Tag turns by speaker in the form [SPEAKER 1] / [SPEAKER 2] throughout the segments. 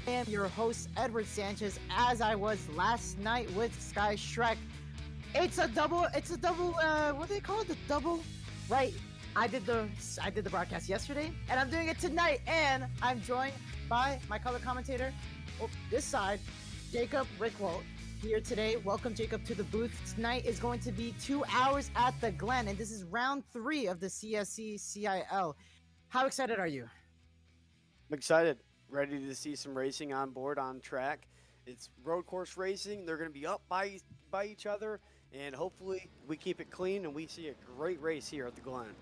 [SPEAKER 1] I am your host, Edward Sanchez, as I was last night with Sky Shrek. It's a double, what do they call it? The double? Right. I did the broadcast yesterday, and I'm doing it tonight, and I'm joined by my color commentator, this side, Jacob Rickwalt, here today. Welcome, Jacob, to the booth. Tonight is going to be 2 hours at the Glen, and this is round 3 of the CSC CIL. How excited are you?
[SPEAKER 2] I'm excited, ready to see some racing on board, on track. It's road course racing. They're going to be up by each other, and hopefully we keep it clean and we see a great race here at the Glen.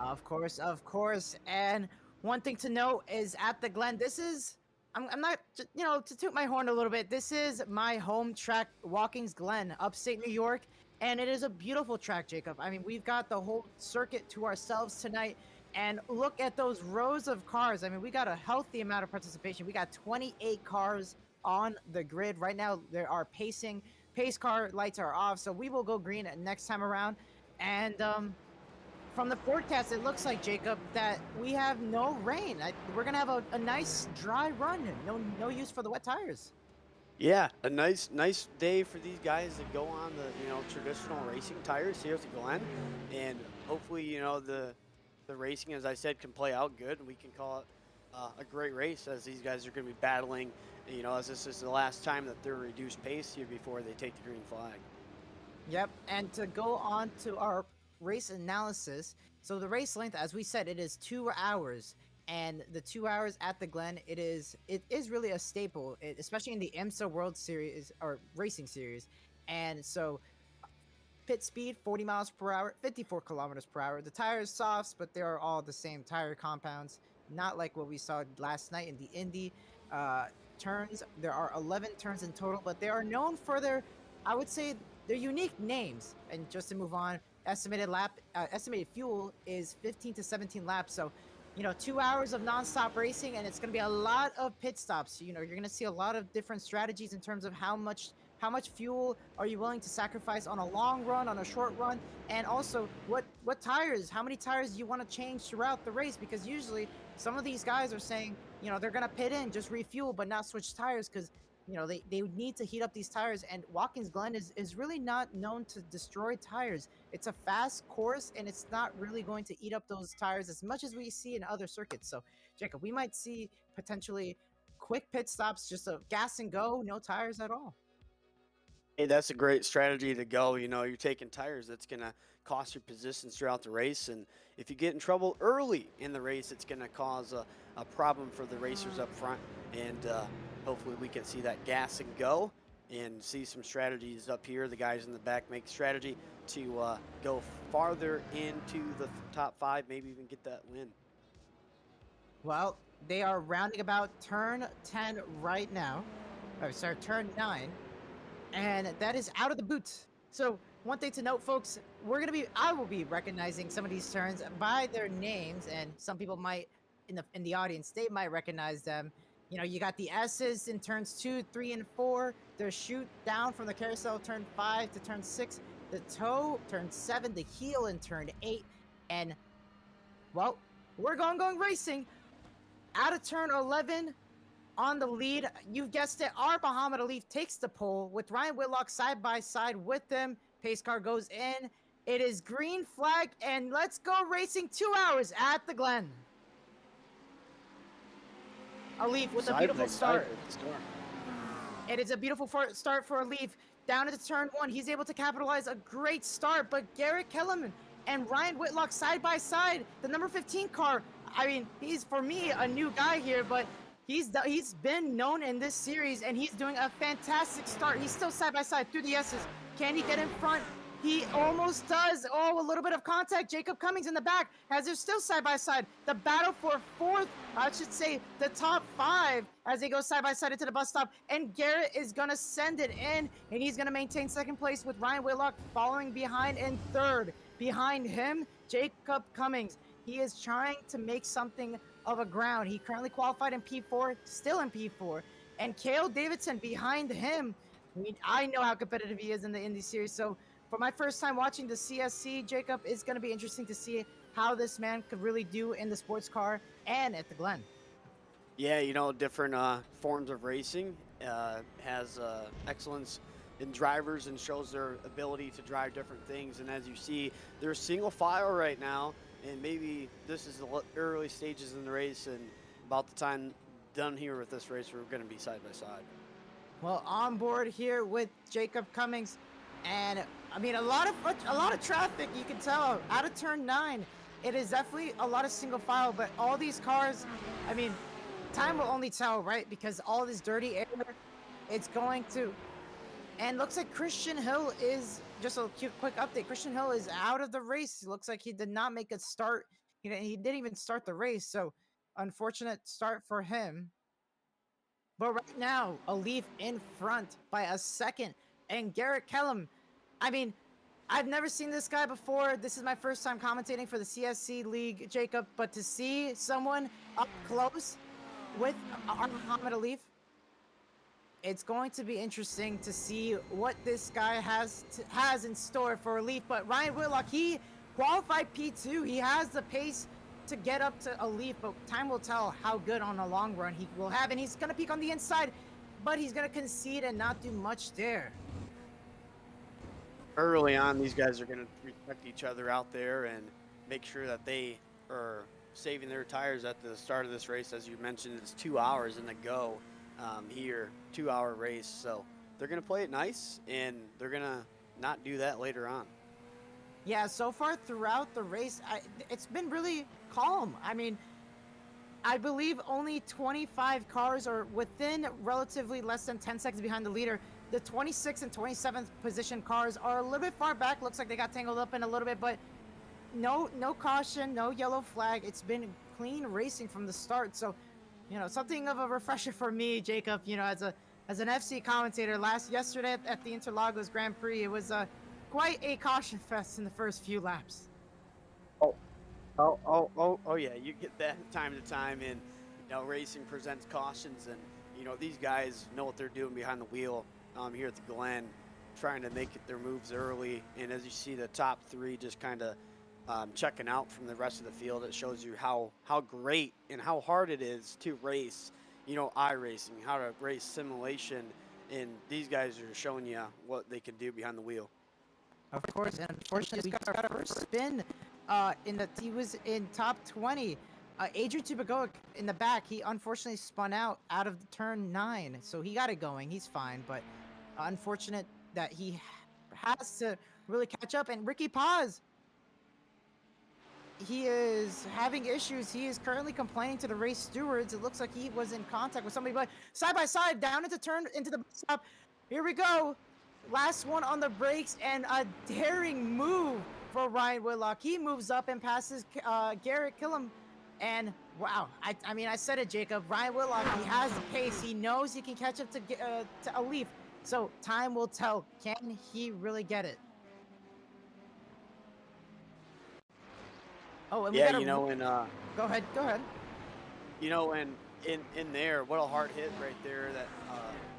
[SPEAKER 1] Of course, of course. And one thing to note is at the Glen, I'm not, to toot my horn a little bit, this is my home track, Watkins Glen, upstate New York. And it is a beautiful track, Jacob. I mean, we've got the whole circuit to ourselves tonight. And look at those rows of cars. I mean, we got a healthy amount of participation. We got 28 cars on the grid. Right now, there are pace car lights are off. So we will go green next time around. And from the forecast, it looks like, Jacob, that we have no rain. We're gonna have a nice dry run. No use for the wet tires.
[SPEAKER 2] Yeah, a nice day for these guys to go on the traditional racing tires here at the Glen, and hopefully the racing, as I said, can play out good, and we can call it a great race, as these guys are going to be battling, as this is the last time that they're reduced pace here before they take the green flag.
[SPEAKER 1] Yep, and to go on to our race analysis, so the race length, as we said, it is 2 hours, and the 2 hours at the Glen, it is really a staple, especially in the IMSA World Series or Racing Series. And so pit speed 40 miles per hour, 54 kilometers per hour. The tires softs, but they are all the same tire compounds, not like what we saw last night in the Indy turns. There are 11 turns in total, but they are known for their, I would say, their unique names. And just to move on, estimated fuel is 15 to 17 laps. So 2 hours of nonstop racing, and it's going to be a lot of pit stops. You're going to see a lot of different strategies in terms of how much fuel are you willing to sacrifice on a long run, on a short run, and also what tires, how many tires do you want to change throughout the race? Because usually some of these guys are saying, they're going to pit in, just refuel, but not switch tires because they need to heat up these tires. And Watkins Glen is really not known to destroy tires. It's a fast course, and it's not really going to eat up those tires as much as we see in other circuits. So, Jacob, we might see potentially quick pit stops, just a gas and go, no tires at all.
[SPEAKER 2] Hey, that's a great strategy to go. You're taking tires that's going to cost you positions throughout the race. And if you get in trouble early in the race, it's going to cause a problem for the racers up front. And hopefully we can see that gas and go and see some strategies up here. The guys in the back make strategy to go farther into the top 5, maybe even get that win.
[SPEAKER 1] Well, they are rounding about turn 10 right now. Oh, sorry, turn 9. And that is out of the boot. So one thing to note, folks, I will be recognizing some of these turns by their names, and some people might in the audience, they might recognize them. You got the S's in turns 2, 3, and 4. The shoot down from the carousel, turn 5 to turn 6. The toe, turn 7. The heel in turn 8. And, well, we're going racing. Out of turn 11, on the lead, you've guessed it, our Muhammad Ali takes the pole with Ryan Whitlock side by side with them. Pace car goes in. It is green flag, and let's go racing. 2 hours at the Glen. Alif with a beautiful start. It is a beautiful start for Alif. Down into turn 1, he's able to capitalize a great start, but Garrett Kellerman and Ryan Whitlock side by side. The number 15 car, I mean, he's, for me, a new guy here, but he's been known in this series, and he's doing a fantastic start. He's still side by side through the S's. Can he get in front? He almost does. Oh, a little bit of contact. Jacob Cummings in the back as they're still side by side. The battle for fourth, I should say, the top 5 as they go side by side into the bus stop. And Garrett is going to send it in, and he's going to maintain second place with Ryan Whitlock following behind in third. Behind him, Jacob Cummings. He is trying to make something of a ground. He currently qualified in P4, still in P4. And Cale Davidson behind him. I know how competitive he is in the Indy Series, so for my first time watching the CSC, Jacob, it's going to be interesting to see how this man could really do in the sports car and at the Glen.
[SPEAKER 2] Yeah, different forms of racing has excellence in drivers and shows their ability to drive different things. And as you see, they're single file right now, and maybe this is the early stages in the race, and about the time done here with this race, we're going to be side by side.
[SPEAKER 1] Well, on board here with Jacob Cummings, and I mean a lot of traffic. You can tell out of turn 9. It is definitely a lot of single file, but all these cars, I mean, time will only tell, right? Because all this dirty air, it's going to. And looks like Christian Hill is just a quick update. Christian Hill is out of the race. It looks like he did not make a start. He didn't even start the race, so unfortunate start for him. But right now, a Leaf in front by a second. And Garrett Kellum, I mean, I've never seen this guy before. This is my first time commentating for the CSC League, Jacob. But to see someone up close with Muhammad Alif, it's going to be interesting to see what this guy has in store for Alif. But Ryan Whitlock, he qualified P2. He has the pace to get up to Alif, but time will tell how good on the long run he will have. And he's going to peek on the inside, but he's going to concede and not do much there.
[SPEAKER 2] Early on, these guys are going to respect each other out there and make sure that they are saving their tires at the start of this race. As you mentioned, it's 2 hours in the go here, 2-hour race. So they're going to play it nice, and they're going to not do that later on.
[SPEAKER 1] Yeah, so far throughout the race, it's been really calm. I mean, I believe only 25 cars are within relatively less than 10 seconds behind the leader. The 26th and 27th position cars are a little bit far back. Looks like they got tangled up in a little bit, but no caution, no yellow flag. It's been clean racing from the start. So, something of a refresher for me, Jacob, as an FC commentator yesterday at the Interlagos Grand Prix, it was quite a caution fest in the first few laps.
[SPEAKER 2] Oh, yeah, you get that time to time, and racing presents cautions, and these guys know what they're doing behind the wheel here at the Glen, trying to make their moves early. And as you see, the top 3 just kind of checking out from the rest of the field. It shows you how great and how hard it is to race, iRacing, how to race simulation, and these guys are showing you what they can do behind the wheel.
[SPEAKER 1] Of course, and unfortunately, we got our first spin. He was in top 20. Adrian Tubagoic in the back. He unfortunately spun out of turn 9, so he got it going. He's fine, but unfortunate that he has to really catch up. And Ricky Paz, he is having issues. He is currently complaining to the race stewards. It looks like he was in contact with somebody, but side by side down into the stop. Here we go. Last one on the brakes, and a daring move for Ryan Whitlock. He moves up and passes Garrett Killam. And wow, I mean, I said it, Jacob. Ryan Whitlock, he has the pace. He knows he can catch up to Alif. So time will tell. Can he really get it? Oh, and
[SPEAKER 2] Yeah,
[SPEAKER 1] we got Go ahead.
[SPEAKER 2] And in there, what a hard hit right there that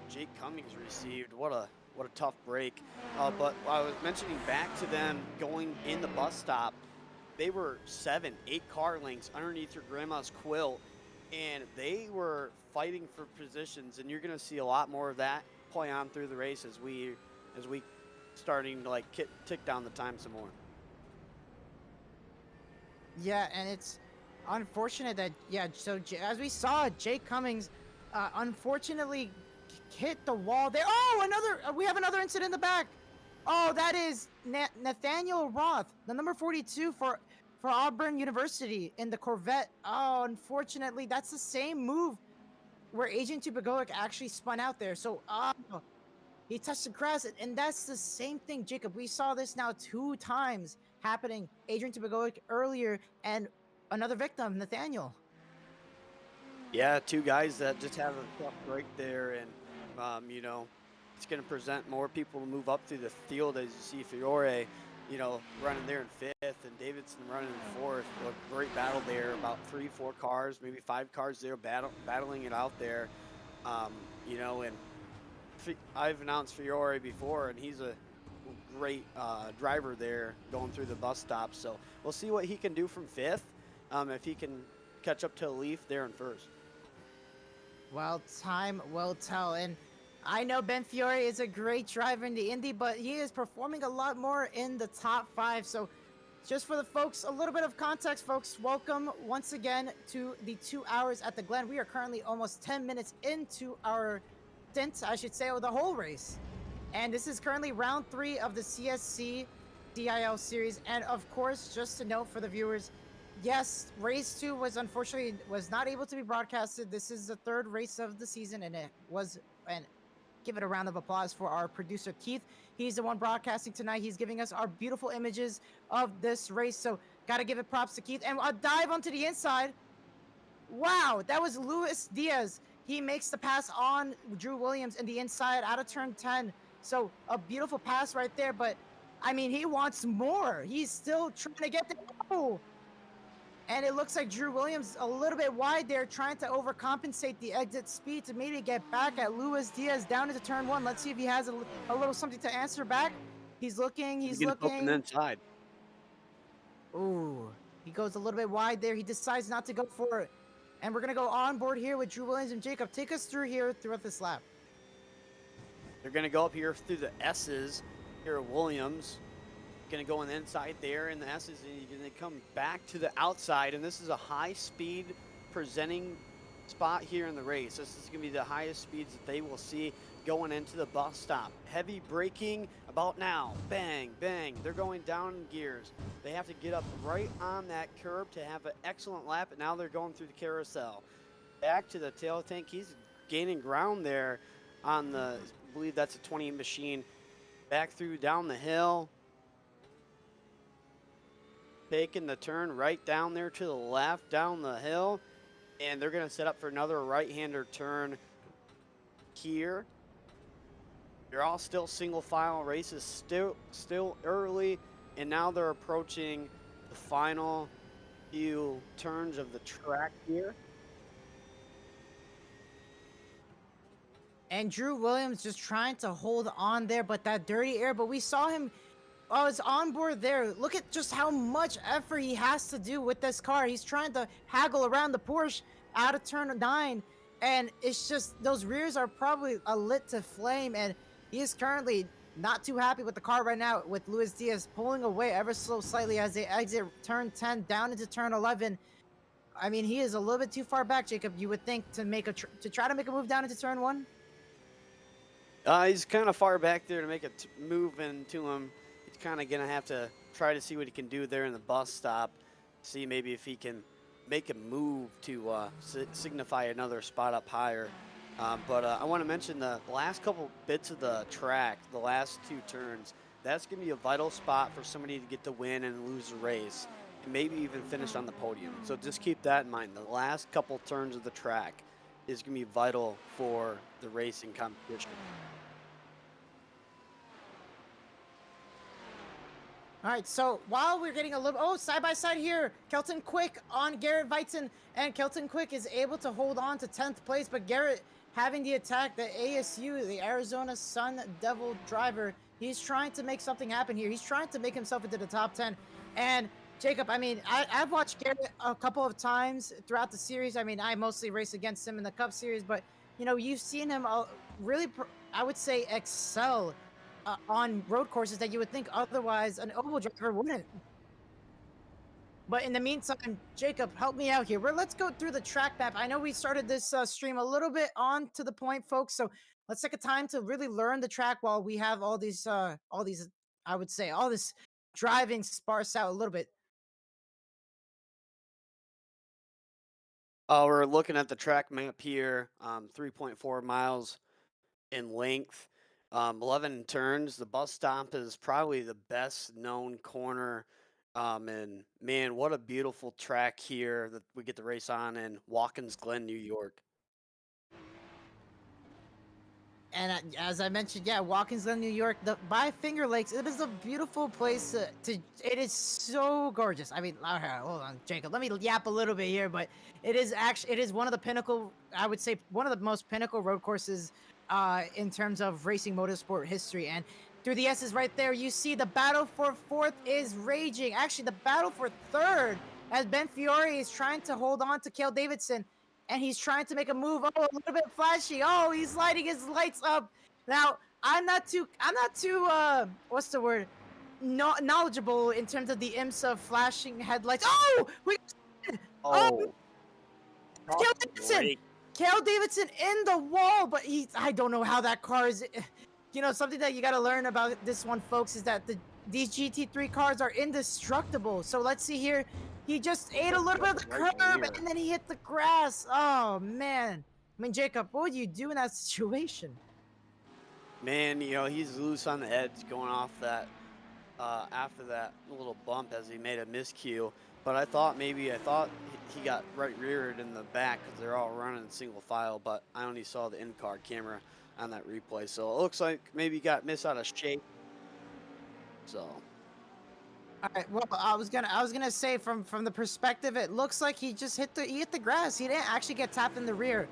[SPEAKER 2] Jake Cummings received. What a tough break. But I was mentioning back to them going in the bus stop, they were 7, 8 car lengths underneath your grandma's quilt, and they were fighting for positions. And you're going to see a lot more of that play on through the race as we starting to tick down the time some more.
[SPEAKER 1] Yeah, and it's unfortunate that So as we saw, Jake Cummings, unfortunately hit the wall there. Oh, we have another incident in the back. Oh, that is Nathaniel Roth, the number 42 for Auburn University in the Corvette. Oh, unfortunately, that's the same move where Agent Tubagoic actually spun out there. So, he touched the grass, and that's the same thing, Jacob. We saw this now 2 times happening. Adrian Tubagoic earlier, and another victim, Nathaniel.
[SPEAKER 2] Yeah, 2 guys that just have a tough break there, and it's going to present more people to move up through the field. As you see Fiore, running there in 5th, and Davidson running in 4th. A great battle there, about 3-4 cars, maybe 5 cars there battling it out there. And I've announced Fiore before, and he's a great driver there going through the bus stop. So we'll see what he can do from 5th, if he can catch up to Leaf there in 1st.
[SPEAKER 1] Well, time will tell. And I know Ben Fiore is a great driver in the Indy, but he is performing a lot more in the top five. So, just for the folks, a little bit of context, folks. Welcome once again to the 2 hours at the Glen. We are currently almost 10 minutes into our stint, I should say, of the whole race. And this is currently round 3 of the CSC DIL series. And of course, just to note for the viewers, yes, race 2 was unfortunately was not able to be broadcasted. This is the third race of the season, and it was, and give it a round of applause for our producer Keith. He's the one broadcasting tonight. He's giving us our beautiful images of this race. So gotta give it props to Keith. And a dive onto the inside. Wow, that was Luis Diaz. He makes the pass on Drew Williams in the inside out of turn 10. So a beautiful pass right there. But I mean, he wants more. He's still trying to get the. Oh, and it looks like Drew Williams a little bit wide there, trying to overcompensate the exit speed to maybe get back at Luis Diaz down into turn 1. Let's see if he has a little something to answer back. He's looking,
[SPEAKER 2] He's
[SPEAKER 1] he's
[SPEAKER 2] gonna open the
[SPEAKER 1] looking.
[SPEAKER 2] inside.
[SPEAKER 1] Ooh, he goes a little bit wide there. He decides not to go for it. And we're going to go on board here with Drew Williams and Jacob. Take us through here throughout this lap.
[SPEAKER 2] They're gonna go up here through the S's here at Williams. Gonna go on the inside there in the S's, and you're gonna come back to the outside. And this is a high speed presenting spot here in the race. This is gonna be the highest speeds that they will see going into the bus stop. Heavy braking about now. Bang, bang. They're going down in gears. They have to get up right on that curb to have an excellent lap. And now they're going through the carousel. Back to the tail tank. He's gaining ground there on the, I believe that's a 20 machine. Back through down the hill. Taking the turn right down there to the left down the hill, and they're going to set up for another right-hander turn here. They're all still single file races, still early, and now they're approaching the final few turns of the track here.
[SPEAKER 1] And Drew Williams just trying to hold on there, but that dirty air. But we saw him. Oh, it's on board there. Look at just how much effort he has to do with this car. He's trying to haggle around the Porsche out of turn 9. And it's just, those rears are probably a lit to flame. And he is currently not too happy with the car right now, with Luis Diaz pulling away ever so slightly as they exit turn 10 down into turn 11. I mean, he is a little bit too far back, Jacob, you would think, to to try to make a move down into turn 1.
[SPEAKER 2] He's kind of far back there to make a move into him. He's kind of going to have to try to see what he can do there in the bus stop. See maybe if he can make a move to signify another spot up higher. But I want to mention the last couple bits of the track, the last 2 turns. That's going to be a vital spot for somebody to get the win and lose the race, and maybe even finish on the podium. So just keep that in mind. The last couple turns of the track is going to be vital for the racing competition.
[SPEAKER 1] All right, so while we're getting a little, side by side here, Kelton Quick on Garrett Weitzen, and Kelton Quick is able to hold on to 10th place, but Garrett having the attack, the ASU, the Arizona Sun Devil driver, he's trying to make something happen here. He's trying to make himself into the top 10. And Jacob, I mean, I've watched Garrett a couple of times throughout the series. I mean, I mostly race against him in the Cup series, but, you know, you've seen him really, I would say, excel on road courses that you would think otherwise an oval driver wouldn't. But in the meantime, Jacob, help me out here. Let's go through the track map. I know we started this stream a little bit on to the point, folks. So let's take a time to really learn the track while we have all these, I would say, all this driving sparse out a little bit.
[SPEAKER 2] We're looking at the track map here, 3.4 miles in length. 11 turns. The bus stop is probably the best known corner. And man, what a beautiful track here that we get to race on in Watkins Glen, New York.
[SPEAKER 1] And as I mentioned, yeah, Watkins Glen, New York, by Finger Lakes, it is a beautiful place it is so gorgeous. I mean, all right, hold on, Jacob, let me yap a little bit here, but it is one of the pinnacle, I would say, one of the most pinnacle road courses in terms of racing motorsport history. And through the S's right there, you see the battle for 4th is raging. Actually, the battle for 3rd, as Ben Fiore is trying to hold on to Cale Davidson. and he's trying to make a move. Oh, a little bit flashy. Oh, he's lighting his lights up. Now, I'm not too what's the word? No, knowledgeable in terms of the IMSA flashing headlights. Oh, we oh,
[SPEAKER 2] Oh,
[SPEAKER 1] Kale
[SPEAKER 2] tough
[SPEAKER 1] Davidson.
[SPEAKER 2] break.
[SPEAKER 1] Kale Davidson in the wall, but I don't know how that car is. You know, something that you got to learn about this one, folks, is that these GT3 cars are indestructible. So let's see here. He just ate a little bit of the
[SPEAKER 2] Right in the
[SPEAKER 1] curb
[SPEAKER 2] rear.
[SPEAKER 1] and then he hit the grass. Oh, man. I mean, Jacob, what would you do in that situation?
[SPEAKER 2] Man, he's loose on the edge going off that after that little bump as he made a miscue. But I thought he got right reared in the back because they're all running in single file. But I only saw the in-car camera on that replay, so it looks like maybe he got missed out of shape. So
[SPEAKER 1] All right. Well, I was gonna say from the perspective, it looks like he just hit the grass. He didn't actually get tapped in the rear.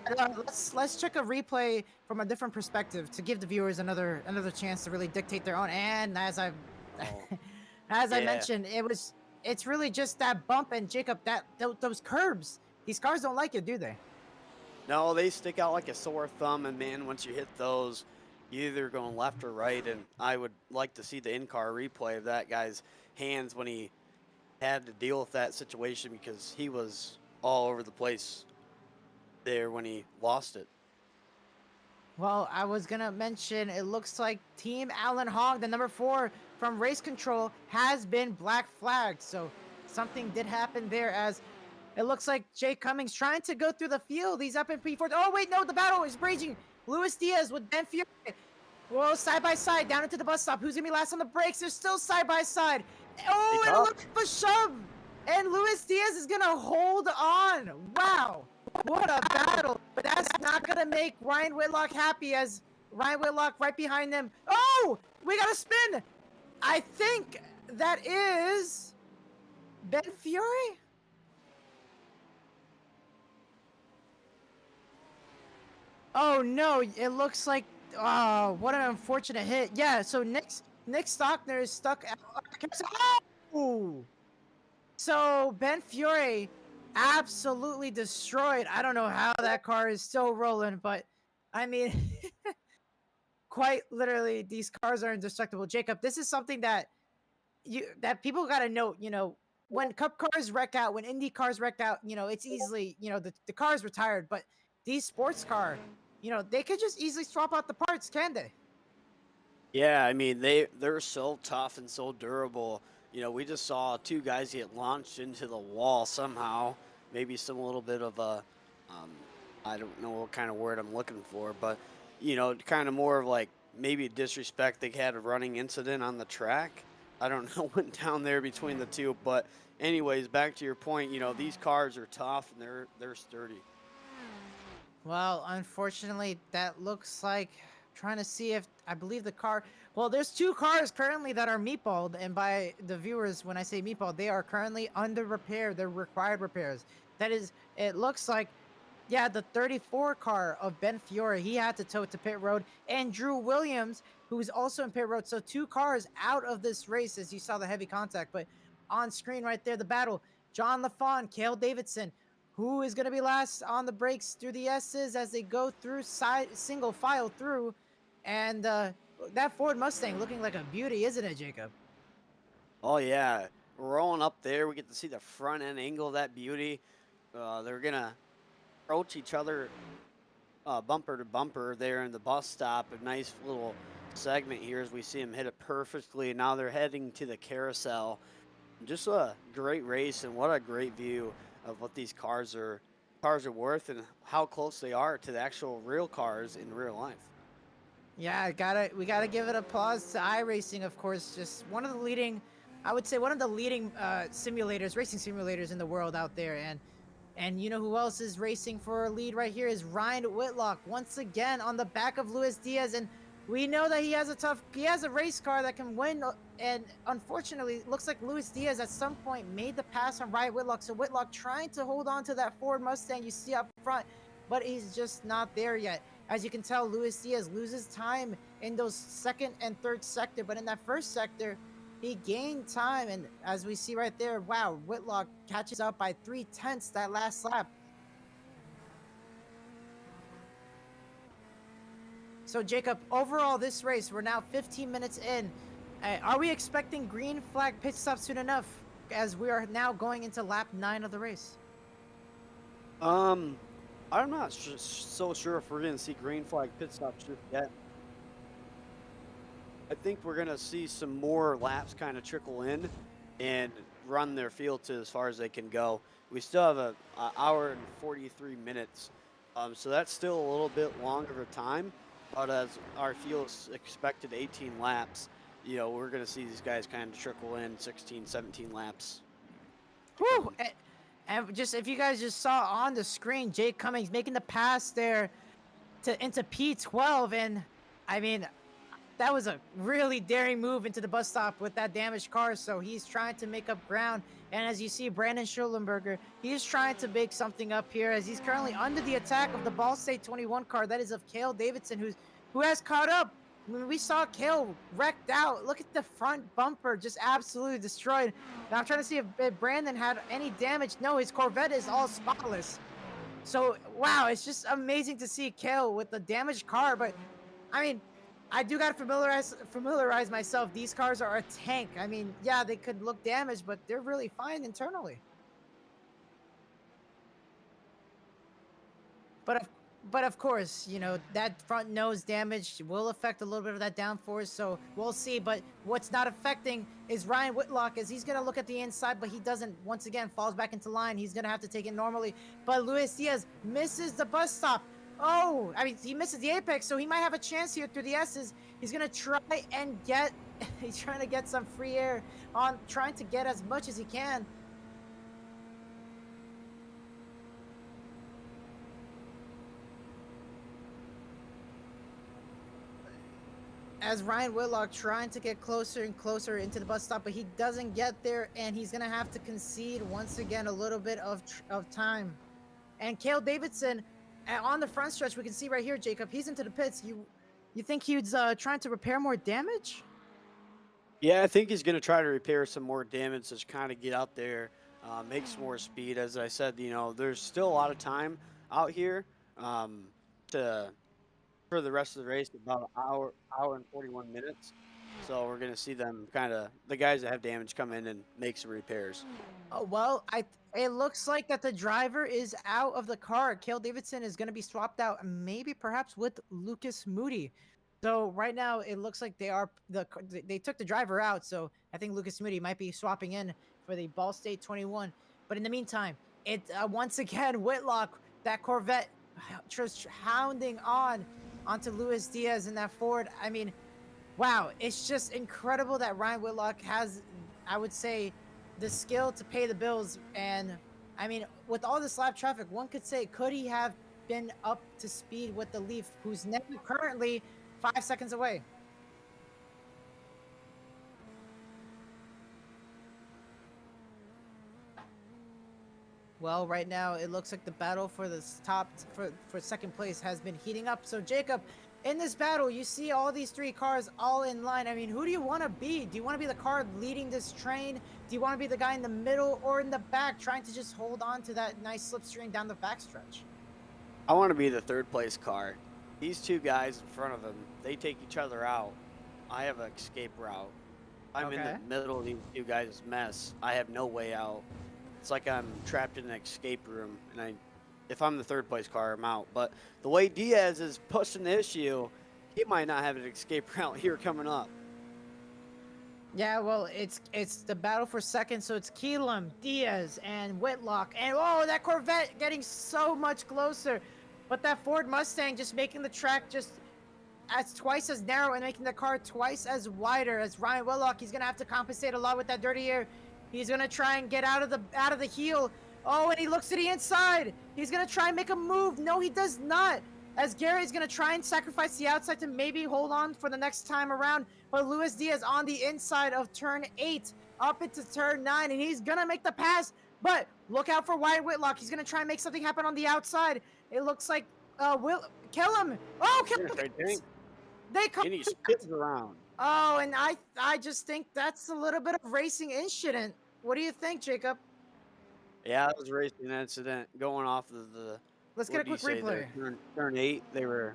[SPEAKER 1] But, let's check a replay from a different perspective to give the viewers another chance to really dictate their own. And
[SPEAKER 2] oh,
[SPEAKER 1] as I
[SPEAKER 2] yeah.
[SPEAKER 1] mentioned, it's really just that bump and Jacob those curbs. These cars don't like it, do they?
[SPEAKER 2] No, they stick out like a sore thumb, and man, once you hit those, you're either going left or right. And I would like to see the in-car replay of that guy's hands when he had to deal with that situation because he was all over the place there when he lost it.
[SPEAKER 1] Well, I was gonna mention it looks like Team Alan Hogg, the number 4 from Race Control, has been black flagged. So something did happen there as it looks like Jay Cummings trying to go through the field. He's up in P4. Oh wait, no, the battle is raging. Luis Diaz with Ben Fury. Whoa, side by side down into the bus stop. Who's gonna be last on the brakes? They're still side by side.
[SPEAKER 2] Hey,
[SPEAKER 1] Oh, and a
[SPEAKER 2] tough.
[SPEAKER 1] little bit of a shove. And Luis Diaz is gonna hold on. Wow. What a battle. But that's not going to make Ryan Whitlock happy as Ryan Whitlock right behind them. Oh, we got a spin. I think that is Ben Fury. Oh, no. It looks like, oh, what an unfortunate hit. Yeah, so Nick Stockner is stuck. Oh! So Ben Fury absolutely destroyed. I don't know how that car is still rolling, but I mean, quite literally, these cars are indestructible. Jacob, this is something that people got to note. You know, when Cup cars wreck out, when Indy cars wreck out, you know, it's easily, you know, the car's retired. But these sports car, you know, they could just easily swap out the parts, can they?
[SPEAKER 2] Yeah, I mean they're so tough and so durable. We just saw two guys get launched into the wall somehow. Maybe some little bit of a, um, I don't know what kind of word I'm looking for, but kind of more of like maybe disrespect. They had a running incident on the track. I don't know what went down there between the two, but anyways, back to your point. These cars are tough and they're sturdy.
[SPEAKER 1] Well, unfortunately, that looks like trying to see if I believe the car. Well, there's 2 cars currently that are meatballed, and by the viewers, when I say meatballed, they are currently under repair. They're required repairs. That is, it looks like, yeah, the 34 car of Ben Fiore, he had to tow it to pit road, and Drew Williams, who's also in pit road. So 2 cars out of this race, as you saw the heavy contact. But on screen right there, the battle: John LaFawn, Cale Davidson. Who is going to be last on the brakes through the S's as they go through single file through? And that Ford Mustang looking like a beauty, isn't it, Jacob?
[SPEAKER 2] Oh yeah, rolling up there, we get to see the front end angle of that beauty. They're gonna approach each other bumper to bumper there in the bus stop. A nice little segment here as we see them hit it perfectly. Now they're heading to the carousel. Just a great race and what a great view of what these cars are worth and how close they are to the actual real cars in real life.
[SPEAKER 1] Yeah, we gotta give it applause to iRacing, of course. Just one of the leading, I would say, one of the leading simulators, racing simulators in the world out there. And you know who else is racing for a lead right here is Ryan Whitlock once again on the back of Luis Diaz, and we know that he has a race car that can win. And unfortunately, it looks like Luis Diaz at some point made the pass on Ryan Whitlock. So Whitlock trying to hold on to that Ford Mustang you see up front, but he's just not there yet. As you can tell, Luis Diaz loses time in those second and third sector, but in that first sector, he gained time. And as we see right there, wow, Whitlock catches up by 3/10 that last lap. So Jacob, overall this race, we're now 15 minutes in. Are we expecting green flag pit stop soon enough? As we are now going into lap 9 of the race.
[SPEAKER 2] Um, I'm not so sure if we're going to see green flag pit stops just yet. I think we're going to see some more laps kind of trickle in and run their field to as far as they can go. We still have a hour and 43 minutes, so that's still a little bit longer of a time. But as our field is expected 18 laps, we're going to see these guys kind of trickle in 16, 17 laps.
[SPEAKER 1] Whew! And just if you guys just saw on the screen, Jake Cummings making the pass there into P12, and I mean that was a really daring move into the bus stop with that damaged car. So he's trying to make up ground. And as you see, Brandon Schulenberger, he's trying to make something up here as he's currently under the attack of the Ball State 21 car. That is of Cale Davidson, who has caught up. When we saw Cale wrecked out, look at the front bumper, just absolutely destroyed. Now I'm trying to see if Brandon had any damage. No, his Corvette is all spotless. So, wow, it's just amazing to see Cale with the damaged car. But, I mean, I do got to familiarize myself. These cars are a tank. I mean, yeah, they could look damaged, but they're really fine internally. But of course, that front nose damage will affect a little bit of that downforce, so we'll see. But what's not affecting is Ryan Whitlock, as he's going to look at the inside, but he doesn't, once again, falls back into line. He's going to have to take it normally. But Luis Diaz misses the bus stop. Oh, I mean, he misses the apex, so he might have a chance here through the S's. He's going to try and get, he's trying to get some free air on, trying to get as much as he can. As Ryan Whitlock trying to get closer and closer into the bus stop, but he doesn't get there, and he's going to have to concede once again a little bit of time. And Cale Davidson, on the front stretch, we can see right here, Jacob, he's into the pits. You think he's trying to repair more damage?
[SPEAKER 2] Yeah, I think he's going to try to repair some more damage to kind of get out there, make some more speed. As I said, there's still a lot of time out here for the rest of the race, about an hour and 41 minutes. So we're going to see them the guys that have damage come in and make some repairs.
[SPEAKER 1] Oh, well, it looks like that the driver is out of the car. Cale Davidson is going to be swapped out, maybe perhaps with Lucas Moody. So right now it looks like they took the driver out. So I think Lucas Moody might be swapping in for the Ball State 21. But in the meantime, once again, Whitlock, that Corvette, just hounding onto Luis Diaz in that Ford. I mean, wow, it's just incredible that Ryan Whitlock has, I would say, the skill to pay the bills. And I mean, with all this lap traffic, one could say, could he have been up to speed with the Leaf, who's now currently 5 seconds away? Well, right now it looks like the battle for the for second place has been heating up. So Jacob, in this battle, you see all these three cars all in line. I mean, who do you want to be? Do you want to be the car leading this train? Do you want to be the guy in the middle or in the back trying to just hold on to that nice slipstream down the backstretch?
[SPEAKER 2] I want to be the third place car. These two guys in front of him, they take each other out. I have an escape route. I'm in the middle of these two guys' mess. I have no way out. It's like I'm trapped in an escape room, and if I'm the third place car, I'm out. But the way Diaz is pushing the issue, he might not have an escape route here coming up.
[SPEAKER 1] Yeah, well, it's the battle for second, so it's Keelam, Diaz, and Whitlock. And oh, that Corvette getting so much closer. But that Ford Mustang just making the track just twice as narrow and making the car twice as wider. As Ryan Whitlock, he's gonna have to compensate a lot with that dirty air. He's gonna try and get out of the heel. Oh, and he looks to the inside. He's gonna try and make a move. No, he does not. As Gary's gonna try and sacrifice the outside to maybe hold on for the next time around. But Luis Diaz on the inside of turn 8 up into turn 9, and he's gonna make the pass. But look out for Wyatt Whitlock. He's gonna try and make something happen on the outside. It looks like kill him. Oh, kill him. They come.
[SPEAKER 2] And he spins around.
[SPEAKER 1] Oh, and I just think that's a little bit of racing incident. What do you think, Jacob?
[SPEAKER 2] Yeah, that was a racing incident going off of the.
[SPEAKER 1] Let's get a quick replay.
[SPEAKER 2] Turn 8, they were.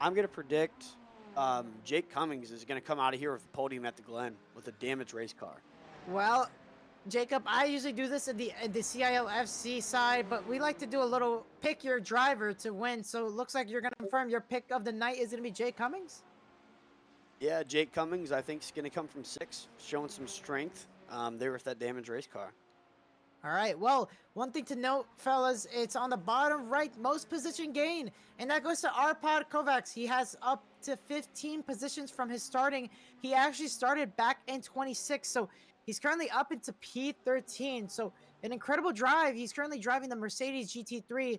[SPEAKER 2] I'm going to predict Jake Cummings is going to come out of here with the podium at the Glen with a damaged race car.
[SPEAKER 1] Well, Jacob, I usually do this at the CILFC side, but we like to do a little pick your driver to win. So it looks like you're going to confirm your pick of the night is going to be Jake Cummings.
[SPEAKER 2] Yeah, Jake Cummings, I think, is going to come from 6, showing some strength there with that damaged race car.
[SPEAKER 1] All right. Well, one thing to note, fellas, it's on the bottom right, most position gain, and that goes to Arpad Kovacs. He has up to 15 positions from his starting. He actually started back in 26, so he's currently up into P13. So an incredible drive. He's currently driving the Mercedes GT3.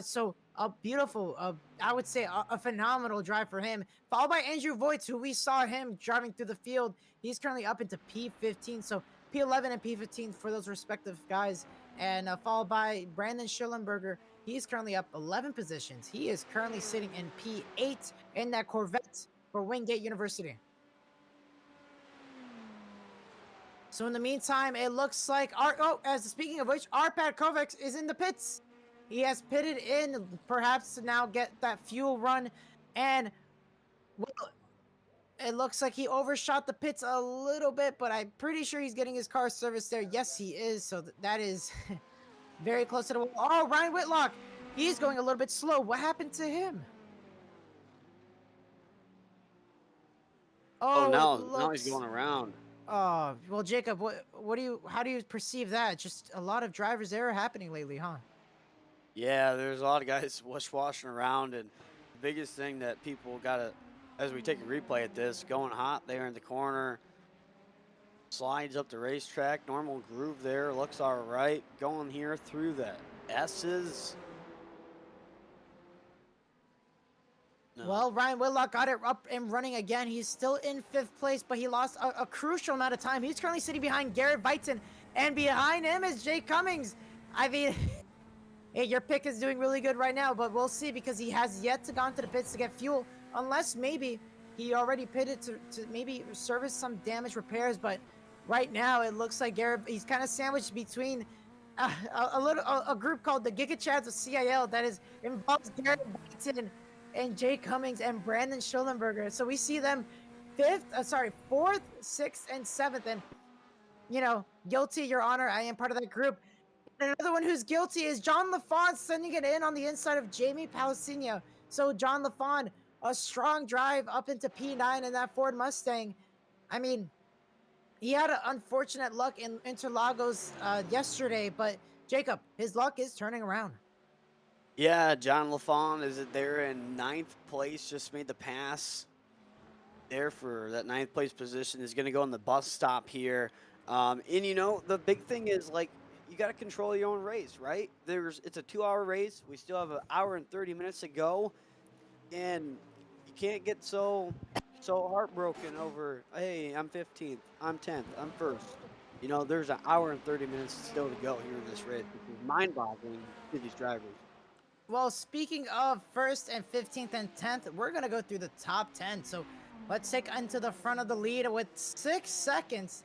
[SPEAKER 1] So a beautiful, I would say a phenomenal drive for him. Followed by Andrew Voigt, who we saw him driving through the field. He's currently up into P15. So P11 and P15 for those respective guys, and followed by Brandon Schillenberger. He's currently up 11 positions. He is currently sitting in P8 in that Corvette for Wingate University. So in the meantime, it looks like as speaking of which, Arpad Kovacs is in the pits. He has pitted in, perhaps to now get that fuel run, and well, it looks like he overshot the pits a little bit, but I'm pretty sure he's getting his car serviced there. Yes, he is. So that is very close to the wall. Oh, Ryan Whitlock. He's going a little bit slow. What happened to him?
[SPEAKER 2] Oh,
[SPEAKER 1] Oh,
[SPEAKER 2] now he's going around.
[SPEAKER 1] Oh, well, Jacob, how do you perceive that? Just a lot of driver's error happening lately, huh?
[SPEAKER 2] Yeah, there's a lot of guys washing around, and the biggest thing that people got to, as we take a replay at this, going hot there in the corner, slides up the racetrack, normal groove there, looks all right, going here through the S's.
[SPEAKER 1] No. Well, Ryan Whitlock got it up and running again. He's still in 5th place, but he lost a crucial amount of time. He's currently sitting behind Garrett Weitzen, and behind him is Jake Cummings. I mean, hey, your pick is doing really good right now, but we'll see because he has yet to go into the pits to get fuel, unless maybe he already pitted to maybe service some damage repairs. But right now, it looks like he's kind of sandwiched between a group called the Giga Chads of CIL that involves Garrett Weitzen and Jake Cummings and Brandon Schillenberger. So we see them 4th, 6th, and 7th. And, guilty, Your Honor, I am part of that group. And another one who's guilty is John LaFawn, sending it in on the inside of Jamie Palacino. So John LaFawn, a strong drive up into P9 in that Ford Mustang. I mean, he had an unfortunate luck in Interlagos yesterday, but Jacob, his luck is turning around.
[SPEAKER 2] Yeah, John LaFawn is there in 9th place, just made the pass there for that 9th place position. Is going to go on the bus stop here. And, the big thing is, you got to control your own race, right? It's a 2-hour race. We still have 1 hour and 30 minutes to go. And you can't get so heartbroken over, hey, I'm 15th, I'm 10th, I'm 1st. There's 1 hour and 30 minutes still to go here in this race, which is mind-boggling to these drivers.
[SPEAKER 1] Well, speaking of 1st and 15th and 10th, we're going to go through the top 10. So let's take into the front of the lead with 6 seconds.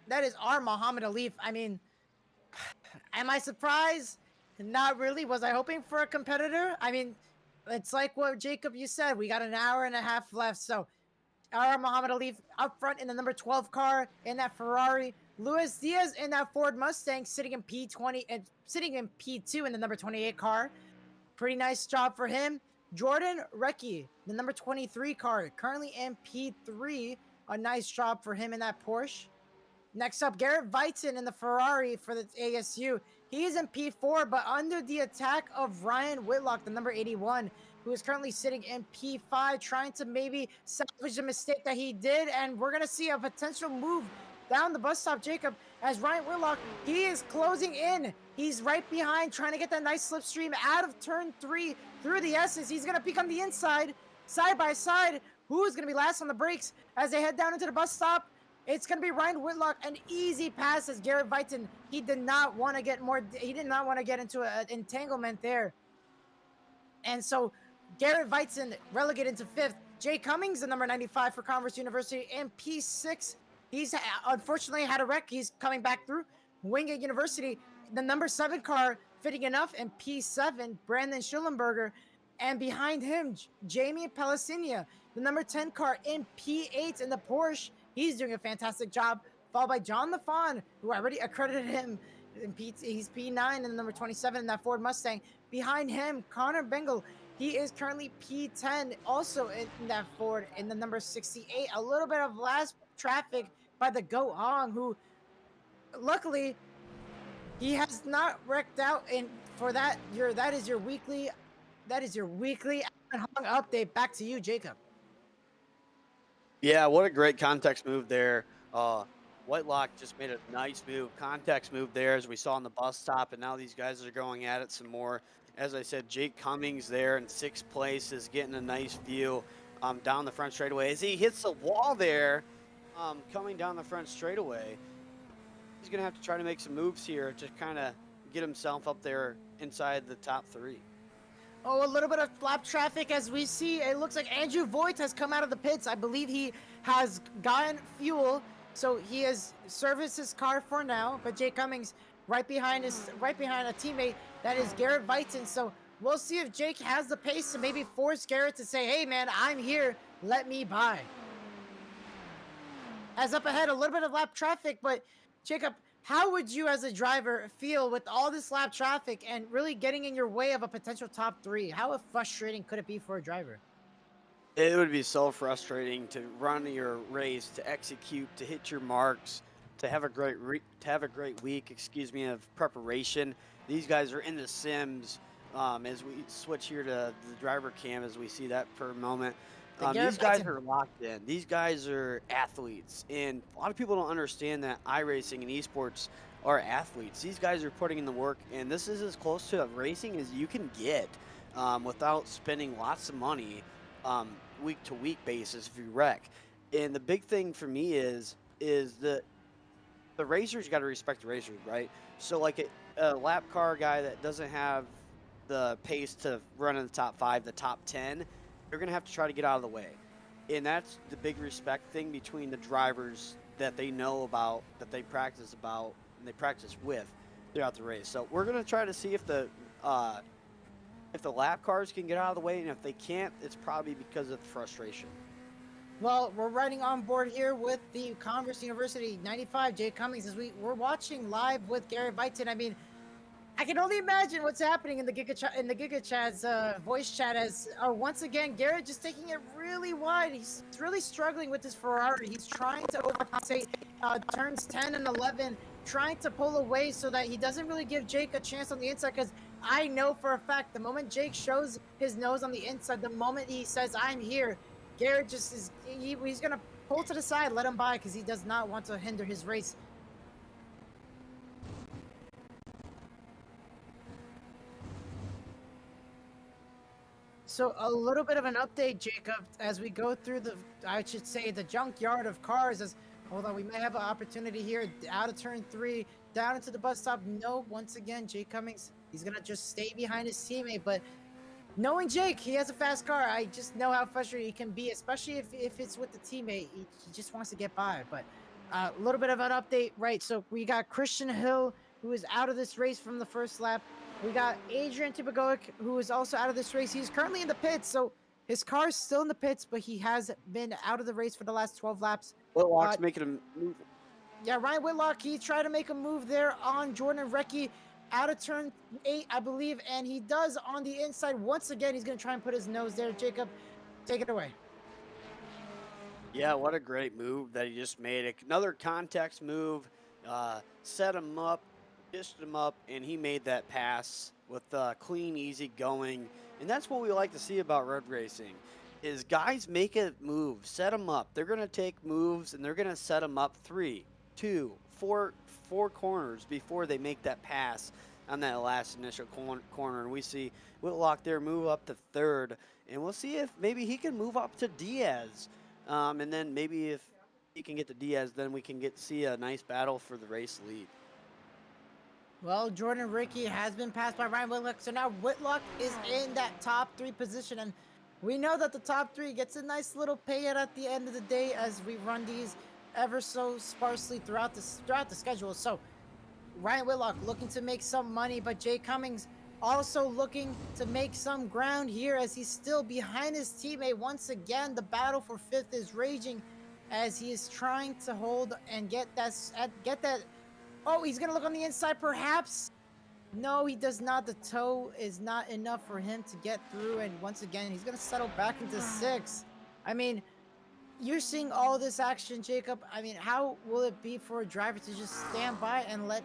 [SPEAKER 1] That is our Muhammad Alif. I mean, am I surprised? Not really. Was I hoping for a competitor? I mean, it's like what Jacob, you said. We got 1.5 hours left. So our Muhammad Alif up front in the number 12 car in that Ferrari. Luis Diaz in that Ford Mustang sitting in P20 and sitting in P2 in the number 28 car. Pretty nice job for him. Jordan Recchi, the number 23 car, currently in P3. A nice job for him in that Porsche. Next up, Garrett Weitzen in the Ferrari for the ASU. He is in P4, but under the attack of Ryan Whitlock, the number 81, who is currently sitting in P5, trying to maybe salvage the mistake that he did. And we're going to see a potential move down the bus stop, Jacob, as Ryan Whitlock, he is closing in. He's right behind, trying to get that nice slipstream out of turn 3 through the S's. He's going to peek on the inside, side by side. Who is going to be last on the brakes as they head down into the bus stop? It's going to be Ryan Whitlock. An easy pass as Garrett Weitzen. He did not want to get into an entanglement there. And so Garrett Weitzen relegated to 5th. Jay Cummings, the number 95 for Converse University, in P6. He's unfortunately had a wreck. He's coming back through. Wingate University, the number 7 car, fitting enough, in P7, Brandon Schillenberger. And behind him, Jamie Palasinia, the number 10 car in P8 in the Porsche. He's doing a fantastic job. Followed by John LaFon, who already accredited him. He's P9 in the number 27 in that Ford Mustang. Behind him, Connor Bengal. He is currently P10, also in that Ford in the number 68. A little bit of last traffic by the Go Hong, who luckily he has not wrecked out. And for that, that is your weekly Hong update. Back to you, Jacob.
[SPEAKER 2] Yeah, what a great context move there. Whitelock just made a nice move, context move there, as we saw on the bus stop, and now these guys are going at it some more. As I said, Jake Cummings there in 6th place is getting a nice view down the front straightaway. As he hits the wall there, coming down the front straightaway, he's going to have to try to make some moves here to kind of get himself up there inside the top 3.
[SPEAKER 1] Oh, a little bit of lap traffic as we see. It looks like Andrew Voigt has come out of the pits. I believe he has gotten fuel, so he has serviced his car for now. But Jake Cummings right behind a teammate that is Garrett Vighton. So we'll see if Jake has the pace to maybe force Garrett to say, "Hey, man, I'm here. Let me by." As up ahead, a little bit of lap traffic, but Jacob, how would you as a driver feel with all this lap traffic and really getting in your way of a potential top 3? How frustrating could it be for a driver?
[SPEAKER 2] It would be so frustrating to run your race, to execute, to hit your marks, to have a great week, of preparation. These guys are in the sims. As we switch here to the driver cam, as we see that per moment. These guys are locked in. These guys are athletes, and a lot of people don't understand that iRacing and esports are athletes. These guys are putting in the work, and this is as close to racing as you can get without spending lots of money week to week basis if you wreck. And the big thing for me is that the racers got to respect the racers, right? So like a lap car guy that doesn't have the pace to run in the top 5, the top 10, they're going to have to try to get out of the way. And that's the big respect thing between the drivers that they know about, that they practice about, and they practice with throughout the race. So we're going to try to see if the lap cars can get out of the way, and if they can't, it's probably because of frustration.
[SPEAKER 1] Well, we're riding on board here with the Converse University 95, Jay Cummings, as we're watching live with Gary Vighton. I mean, I can only imagine what's happening in the Giga Chat's voice chat as once again Garrett just taking it really wide. He's really struggling with his Ferrari. He's trying to overcompensate turns 10 and 11, trying to pull away so that he doesn't really give Jake a chance on the inside. Because I know for a fact the moment Jake shows his nose on the inside, the moment he says "I'm here," Garrett just he's gonna pull to the side, let him by, because he does not want to hinder his race. So a little bit of an update, Jacob, as we go through the junkyard of cars. As hold on, we may have an opportunity here out of turn 3, down into the bus stop. No, once again, Jake Cummings, he's gonna just stay behind his teammate. But knowing Jake, he has a fast car. I just know how frustrated he can be, especially if it's with the teammate. He just wants to get by. But a little bit of an update, right? So we got Christian Hill, who is out of this race from the first lap. We got Adrian Tibagoic, who is also out of this race. He's currently in the pits, so his car is still in the pits, but he has been out of the race for the last 12 laps.
[SPEAKER 2] Whitlock's making a move.
[SPEAKER 1] Yeah, Ryan Whitlock, he tried to make a move there on Jordan Recchi out of turn 8, I believe, and he does on the inside. Once again, he's going to try and put his nose there. Jacob, take it away.
[SPEAKER 2] Yeah, what a great move that he just made. Another context move, set him up, dished him up, and he made that pass with clean, easy going. And that's what we like to see about road racing, is guys make a move, set them up. They're going to take moves, and they're going to set them up 3, 2, 4 corners before they make that pass on that last initial corner. And we see Whitlock there move up to 3rd, and we'll see if maybe he can move up to Diaz. And then maybe if he can get to Diaz, then we can see a nice battle for the race lead.
[SPEAKER 1] Well, Jordan Ricky has been passed by Ryan Whitlock, so now Whitlock is in that top 3 position, and we know that the top 3 gets a nice little payout at the end of the day as we run these ever so sparsely throughout the schedule. So Ryan Whitlock looking to make some money, but Jay Cummings also looking to make some ground here as he's still behind his teammate. Once again, the battle for fifth is raging as he is trying to hold and get that. Oh, he's gonna look on the inside, perhaps. No, he does not. The toe is not enough for him to get through, and once again, he's gonna settle back into sixth. I mean, you're seeing all this action, Jacob. I mean, how will it be for a driver to just stand by and let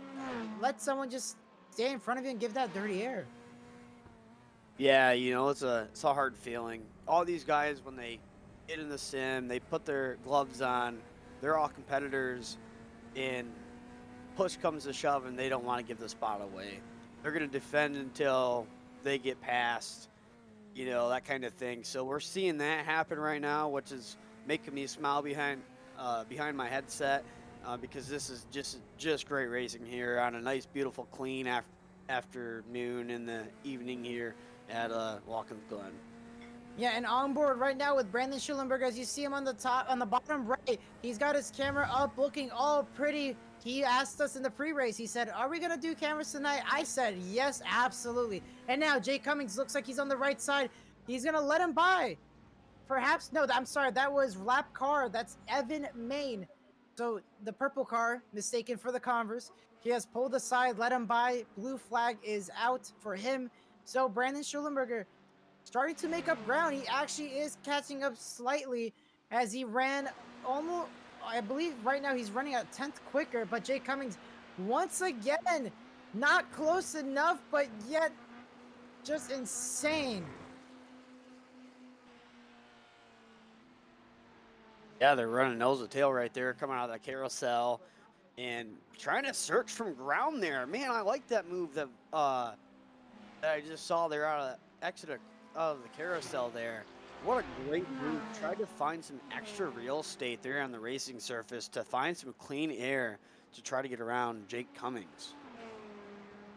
[SPEAKER 1] someone just stay in front of you and give that dirty air?
[SPEAKER 2] Yeah, it's a hard feeling. All these guys, when they get in the sim, they put their gloves on. They're all competitors, and push comes to shove, and they don't want to give the spot away. They're going to defend until they get past, that kind of thing. So we're seeing that happen right now, which is making me smile behind my headset, because this is just great racing here on a nice, beautiful, clean afternoon in the evening here at Watkins Glen.
[SPEAKER 1] Yeah, and on board right now with Brandon Schulenberg, as you see him on the bottom right, he's got his camera up, looking all pretty. He asked us in the pre-race. He said, "Are we gonna do cameras tonight?" I said, "Yes, absolutely." And now Jay Cummings looks like he's on the right side. He's gonna let him by. Perhaps no. I'm sorry. That was lap car. That's Evan Main. So the purple car, mistaken for the Converse. He has pulled aside, let him by. Blue flag is out for him. So Brandon Schulenberger starting to make up ground. He actually is catching up slightly as he ran almost, I believe right now he's running a tenth quicker, but Jay Cummings once again not close enough, but yet just insane.
[SPEAKER 2] Yeah, they're running nose to tail right there, coming out of that carousel and trying to search from ground there. Man, I like that move that I just saw there out of the exit of the carousel there. What a great move. Tried to find some extra real estate there on the racing surface to find some clean air to try to get around Jake Cummings.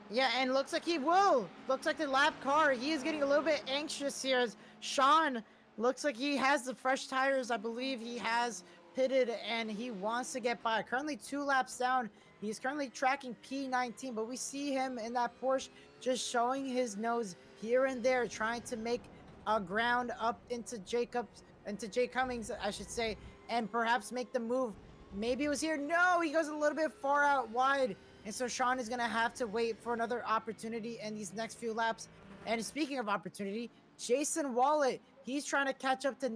[SPEAKER 1] Yeah, and looks like he will. Looks like the lap car. He is getting a little bit anxious here as Sean looks like he has the fresh tires. I believe he has pitted and he wants to get by. Currently 2 laps down. He's currently tracking P19, but we see him in that Porsche just showing his nose here and there, trying to make a ground up into Jay Cummings, I should say, and perhaps make the move. Maybe it was here. No, he goes a little bit far out wide. And so Sean is going to have to wait for another opportunity in these next few laps. And speaking of opportunity, Jason Wallet, he's trying to catch up to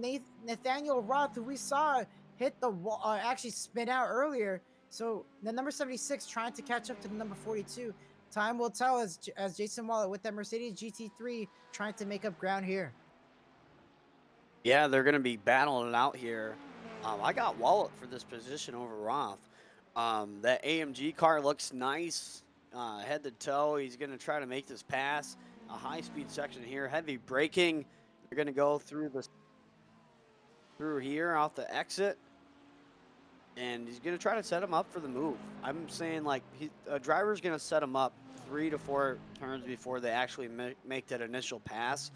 [SPEAKER 1] Nathaniel Roth, who we saw hit the wall, actually spin out earlier. So the number 76 trying to catch up to the number 42. Time will tell as Jason Wallet with that Mercedes GT3 trying to make up ground here.
[SPEAKER 2] Yeah, they're going to be battling it out here. I got Wallet for this position over Roth. That AMG car looks nice, head to toe. He's going to try to make this pass. A high-speed section here, heavy braking. They're going to go through here off the exit, and he's going to try to set him up for the move. I'm saying like a driver's going to set him up 3 to 4 turns before they actually make that initial pass,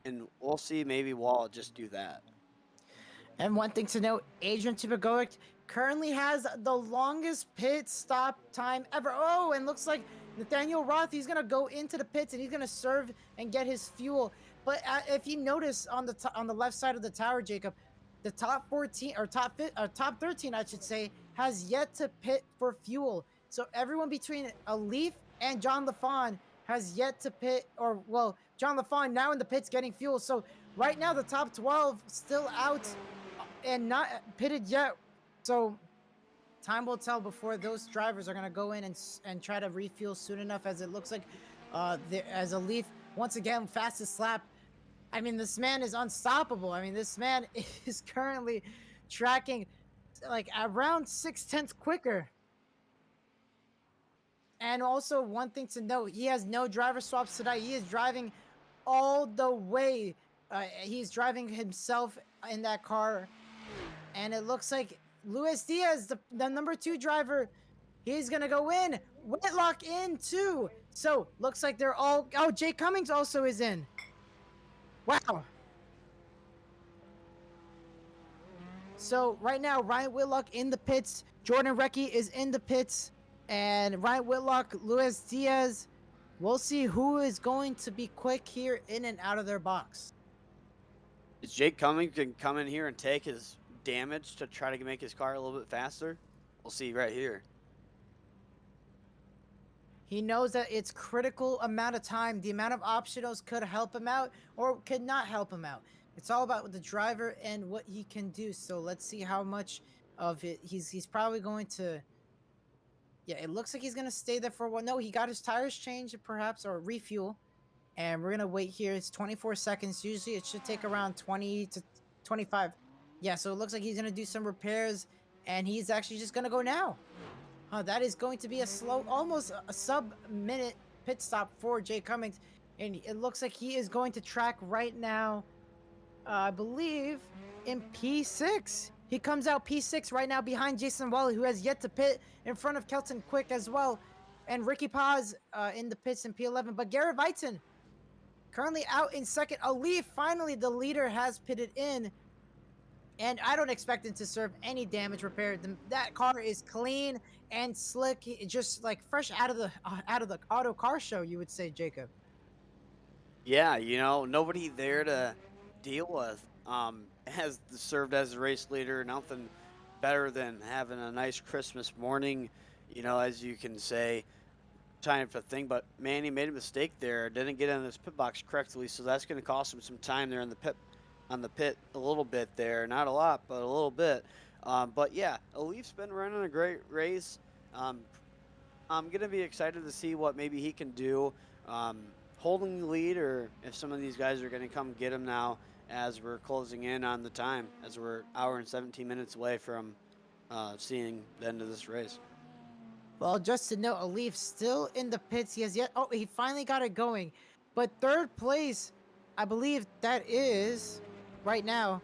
[SPEAKER 2] and we'll see maybe Wallet just do that.
[SPEAKER 1] And one thing to note, Adrian Tibagoic currently has the longest pit stop time ever. Oh, and looks like Nathaniel Roth, he's going to go into the pits and he's going to serve and get his fuel. But if you notice on the left side of the tower, Jacob, the top 14 or top 13, I should say, has yet to pit for fuel. So everyone between Alif and John LaFon has yet to pit, or well, John LaFon now in the pits getting fuel. So right now the top 12 still out and not pitted yet. So time will tell before those drivers are going to go in and try to refuel soon enough, as it looks like as a Leaf, once again, fastest lap. I mean, this man is unstoppable. I mean, this man is currently tracking like around 6/10 quicker. And also one thing to note, he has no driver swaps tonight. He is driving all the way. He's driving himself in that car. And it looks like Luis Diaz, the number 2 driver, he's going to go in. Whitlock in too. So looks like they're all, oh, Jay Cummings also is in. Wow. So right now, Ryan Whitlock in the pits. Jordan Recchi is in the pits. And Ryan Whitlock, Luis Diaz, We'll see who is going to be quick here in and out of their box.
[SPEAKER 2] Is Jake Cummings can come in here and take his damage to try to make his car a little bit faster? We'll see right here.
[SPEAKER 1] He knows that it's critical amount of time. The amount of optionals could help him out or could not help him out. It's all about the driver and what he can do. So let's see how much of it he's probably going to. Yeah, it looks like he's gonna stay there for a while. No, he got his tires changed, perhaps, or refuel. And we're gonna wait here. It's 24 seconds. Usually it should take around 20 to 25. Yeah, so it looks like he's gonna do some repairs, and he's actually just gonna go now. That is going to be a slow, almost a sub-minute pit stop for Jay Cummings, and it looks like he is going to track right now. I believe in P6. He comes out P6 right now behind Jason Wally, who has yet to pit, in front of Kelton Quick as well, and Ricky Paz in the pits in P11. But Garrett Weitzen currently out in second. Alif, finally, the leader, has pitted in, and I don't expect him to serve any damage repair. That car is clean and slick, just like fresh out of the auto car show, you would say, Jacob.
[SPEAKER 2] Yeah, you know, nobody there to deal with. Has served as the race leader. Nothing better than having a nice Christmas morning, you know, as you can say, time for thing. But man, he made a mistake there. Didn't get in his pit box correctly, so that's going to cost him some time there in the pit, a little bit there. Not a lot, but a little bit. But yeah, Alif's been running a great race. Um, I'm going to be excited to see what maybe he can do. Holding the lead, or if some of these guys are going to come get him now as we're closing in on the time, as we're hour and 17 minutes away from seeing the end of this race.
[SPEAKER 1] Well, just to note, Alif still in the pits. He has yet. Oh, he finally got it going. But third place, I believe that is right now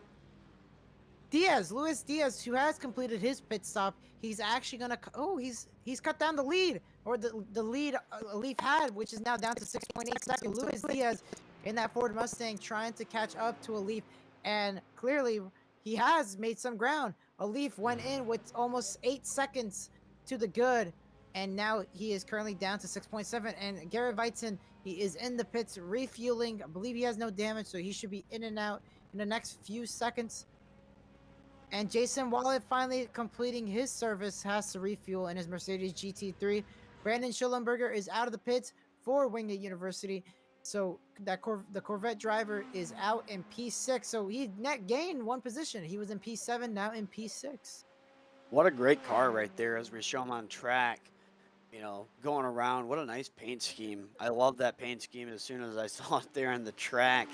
[SPEAKER 1] Diaz, Luis Diaz, who has completed his pit stop. He's actually gonna. Oh, he's cut down the lead, or the lead Leaf had, which is now down to 6.8 seconds. Luis Diaz in that Ford Mustang trying to catch up to a Leaf, and clearly he has made some ground. A Leaf went in with almost 8 seconds to the good, and now he is currently down to 6.7. And Garrett Weitzen, he is in the pits refueling. I believe he has no damage, so he should be in and out in the next few seconds. And Jason Wallet finally completing his service has to refuel in his Mercedes GT3. Brandon Schillenberger is out of the pits for Wingate University. So the Corvette driver is out in P6. So he net gained one position. He was in P7, now in P6.
[SPEAKER 2] What a great car right there as we show him on track. You know, going around. What a nice paint scheme. I love that paint scheme as soon as I saw it there on the track.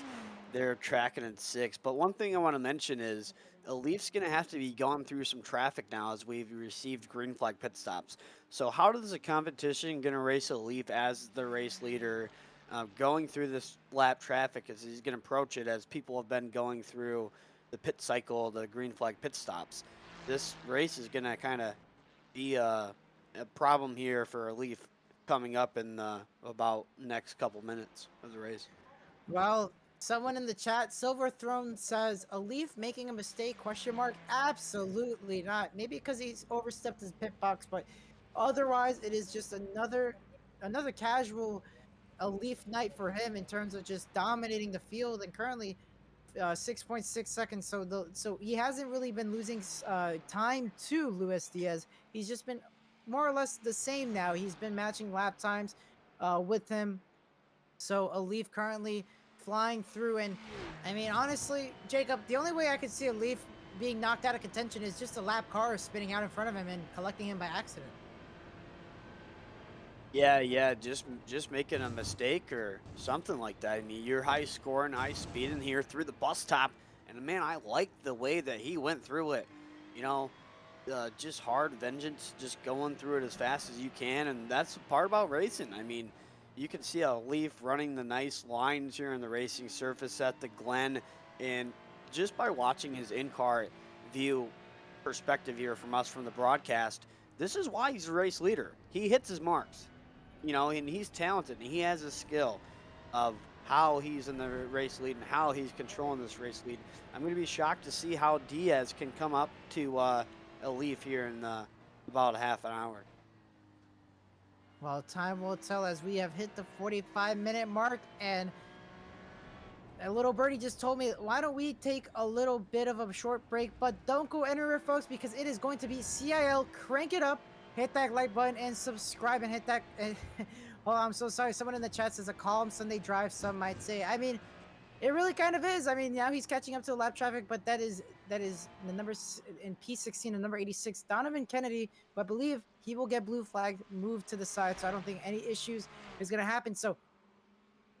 [SPEAKER 2] They're tracking in 6. But one thing I want to mention is Leaf's going to have to be going through some traffic now as we've received green flag pit stops. So how does the competition going to race a Leaf as the race leader going through this lap traffic as he's going to approach it as people have been going through the pit cycle, the green flag pit stops? This race is going to kind of be a problem here for a Leaf coming up in the about next couple minutes of the race.
[SPEAKER 1] Well, someone in the chat, Silver Throne, says, a Leaf making a mistake, question mark? Absolutely not. Maybe because he's overstepped his pit box, but otherwise it is just another casual a Leaf night for him in terms of just dominating the field, and currently 6.6 seconds. So he hasn't really been losing time to Luis Diaz. He's just been more or less the same now. He's been matching lap times with him. So a Leaf currently flying through, and I mean, honestly, Jacob, the only way I could see a Leaf being knocked out of contention is just a lap car spinning out in front of him and collecting him by accident.
[SPEAKER 2] Yeah, just making a mistake or something like that. I mean, you're high scoring, high speeding here through the bus top, and man, I like the way that he went through it. You know, just hard vengeance, just going through it as fast as you can, and that's the part about racing. I mean, you can see a Leaf running the nice lines here in the racing surface at the Glen, and just by watching his in-car view perspective here from us from the broadcast, this is why he's a race leader. He hits his marks, you know, and he's talented, and he has a skill of how he's in the race lead and how he's controlling this race lead. I'm going to be shocked to see how Diaz can come up to a Leaf here in about a half an hour.
[SPEAKER 1] Well, time will tell as we have hit the 45-minute mark, and a little birdie just told me, why don't we take a little bit of a short break? But don't go anywhere, folks, because it is going to be CIL. Crank it up, hit that like button, and subscribe, and hit that. Oh, I'm so sorry. Someone in the chat says a calm Sunday drive. Some might say. I mean, it really kind of is. I mean, now he's catching up to the lap traffic, but that is the numbers in P16 and number 86, Donovan Kennedy. But I believe he will get blue flag moved to the side, so I don't think any issues is going to happen. So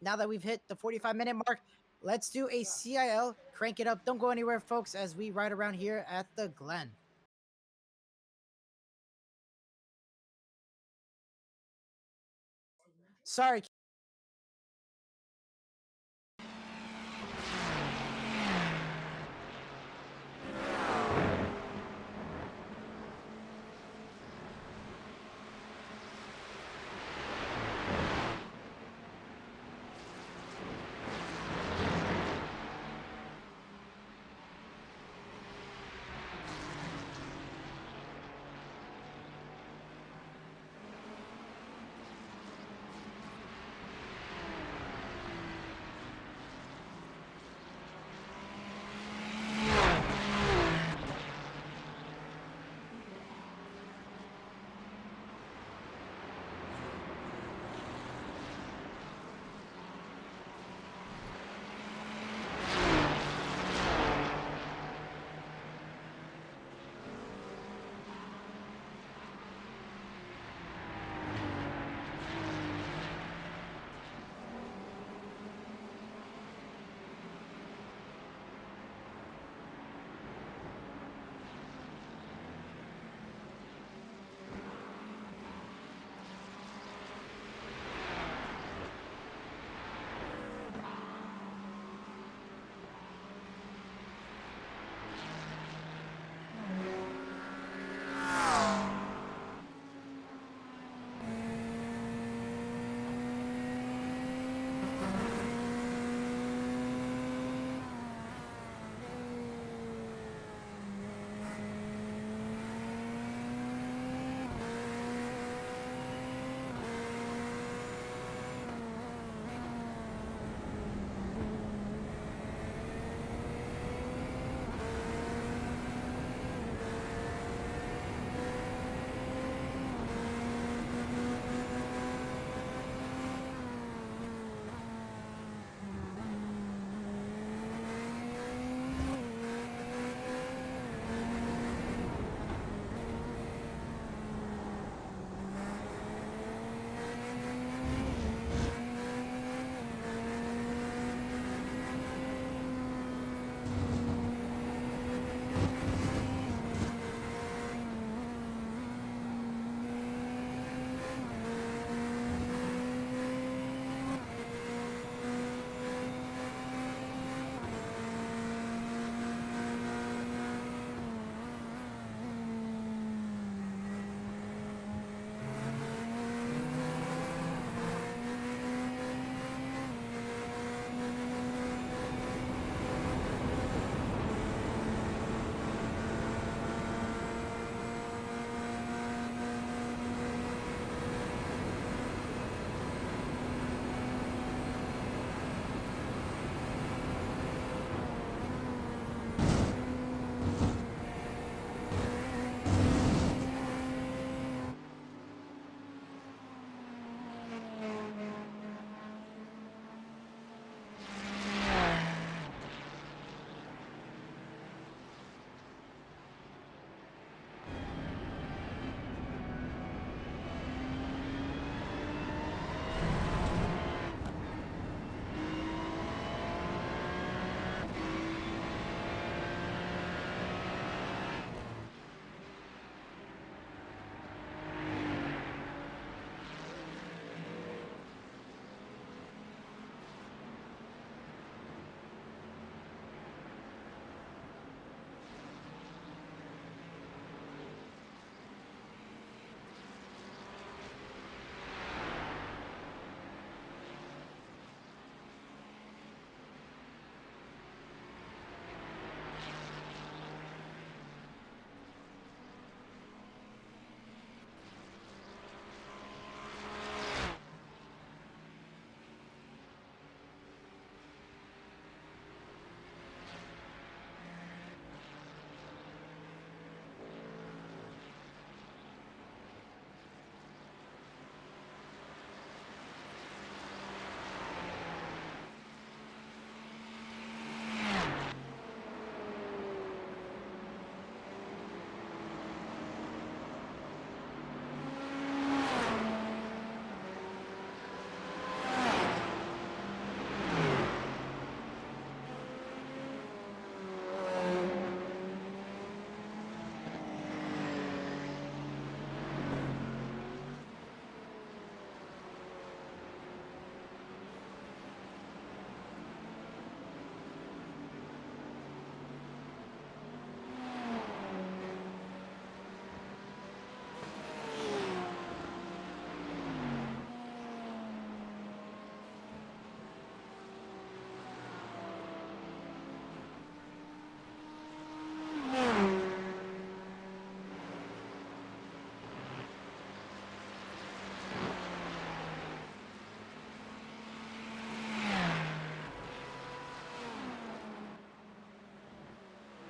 [SPEAKER 1] now that we've hit the 45-minute mark, let's do a CIL. Crank it up. Don't go anywhere, folks, as we ride around here at the Glen. Sorry.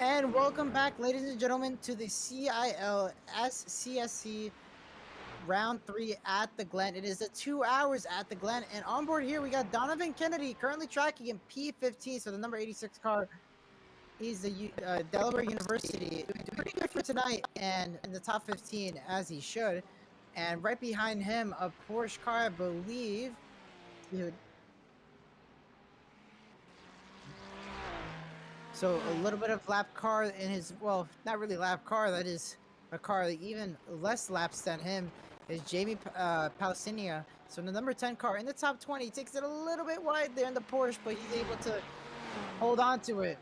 [SPEAKER 1] And welcome back, ladies and gentlemen, to the CILSCSC round 3 at the Glen. It is the 2 hours at the Glen. And on board here, we got Donovan Kennedy currently tracking in P15. So the number 86 car, he's the Delaware University. Doing pretty good for tonight and in the top 15, as he should. And right behind him, a Porsche car, I believe. Dude. So a little bit of lap car in his, well, not really lap car. That is a car that even less laps than him is Jamie Pausinia. So the number 10 car in the top 20 he takes it a little bit wide there in the Porsche, but he's able to hold on to it.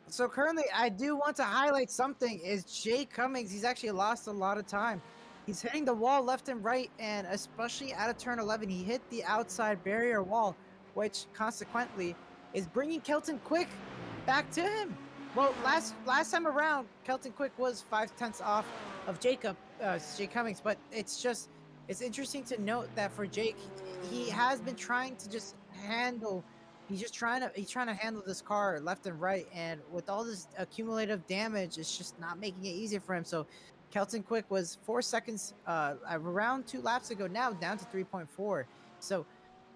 [SPEAKER 1] So currently, I do want to highlight something is Jay Cummings. He's actually lost a lot of time. He's hitting the wall left and right, and especially out of turn 11, he hit the outside barrier wall, which consequently is bringing Kelton Quick back to him. Well, last time around, Kelton Quick was 5/10 off of Jay Cummings, but it's interesting to note that for Jake, he has been trying to just handle. He's trying to handle this car left and right, and with all this accumulative damage, it's just not making it easier for him. So, Kelton Quick was 4 seconds around 2 laps ago, now down to 3.4. So,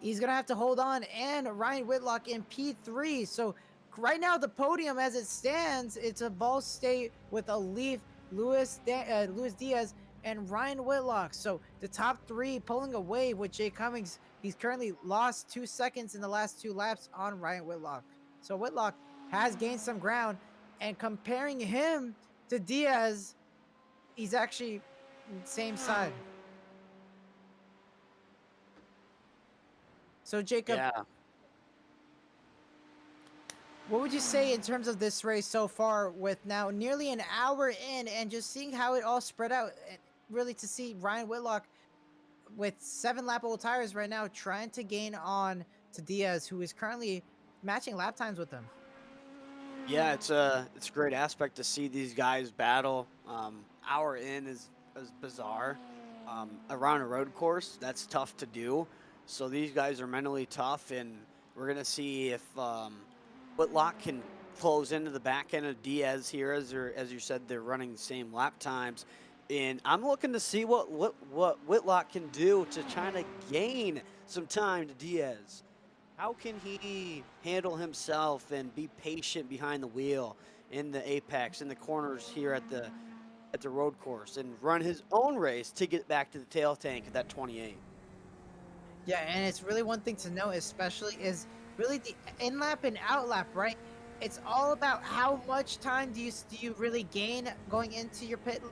[SPEAKER 1] he's gonna have to hold on. And Ryan Whitlock in P3. So, right now the podium as it stands, it's a Ball State with a Leaf, Luis Diaz, and Ryan Whitlock. So the top 3 pulling away with Jay Cummings. He's currently lost 2 seconds in the last 2 laps on Ryan Whitlock. So Whitlock has gained some ground, and comparing him to Diaz, he's actually same side. So Jacob,
[SPEAKER 2] Yeah.
[SPEAKER 1] what would you say in terms of this race so far, with now nearly an hour in, and just seeing how it all spread out, and really to see Ryan Whitlock with 7 lap old tires right now trying to gain on to Diaz, who is currently matching lap times with him.
[SPEAKER 2] Yeah, it's a great aspect to see these guys battle. Hour in is bizarre. Around a road course, that's tough to do. So these guys are mentally tough, and we're gonna see if Whitlock can close into the back end of Diaz here, as you said, they're running the same lap times. And I'm looking to see what Whitlock can do to try to gain some time to Diaz. How can he handle himself and be patient behind the wheel in the apex, in the corners here at the road course, and run his own race to get back to the tail tank at that 28?
[SPEAKER 1] Yeah, and it's really one thing to note, especially is really the in lap and out lap, right? It's all about how much time do you really gain going into your pit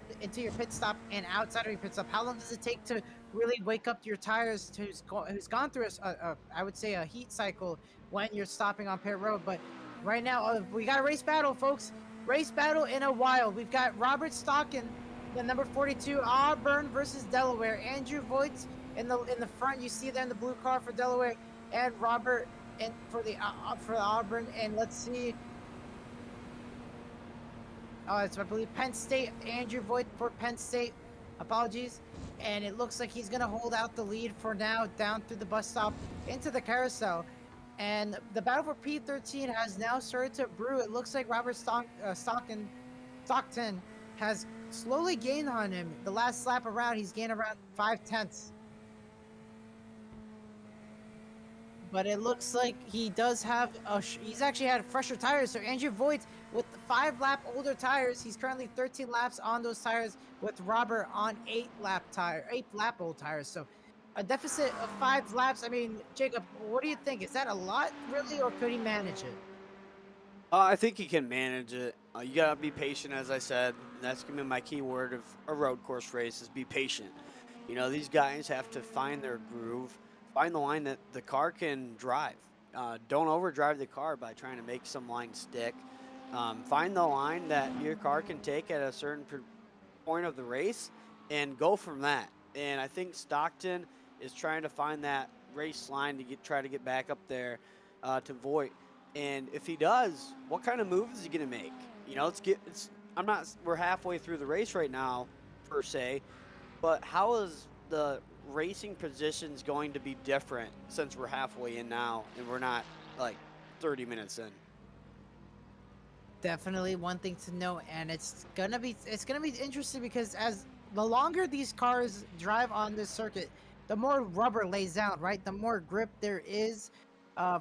[SPEAKER 1] stop and outside of your pit stop. How long does it take to really wake up your tires to who's gone through I would say a heat cycle when you're stopping on pit road. But right now we got a race battle, folks. Race battle in a while. We've got Robert Stockin, the number 42 Auburn versus Delaware. Andrew Voigt in the front, you see there in the blue car for Delaware, and Robert and for the Auburn. And let's see, it's I believe Penn State, Andrew Voigt for Penn State. Apologies. And it looks like he's gonna hold out the lead for now down through the bus stop into the carousel. And the battle for P13 has now started to brew. It looks like Robert Stockton has slowly gained on him. The last lap around, he's gained around 5/10. But it looks like he does have he's actually had fresher tires. So Andrew Voigt with 5 lap older tires, he's currently 13 laps on those tires, with Robert on 8 lap old tires. So a deficit of 5 laps. I mean, Jacob, what do you think? Is that a lot, really, or could he manage it?
[SPEAKER 2] I think he can manage it. You gotta be patient, as I said. And that's gonna be my key word of a road course race: is be patient. You know, these guys have to find their groove, find the line that the car can drive. Don't overdrive the car by trying to make some line stick. Find the line that your car can take at a certain point of the race and go from that. And I think Stockton is trying to find that race line to try to get back up there to Voigt. And if he does, what kind of move is he going to make? You know, we're halfway through the race right now, per se, but how is the racing positions going to be different since we're halfway in now and we're not like 30 minutes in?
[SPEAKER 1] Definitely one thing to note, and it's gonna be interesting because as the longer these cars drive on this circuit, the more rubber lays down, right? The more grip there is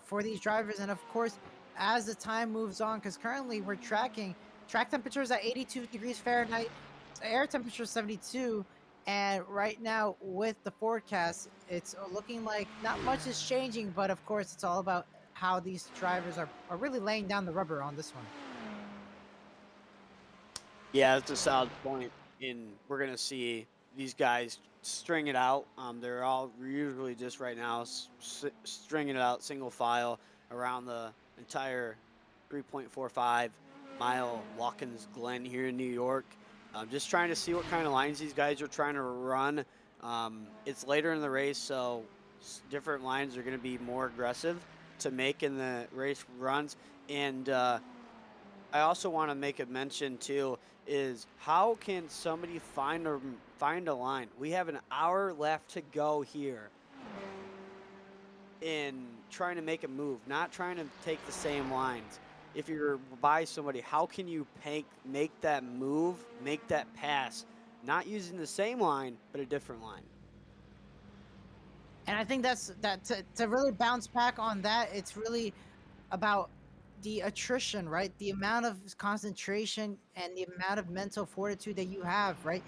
[SPEAKER 1] for these drivers, and of course, as the time moves on, because currently we're tracking track temperatures at 82 degrees Fahrenheit, air temperature 72, and right now with the forecast, it's looking like not much is changing, but of course, it's all about how these drivers are really laying down the rubber on this one.
[SPEAKER 2] Yeah, that's a solid point. And we're gonna see these guys string it out. They're all usually just right now stringing it out single file around the entire 3.45 mile Watkins Glen here in New York. Just trying to see what kind of lines these guys are trying to run. It's later in the race, so different lines are going to be more aggressive to make in the race runs. And I also want to make a mention too is how can somebody find a line? We have an hour left to go here in trying to make a move, not trying to take the same lines. If you're by somebody, how can you make that move, make that pass, not using the same line but a different line?
[SPEAKER 1] And I think that to really bounce back on that, it's really about the attrition, right? The amount of concentration and the amount of mental fortitude that you have, right?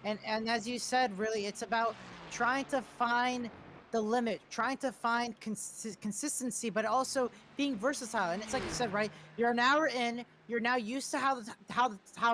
[SPEAKER 1] And as you said, really, it's about trying to find the limit, trying to find consistency, but also being versatile. And it's like you said, right? You're an hour in, you're now used to how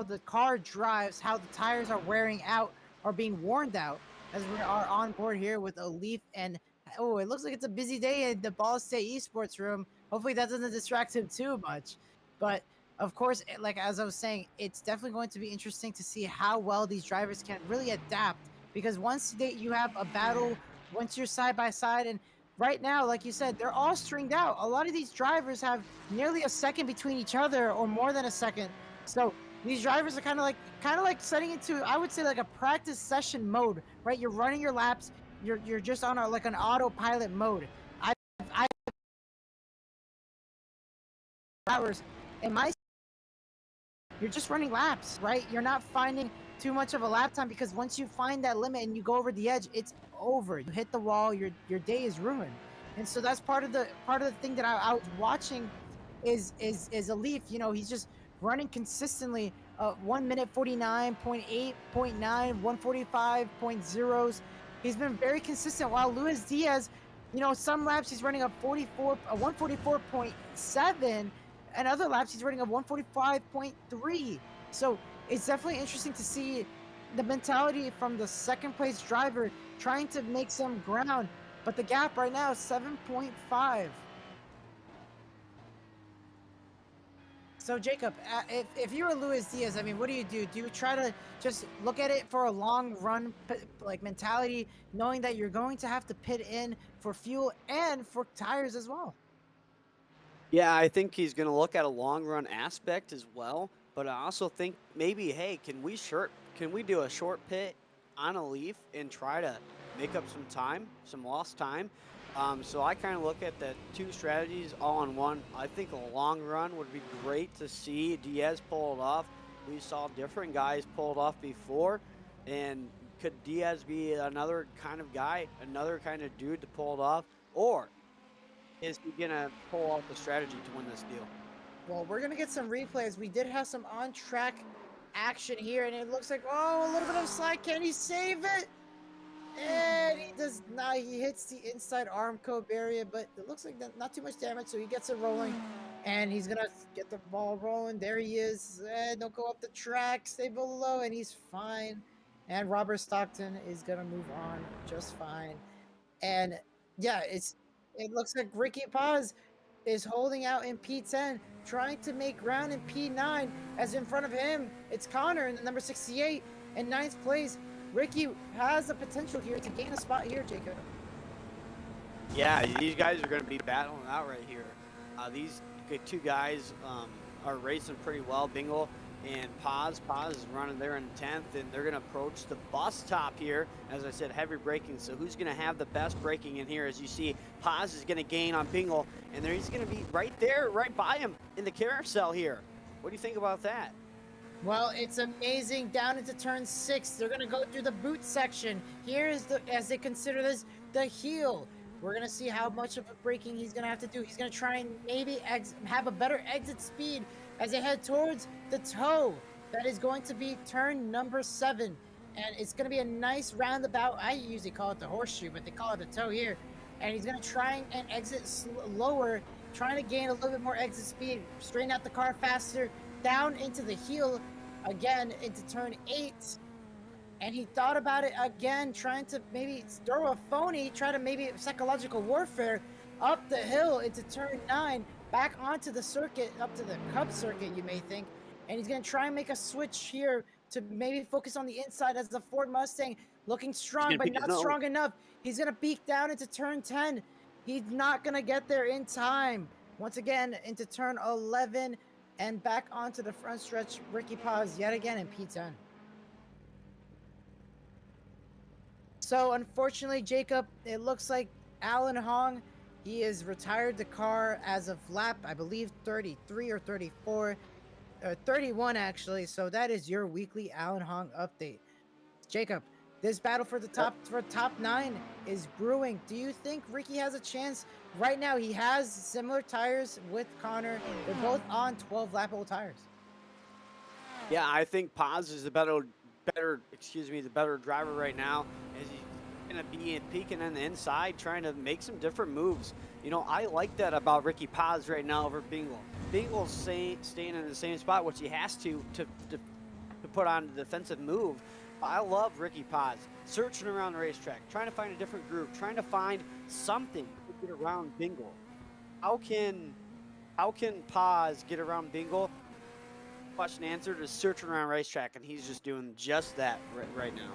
[SPEAKER 1] the car drives, how the tires are wearing out or being worn out, as we are on board here with a Leaf. And oh, it looks like it's a busy day at the Ball State Esports room. Hopefully that doesn't distract him too much. But of course, like as I was saying, it's definitely going to be interesting to see how well these drivers can really adapt. Because you have a battle, once you're side by side, and right now, like you said, they're all stringed out. A lot of these drivers have nearly a second between each other, or more than a second. So these drivers are kind of like setting into, I would say, like a practice session mode, right? You're running your laps. You're just on like an autopilot mode. I hours in my you're just running laps, right? You're not finding too much of a lap time because once you find that limit and you go over the edge, it's over. You hit the wall, your day is ruined. And so that's part of the thing that I was watching is a Leaf. You know, he's just running consistently 1 minute 49.8.9, 145.0s. He's been very consistent while Luis Diaz, you know, some laps he's running a 144.7, and other laps he's running a 145.3. So it's definitely interesting to see the mentality from the second place driver trying to make some ground, but the gap right now is 7.5. So Jacob, if you were Luis Diaz, I mean, what do you do? Do you try to just look at it for a long run, like mentality, knowing that you're going to have to pit in for fuel and for tires as well?
[SPEAKER 2] Yeah, I think he's going to look at a long run aspect as well. But I also think maybe, hey, can we do a short pit on a Leaf and try to make up some time, some lost time? So I kind of look at the two strategies all in one. I think a long run would be great to see Diaz pull it off. We saw different guys pull it off before, and could Diaz be another kind of guy, another kind of dude to pull it off, or is he gonna pull off the strategy to win this deal?
[SPEAKER 1] Well, we're gonna get some replays. We did have some on-track action here, and it looks like, oh, a little bit of slide. Can he save it? And he does not. He hits the inside arm coat area, but it looks like not too much damage, so he gets it rolling, and he's gonna get the ball rolling. There he is. Don't go up the track. Stay below, and he's fine. And Robert Stockton is gonna move on just fine. And yeah, it looks like Ricky Paz is holding out in P10, trying to make ground in P9. As in front of him, it's Connor in the number 68 in ninth place. Ricky has the potential here to gain a spot here, Jacob.
[SPEAKER 2] Yeah, these guys are going to be battling out right here. These two guys are racing pretty well, Bingle and Paz. Paz is running there in 10th, and they're going to approach the bus top here. As I said, heavy braking, so who's going to have the best braking in here? As you see, Paz is going to gain on Bingle, and there he's going to be right there, right by him in the carousel here. What do you think about that?
[SPEAKER 1] Well, it's amazing. Down into turn 6, they're gonna go through the boot section. Here is the, as they consider this, the heel. We're gonna see how much of a braking he's gonna have to do. He's gonna try and maybe have a better exit speed as they head towards the toe. That is going to be turn number 7, and it's gonna be a nice roundabout. I usually call it the horseshoe, but they call it the toe here. And he's gonna try and exit lower, trying to gain a little bit more exit speed, straighten out the car faster, down into the heel again into turn 8. And he thought about it again, trying to maybe throw a phony, try to maybe psychological warfare up the hill into turn 9, back onto the circuit, up to the Cup circuit, you may think. And he's going to try and make a switch here to maybe focus on the inside as the Ford Mustang looking
[SPEAKER 2] He's
[SPEAKER 1] strong,
[SPEAKER 2] gonna
[SPEAKER 1] but
[SPEAKER 2] pick his
[SPEAKER 1] not
[SPEAKER 2] nose.
[SPEAKER 1] strong enough. He's going to peek down into turn 10. He's not going to get there in time. Once again, into turn 11 and back onto the front stretch. Ricky Paz yet again in P10. So unfortunately, Jacob, it looks like Alan Hong, he has retired the car as of lap, I believe 33 or 34, 31 actually. So that is your weekly Alan Hong update. Jacob, this battle for the top 9 is brewing. Do you think Ricky has a chance? Right now, he has similar tires with Connor. They're both on 12 lap old tires.
[SPEAKER 2] Yeah, I think Paz is the the better driver right now. As he's going to be peeking on the inside, trying to make some different moves. You know, I like that about Ricky Paz right now over Bingle. Bingle's staying in the same spot, which he has to put on the defensive move. I love Ricky Paz searching around the racetrack, trying to find a different groove, trying to find something to get around Bingle. How can Paz get around Bingle? Question answered is searching around racetrack, and he's just doing just that right now.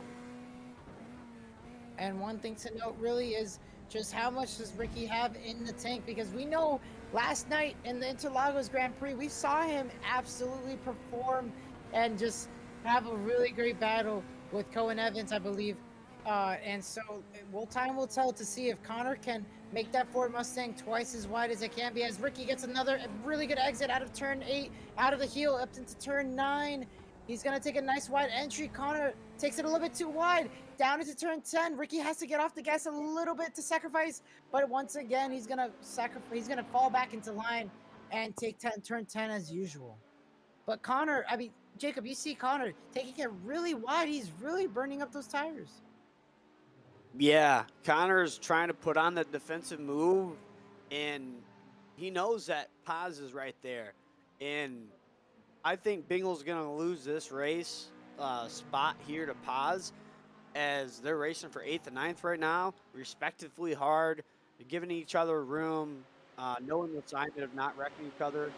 [SPEAKER 1] And one thing to note really is just how much does Ricky have in the tank? Because we know last night in the Interlagos Grand Prix, we saw him absolutely perform and just have a really great battle with Cohen Evans, I believe. And so, time will tell to see if Connor can make that Ford Mustang twice as wide as it can be. As Ricky gets another really good exit out of turn 8, out of the heel, up into turn 9. He's going to take a nice wide entry. Connor takes it a little bit too wide. Down into turn 10. Ricky has to get off the gas a little bit to sacrifice. But once again, he's going to sacrifice. He's going to fall back into line and take turn 10 as usual. But Connor, I mean, Jacob, you see Connor taking it really wide. He's really burning up those tires.
[SPEAKER 2] Yeah, Connor's trying to put on the defensive move, and he knows that Paz is right there. And I think Bingle's going to lose this race spot here to Paz, as they're racing for 8th and 9th right now, respectively hard, giving each other room, knowing the assignment of not wrecking each other.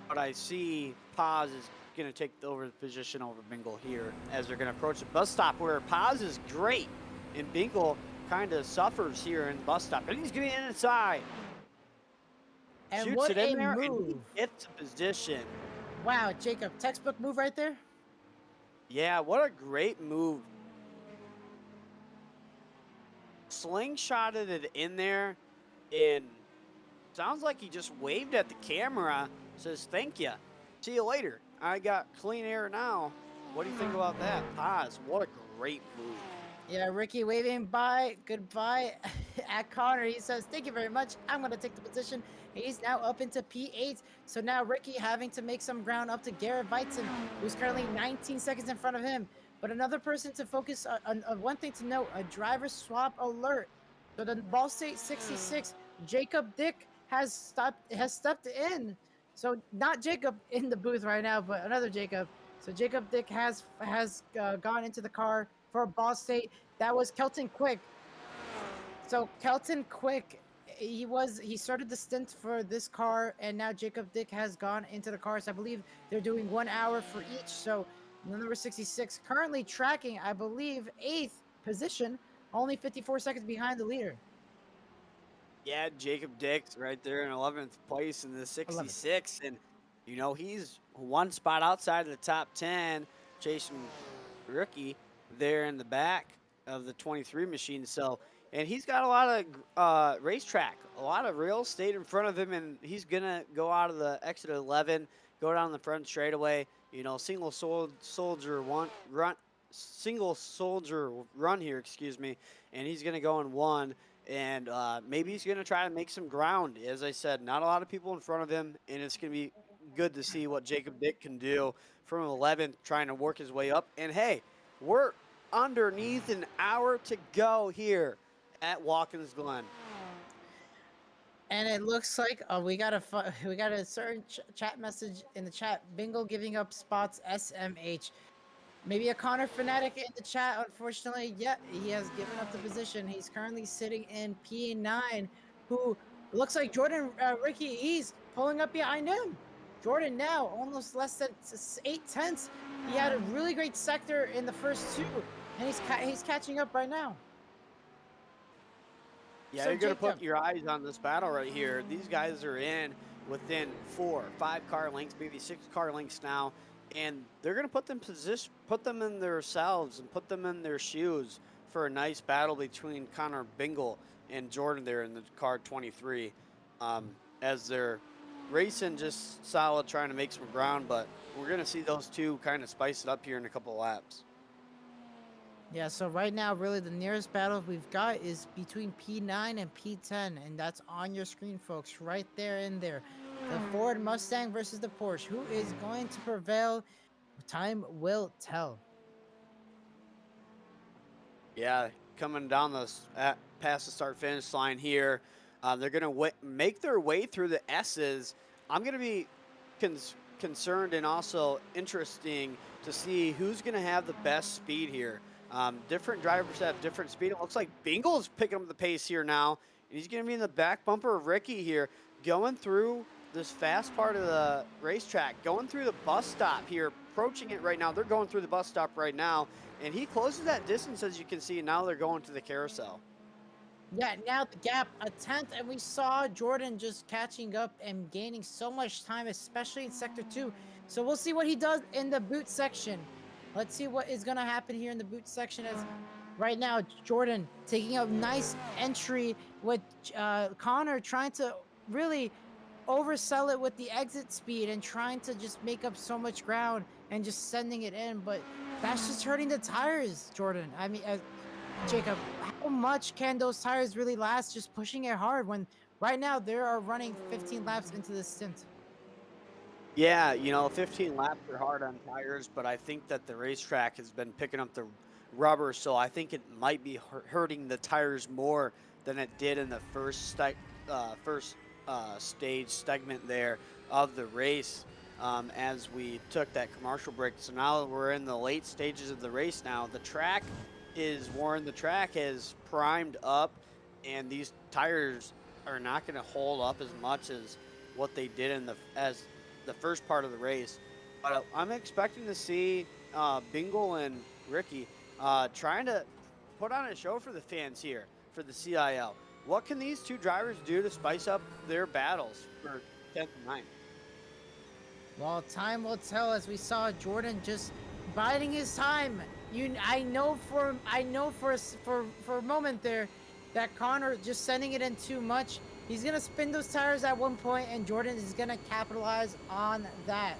[SPEAKER 2] But I see Paz is going to take over the position over Bingle here as they're going to approach the bus stop, where Paz is great and Bingle kind of suffers here in the bus stop. And he's getting inside.
[SPEAKER 1] And
[SPEAKER 2] Shoots
[SPEAKER 1] what
[SPEAKER 2] it
[SPEAKER 1] a
[SPEAKER 2] in there, and he
[SPEAKER 1] move.
[SPEAKER 2] gets a position.
[SPEAKER 1] Wow, Jacob, textbook move right there.
[SPEAKER 2] Yeah, what a great move. Slingshotted it in there, and sounds like he just waved at the camera, says, "Thank you. See you later. I got clean air now." What do you think about that? Paz, what a great move.
[SPEAKER 1] Yeah, Ricky waving goodbye at Connor. He says, "Thank you very much. I'm going to take the position." He's now up into P8. So now Ricky having to make some ground up to Garrett Weitzen, who's currently 19 seconds in front of him. But another person to focus on, one thing to note, a driver swap alert. So the Ball State 66, Jacob Dick has stepped in. So not Jacob in the booth right now, but another Jacob. So Jacob Dick has gone into the car for Ball State. That was Kelton Quick. So Kelton Quick, he started the stint for this car, and now Jacob Dick has gone into the car. So I believe they're doing 1 hour for each. So number 66 currently tracking, I believe, 8th position, only 54 seconds behind the leader.
[SPEAKER 2] Yeah, Jacob Dix right there in 11th place in the 66. 11th. And, you know, he's one spot outside of the top 10, chasing Rookie there in the back of the 23 machine. So, and he's got a lot of racetrack, a lot of real estate in front of him, and he's going to go out of the exit 11, go down the front straightaway. You know, soldier one run, single soldier run here. Excuse me, and he's going to go in one. And maybe he's going to try to make some ground. As I said, not a lot of people in front of him, and it's going to be good to see what Jacob Dick can do from 11th, trying to work his way up. And hey, we're underneath an hour to go here at Watkins Glen.
[SPEAKER 1] And it looks like we got a we got a certain chat message in the chat. Bingo giving up spots. SMH. Maybe a Connor fanatic in the chat. Unfortunately, yeah, he has given up the position. He's currently sitting in P9, who looks like Jordan Ricky. He's pulling up behind him. Jordan now almost less than 8 tenths. He had a really great sector in the first two, and he's catching up right now.
[SPEAKER 2] Yeah,
[SPEAKER 1] So
[SPEAKER 2] you're going to
[SPEAKER 1] Jacob,
[SPEAKER 2] put your eyes on this battle right here. These guys are in within 4, 5 car lengths, maybe 6 car lengths now, and they're going to put them in themselves and put them in their shoes for a nice battle between Connor Bingle and Jordan there in the car 23, as they're racing just solid, trying to make some ground. But we're going to see those two kind of spice it up here in a couple of laps.
[SPEAKER 1] yeah, so right now, really the nearest battle we've got is between P9 and P10, and that's on your screen, folks, right there in there. The Ford Mustang versus the Porsche. Who is going to prevail? Time will tell.
[SPEAKER 2] Yeah, coming down past the start-finish line here. They're going to make their way through the S's. I'm going to be concerned and also interesting to see who's going to have the best speed here. Different drivers have different speed. It looks like Bingle's picking up the pace here now. And he's going to be in the back bumper of Ricky here, going through this fast part of the racetrack, going through the bus stop here, approaching it right now. They're going through the bus stop right now. And he closes that distance, as you can see. Now they're going to the carousel.
[SPEAKER 1] Yeah, now the gap a tenth, and we saw Jordan just catching up and gaining so much time, especially in sector 2. So we'll see what he does in the boot section. Let's see what is going to happen here in the boot section. As right now, Jordan taking a nice entry with Connor trying to really oversell it with the exit speed and trying to just make up so much ground and just sending it in. But that's just hurting the tires, Jordan. I mean, Jacob, how much can those tires really last just pushing it hard when right now they are running 15 laps into the stint?
[SPEAKER 2] Yeah, 15 laps are hard on tires, but I think that the racetrack has been picking up the rubber, so I think it might be hurting the tires more than it did in the first stage segment there of the race, as we took that commercial break. So now we're in the late stages of the race now. The track is worn, the track has primed up, and these tires are not going to hold up as much as what they did in the first part of the race. But I'm expecting to see Bingle and Ricky trying to put on a show for the fans here for the CIL. What can these two drivers do to spice up their battles for 10th and 9th?
[SPEAKER 1] Well, time will tell, as we saw Jordan just biding his time. I know for a moment there that Connor just sending it in too much. He's gonna spin those tires at one point, and Jordan is gonna capitalize on that.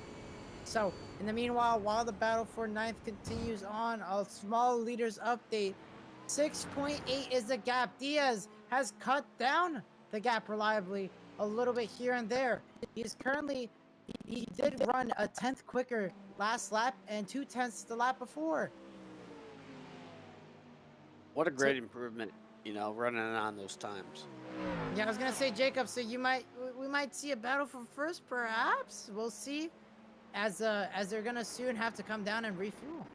[SPEAKER 1] So, in the meanwhile, while the battle for 9th continues on, a small leaders update. 6.8 is the gap. Diaz has cut down the gap reliably a little bit here and there. He did run a 10th quicker last lap and 2/10 the lap before.
[SPEAKER 2] What a great improvement, running on those times.
[SPEAKER 1] Yeah, I was gonna say, Jacob. So we might see a battle for first, perhaps. We'll see, as they're gonna soon have to come down and refuel.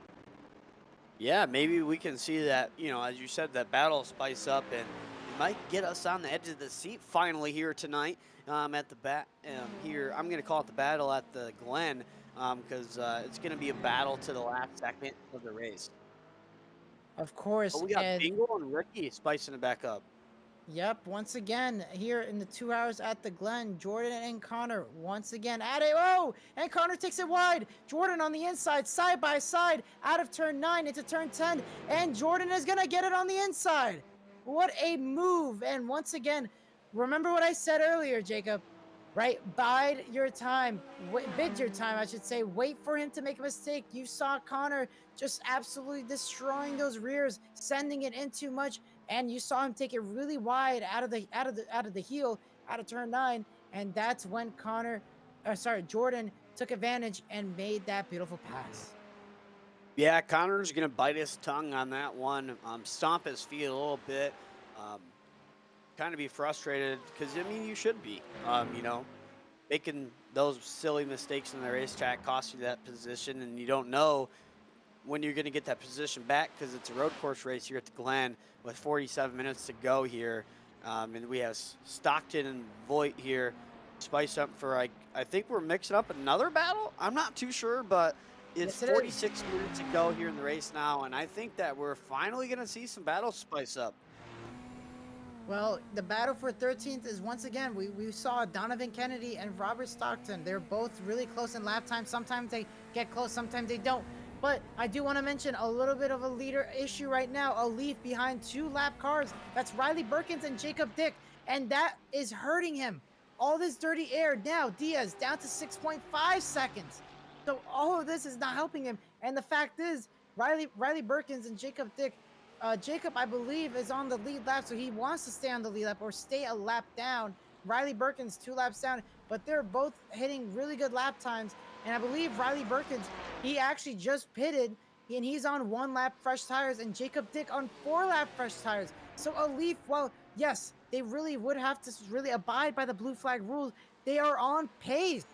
[SPEAKER 2] Yeah, maybe we can see that, as you said, that battle spice up, and it might get us on the edge of the seat finally here tonight. At the here, I'm gonna call it the battle at the Glen, because it's gonna be a battle to the last second of the race.
[SPEAKER 1] Of course.
[SPEAKER 2] But we got Bingle and Ricky spicing it back up.
[SPEAKER 1] Yep, once again, here in the 2 hours at the Glen, Jordan and Connor once again at it. Oh, and Connor takes it wide. Jordan on the inside, side by side, out of turn 9 into turn 10, and Jordan is going to get it on the inside. What a move. And once again, remember what I said earlier, Jacob. right? Bide your time, bid your time, I should say. Wait for him to make a mistake. You saw Connor just absolutely destroying those rears, sending it in too much, and you saw him take it really wide out of the heel, out of turn 9, and that's when Jordan took advantage and made that beautiful pass.
[SPEAKER 2] Yeah, Connor's gonna bite his tongue on that one. Stomp his feet a little bit. Um, kind of be frustrated because I mean you should be. Making those silly mistakes in the racetrack cost you that position, and you don't know when you're going to get that position back because it's a road course race here at the Glen with 47 minutes to go here. And we have Stockton and Voigt here. Spice up for, I think we're mixing up another battle. I'm not too sure, but it's
[SPEAKER 1] Yes, it is.
[SPEAKER 2] 46 minutes to go here in the race now. And I think that we're finally going to see some battles spice up.
[SPEAKER 1] Well, the battle for 13th is once again, we saw Donovan Kennedy and Robert Stockton. They're both really close in lap time. Sometimes they get close, sometimes they don't. But I do want to mention a little bit of a leader issue right now. A leaf behind 2 lap cars. That's Riley Berkins and Jacob Dick. And that is hurting him. All this dirty air. Now Diaz down to 6.5 seconds. So all of this is not helping him. And the fact is, Riley Berkins and Jacob Dick, Jacob, I believe, is on the lead lap, so he wants to stay on the lead lap or stay a lap down. Riley Berkins 2 laps down, but they're both hitting really good lap times. And I believe Riley Berkins, he actually just pitted, and he's on 1 lap fresh tires, and Jacob Dick on 4 lap fresh tires. So a Leaf, well, yes, they really would have to really abide by the blue flag rules. They are on pace.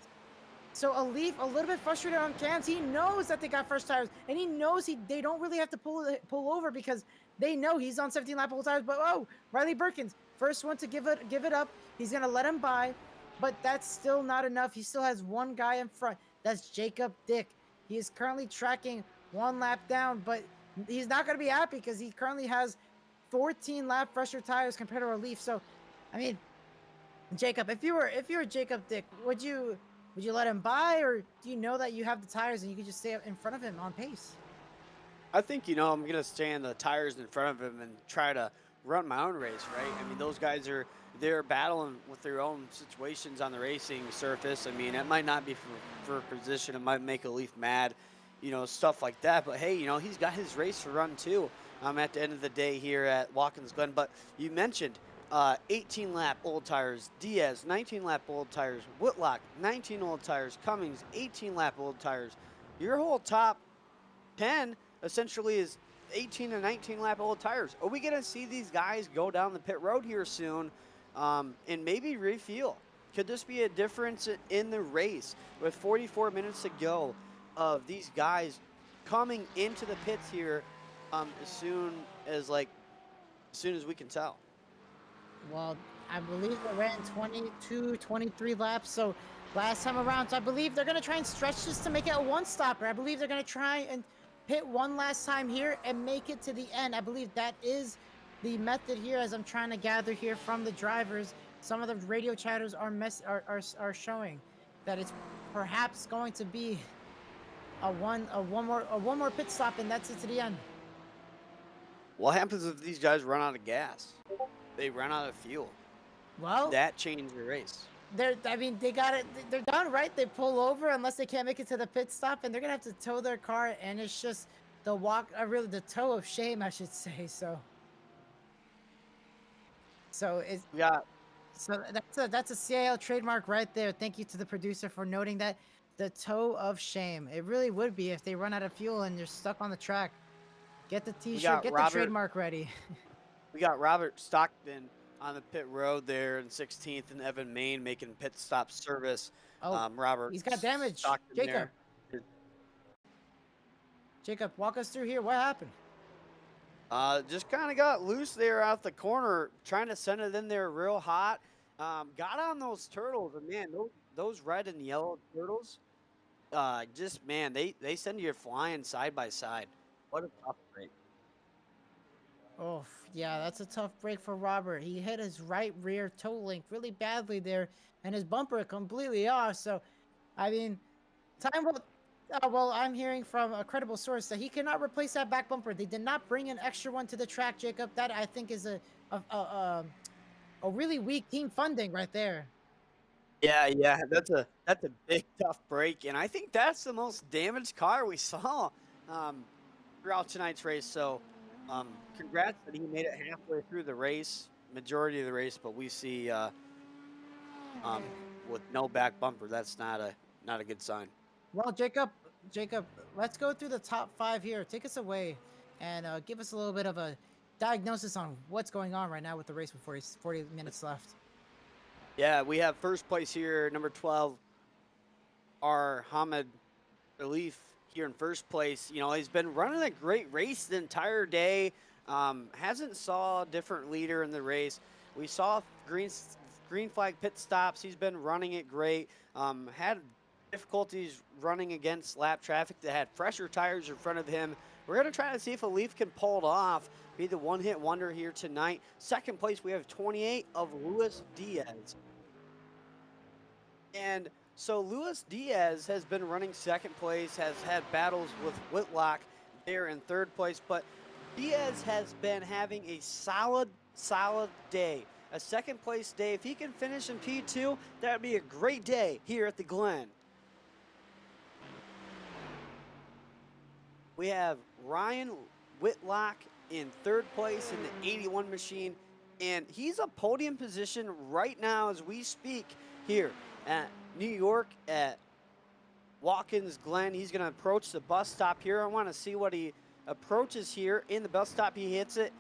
[SPEAKER 1] So a Leaf, a little bit frustrated on cams. He knows that they got fresh tires, and he knows they don't really have to pull over because they know he's on 17 lap old tires. But oh, Riley Berkins, first one to give it up. He's gonna let him by, but that's still not enough. He still has 1 guy in front. That's Jacob Dick. He is currently tracking 1 lap down, but he's not gonna be happy because he currently has 14 lap fresher tires compared to a Leaf. So, I mean, Jacob, if you were Jacob Dick, would you let him by, or do you know that you have the tires and you can just stay in front of him on pace?
[SPEAKER 2] I think, I'm going to stand the tires in front of him and try to run my own race, right? I mean, those guys they're battling with their own situations on the racing surface. I mean, it might not be for position. It might make a Leaf mad, stuff like that. But, hey, he's got his race to run, too, at the end of the day here at Watkins Glen. But you mentioned 18 lap old tires, Diaz, 19 lap old tires, Whitlock, 19 old tires, Cummings, 18 lap old tires. Your whole top 10 essentially is 18 and 19 lap old tires. Are we going to see these guys go down the pit road here soon and maybe refuel? Could this be a difference in the race with 44 minutes to go of these guys coming into the pits here as soon as we can tell?
[SPEAKER 1] Well, I believe they ran 22, 23 laps. So last time around, so I believe they're going to try and stretch this to make it a 1-stopper. I believe they're going to try and pit 1 last time here and make it to the end. I believe that is the method here, as I'm trying to gather here from the drivers. Some of the radio chatters are showing that it's perhaps going to be one more pit stop, and that's it to the end.
[SPEAKER 2] What happens if these guys run out of gas? They run out of fuel.
[SPEAKER 1] Well,
[SPEAKER 2] that changed the race.
[SPEAKER 1] They got it. They're done, right? They pull over unless they can't make it to the pit stop, and they're gonna have to tow their car. And it's just the tow of shame, I should say. So it's
[SPEAKER 2] Yeah.
[SPEAKER 1] So that's a CIL trademark right there. Thank you to the producer for noting that. The tow of shame. It really would be if they run out of fuel and you're stuck on the track. Get the T-shirt. Get the trademark ready.
[SPEAKER 2] We got Robert Stockton on the pit road there in 16th, and Evan Main making pit stop service.
[SPEAKER 1] Oh,
[SPEAKER 2] Robert,
[SPEAKER 1] he's got damage.
[SPEAKER 2] Stockton
[SPEAKER 1] Jacob.
[SPEAKER 2] there.
[SPEAKER 1] Jacob, walk us through here. What happened?
[SPEAKER 2] Just kind of got loose there out the corner, trying to send it in there real hot. Got on those turtles, and man, those red and yellow turtles, they send you flying side by side. What a tough break.
[SPEAKER 1] Oh, yeah, that's a tough break for Robert. He hit his right rear toe link really badly there, and his bumper completely off. So, I mean, time will. Well, I'm hearing from a credible source that he cannot replace that back bumper. They did not bring an extra one to the track, Jacob. That I think is a really weak team funding right there.
[SPEAKER 2] Yeah, that's a big tough break, and I think that's the most damaged car we saw um, throughout tonight's race. So, congrats that he made it halfway through the race, majority of the race. But we see um, with no back bumper, that's not a good sign.
[SPEAKER 1] Well, Jacob, let's go through the top five here. Take us away and give us a little bit of a diagnosis on what's going on right now with the race with 40 minutes left.
[SPEAKER 2] Yeah, we have first place here, number 12, our Hamid Relief here in first place. You know, he's been running a great race the entire day. Hasn't saw a different leader in the race. We saw green flag pit stops. He's been running it great. Had difficulties running against lap traffic that had fresher tires in front of him. We're going to try to see if a Leaf can pull it off, be the one-hit wonder here tonight. Second place, we have 28 of Luis Diaz. And so Luis Diaz has been running second place, has had battles with Whitlock there in third place, but Diaz has been having a solid day. A second place day. If he can finish in P2, that would be a great day here at the Glen. We have Ryan Whitlock in third place in the 81 machine, and he's a podium position right now as we speak here at New York at Watkins Glen. He's going to approach the bus stop here. I want to see what he approaches here in the bus stop. He hits it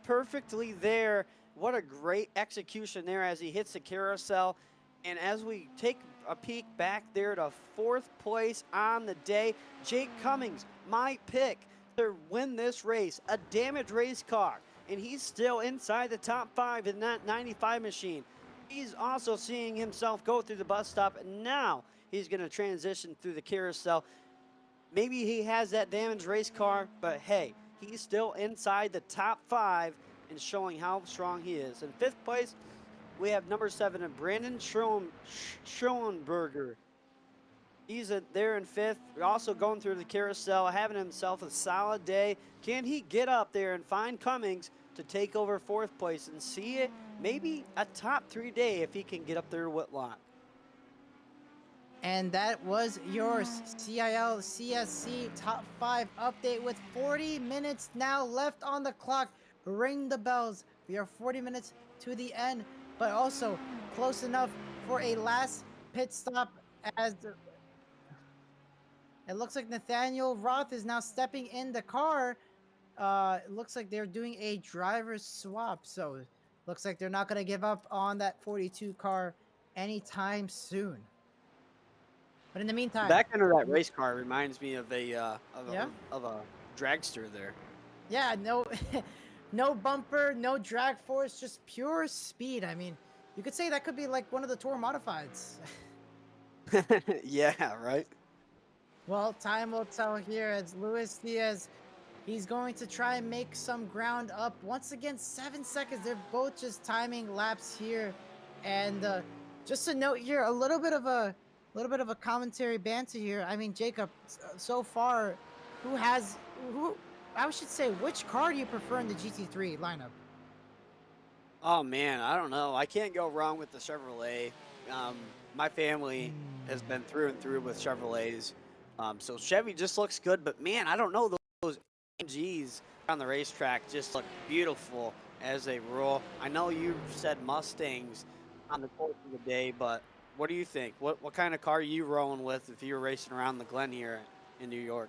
[SPEAKER 2] perfectly there. What a great execution there as he hits the carousel. And as we take a peek back there to fourth place on the day, Jake Cummings, my pick to win this race, a damaged race car, and he's still inside the top five in that 95 machine. He's also seeing himself go through the bus stop, and now he's going to transition through the carousel. Maybe he has that damaged race car, but hey, he's still inside the top five and showing how strong he is. In fifth place, we have number 7, Brandon Schoenberger. He's there in fifth. We're also going through the carousel, having himself a solid day. Can he get up there and find Cummings to take over fourth place and see it? Maybe a top 3 day if he can get up there to Whitlock.
[SPEAKER 1] And that was your CIL CSC top 5 update with 40 minutes now left on the clock. Ring the bells. We are 40 minutes to the end, but also close enough for a last pit stop as it looks like Nathaniel Roth is now stepping in the car. It looks like they're doing a driver's swap, so looks like they're not going to give up on that 42 car anytime soon. But in the meantime,
[SPEAKER 2] back end of that race car reminds me of a
[SPEAKER 1] yeah?
[SPEAKER 2] of a dragster there.
[SPEAKER 1] Yeah, no, no bumper, no drag force, just pure speed. I mean, you could say that could be like one of the Tour Modifieds.
[SPEAKER 2] Yeah, right.
[SPEAKER 1] Well, time will tell here as Luis Diaz, he's going to try and make some ground up. Once again, 7 seconds. They're both just timing laps here. And just a note here, a little bit of a commentary banter here. I mean, Jacob, so far, who I should say, which car do you prefer in the GT3 lineup?
[SPEAKER 2] Oh man, I don't know. I can't go wrong with the Chevrolet. My family has been through and through with Chevrolets. So Chevy just looks good, but man, I don't know, those AMGs on the racetrack just look beautiful as they roll. I know you said Mustangs on the course of the day, but what do you think? What kind of car are you rolling with if you were racing around the Glen here in New York?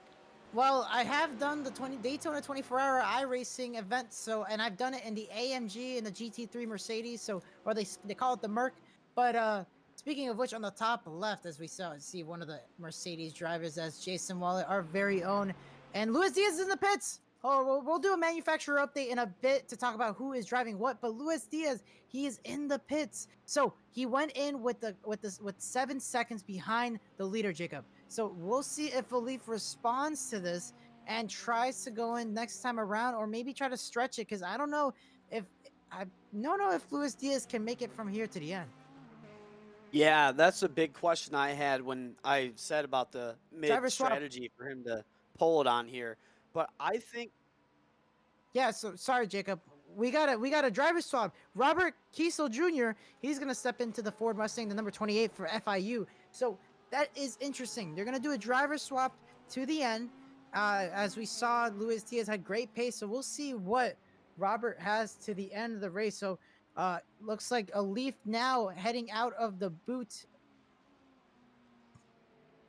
[SPEAKER 1] Well, I have done the Daytona 24-hour iRacing event, and I've done it in the AMG and the GT3 Mercedes, or they call it the Merc. But speaking of which, on the top left, as we see one of the Mercedes drivers, as Jason Wallet, our very own, and Luis Diaz is in the pits. Oh, we'll do a manufacturer update in a bit to talk about who is driving what. But Luis Diaz, he is in the pits, so he went in with 7 seconds behind the leader, Jacob. So we'll see if Leaf responds to this and tries to go in next time around, or maybe try to stretch it, because I don't know if Luis Diaz can make it from here to the end.
[SPEAKER 2] Yeah, that's a big question I had when I said about the mid strategy for him to pull it on here. But I think.
[SPEAKER 1] Yeah, so sorry, Jacob. we got a driver swap. Robert Kiesel Jr. He's gonna step into the Ford Mustang, the number 28 for FIU. So that is interesting. They're gonna do a driver swap to the end. As we saw, Luis Diaz had great pace, so we'll see what Robert has to the end of the race. So looks like a Leaf now heading out of the boot,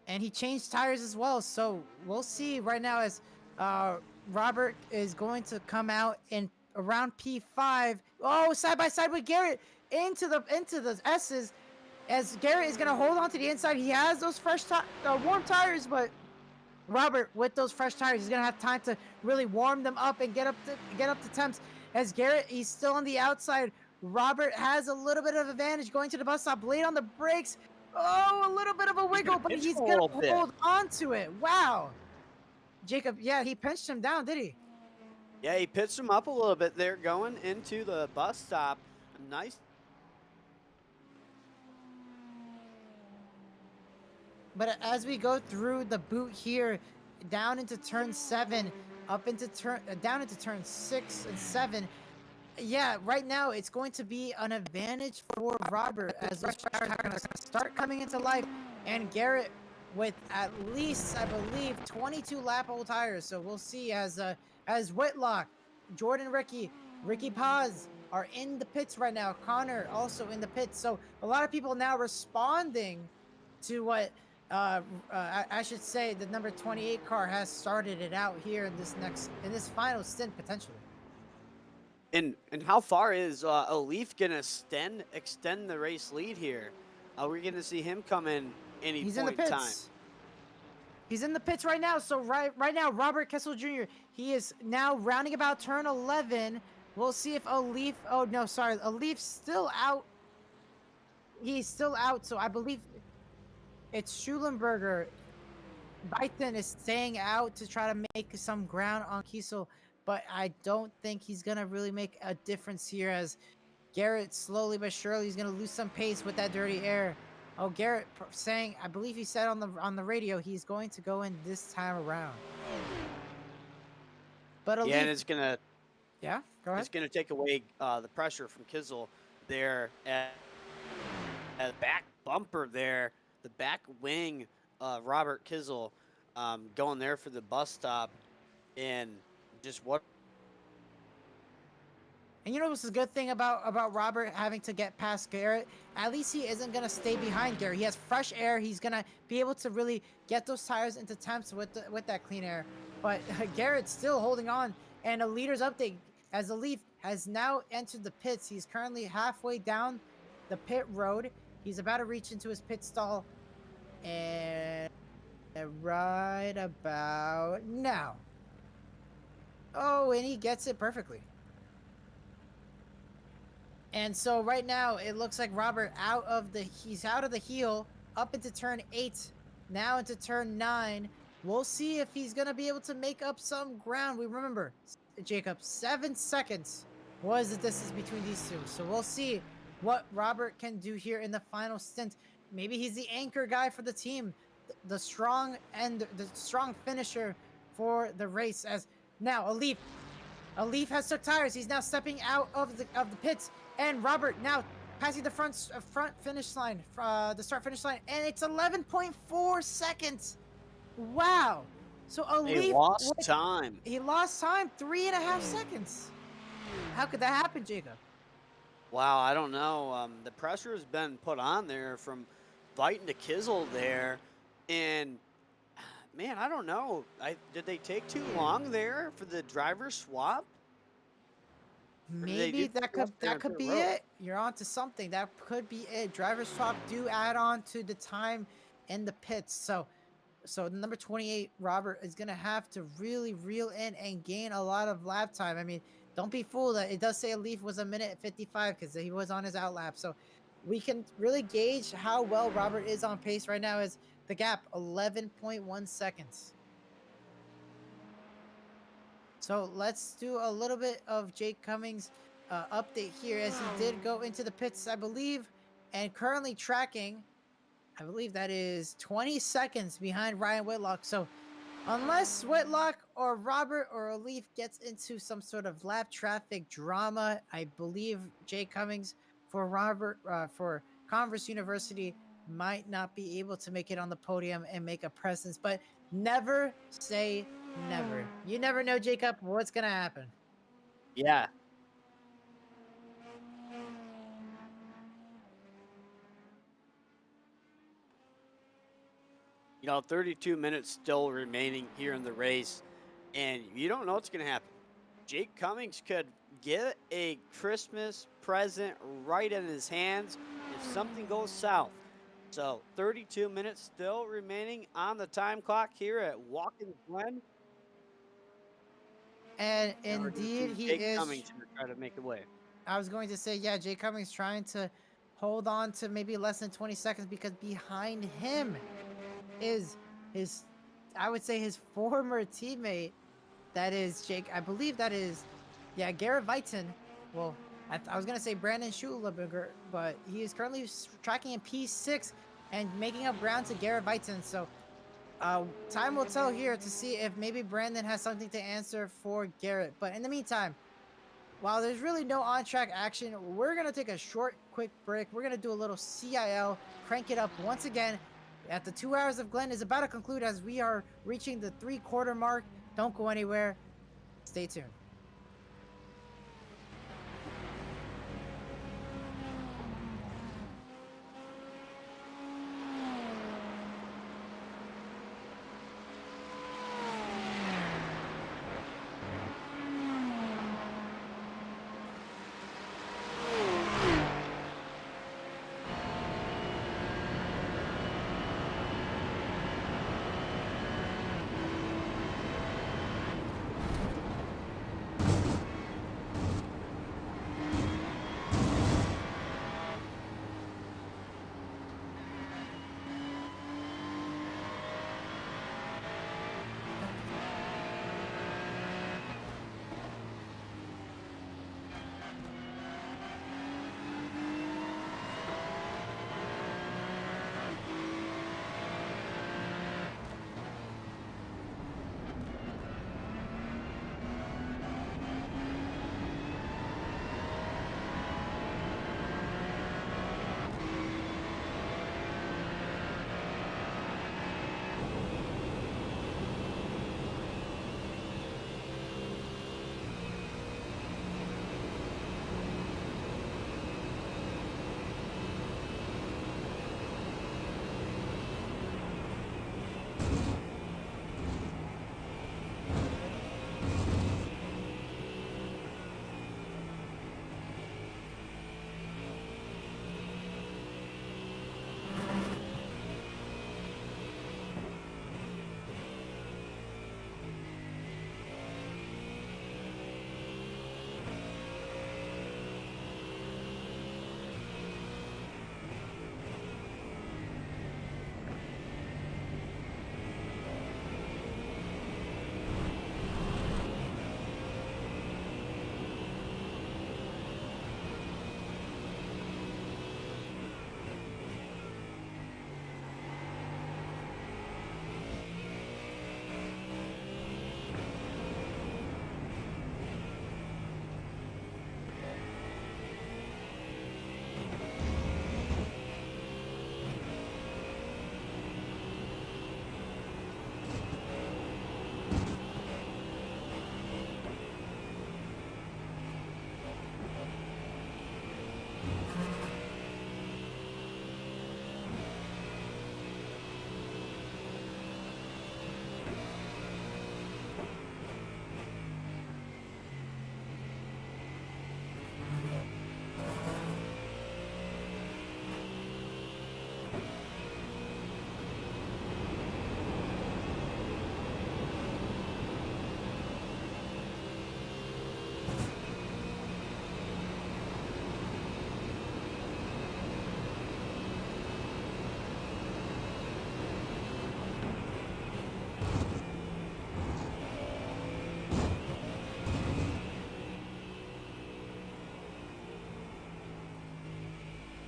[SPEAKER 1] and he changed tires as well. So we'll see right now as uh, Robert is going to come out in around P5. Oh, side by side with Garrett into the S's. As Garrett is going to hold on to the inside, he has those warm tires, but Robert with those fresh tires, he's gonna have time to really warm them up and get up to temps. As Garrett, he's still on the outside. Robert has a little bit of advantage going to the bus stop. Late on the brakes. Oh, a little bit of a wiggle, but he's gonna hold on to it. Wow. Jacob, yeah, he pinched him down, did he?
[SPEAKER 2] Yeah, he pitched him up a little bit there going into the bus stop. Nice.
[SPEAKER 1] But as we go through the boot here, down into turn 7, up into down into turn 6 and 7, yeah, right now it's going to be an advantage for Robert as those tires are going to start coming into life, and Garrett with at least, I believe, 22 lap old tires. So we'll see as Whitlock, Jordan, Ricky Paz are in the pits right now. Connor also in the pits. So a lot of people now responding to what I should say the number 28 car has started it out here in this final stint potentially.
[SPEAKER 2] And how far is a Leaf gonna extend the race lead here? Are we gonna see him come in any
[SPEAKER 1] He's
[SPEAKER 2] point
[SPEAKER 1] in the pits.
[SPEAKER 2] in time?
[SPEAKER 1] He's in the pits right now. So right now, Robert Kessel Jr. He is now rounding about turn 11. We'll see if a Leaf. Oh no, sorry, a Leaf's still out. He's still out. So I believe it's Schulenberger. Biden is staying out to try to make some ground on Kiesel, but I don't think he's gonna really make a difference here as Garrett slowly but surely is gonna lose some pace with that dirty air. Oh, Garrett saying, I believe he said on the radio, he's going to go in this time around. But
[SPEAKER 2] yeah, and it's gonna
[SPEAKER 1] go ahead.
[SPEAKER 2] It's gonna take away the pressure from Kiesel there at the back bumper there, the back wing. Robert Kiesel going there for the bus stop, and just what.
[SPEAKER 1] And you know what's the good thing about Robert having to get past Garrett? At least he isn't going to stay behind Garrett. He has fresh air. He's going to be able to really get those tires into temps with that clean air. But Garrett's still holding on. And a leader's update as the Leaf has now entered the pits. He's currently halfway down the pit road. He's about to reach into his pit stall. And right about now. Oh, and he gets it perfectly. And so right now it looks like Robert he's out of the heel, up into turn 8, now into turn 9. We'll see if he's gonna be able to make up some ground. We remember, Jacob, 7 seconds was the distance between these two. So we'll see what Robert can do here in the final stint. Maybe he's the anchor guy for the team, the strong finisher for the race. As now a Leaf has took tires. He's now stepping out of the pits. And Robert now passing the front finish line, the start finish line, and it's 11.4 seconds. Wow! So
[SPEAKER 2] He lost time.
[SPEAKER 1] He lost time, 3.5 seconds. How could that happen, Jacob?
[SPEAKER 2] Wow, I don't know. The pressure has been put on there from fighting to Kiesel there, and man, I don't know. Did they take too long there for the driver swap?
[SPEAKER 1] Maybe that could be it. You're on to something. That could be it. Driver swap do add on to the time in the pits. So number 28, Robert, is gonna have to really reel in and gain a lot of lap time. I mean, don't be fooled. It does say a Leaf was 1:55 because he was on his out lap. So we can really gauge how well Robert is on pace right now. Is the gap 11.1 seconds. So let's do a little bit of Jake Cummings' update here as he did go into the pits, I believe, and currently tracking, I believe that is 20 seconds behind Ryan Whitlock. So Unless Whitlock or Robert or Alif gets into some sort of lap traffic drama, I believe Jay Cummings for Converse University might not be able to make it on the podium and make a presence. But never say never. You never know, Jacob, what's gonna happen.
[SPEAKER 2] Yeah. 32 minutes still remaining here in the race, and you don't know what's going to happen. Jake Cummings could get a Christmas present right in his hands if something goes south. So 32 minutes still remaining on the time clock here at Watkins Glen.
[SPEAKER 1] And
[SPEAKER 2] And we're going to
[SPEAKER 1] indeed,
[SPEAKER 2] see
[SPEAKER 1] he
[SPEAKER 2] Jake
[SPEAKER 1] is.
[SPEAKER 2] Cummings here try to make a way.
[SPEAKER 1] I was going to say, yeah, Jay Cummings trying to hold on to maybe less than 20 seconds because behind him is his, I would say, his former teammate. That is Jake. I believe that is, yeah, Garrett Viton. Well, I was gonna say Brandon Schuleberger, but he is currently tracking in P6 and making up ground to Garrett Viton. So, time will tell here to see if maybe Brandon has something to answer for Garrett. But in the meantime, while there's really no on-track action, we're gonna take a short, quick break. We're gonna do a little CIL, crank it up once again. At the 2 hours of Glen is about to conclude as we are reaching the 3/4 mark. Don't go anywhere. Stay tuned.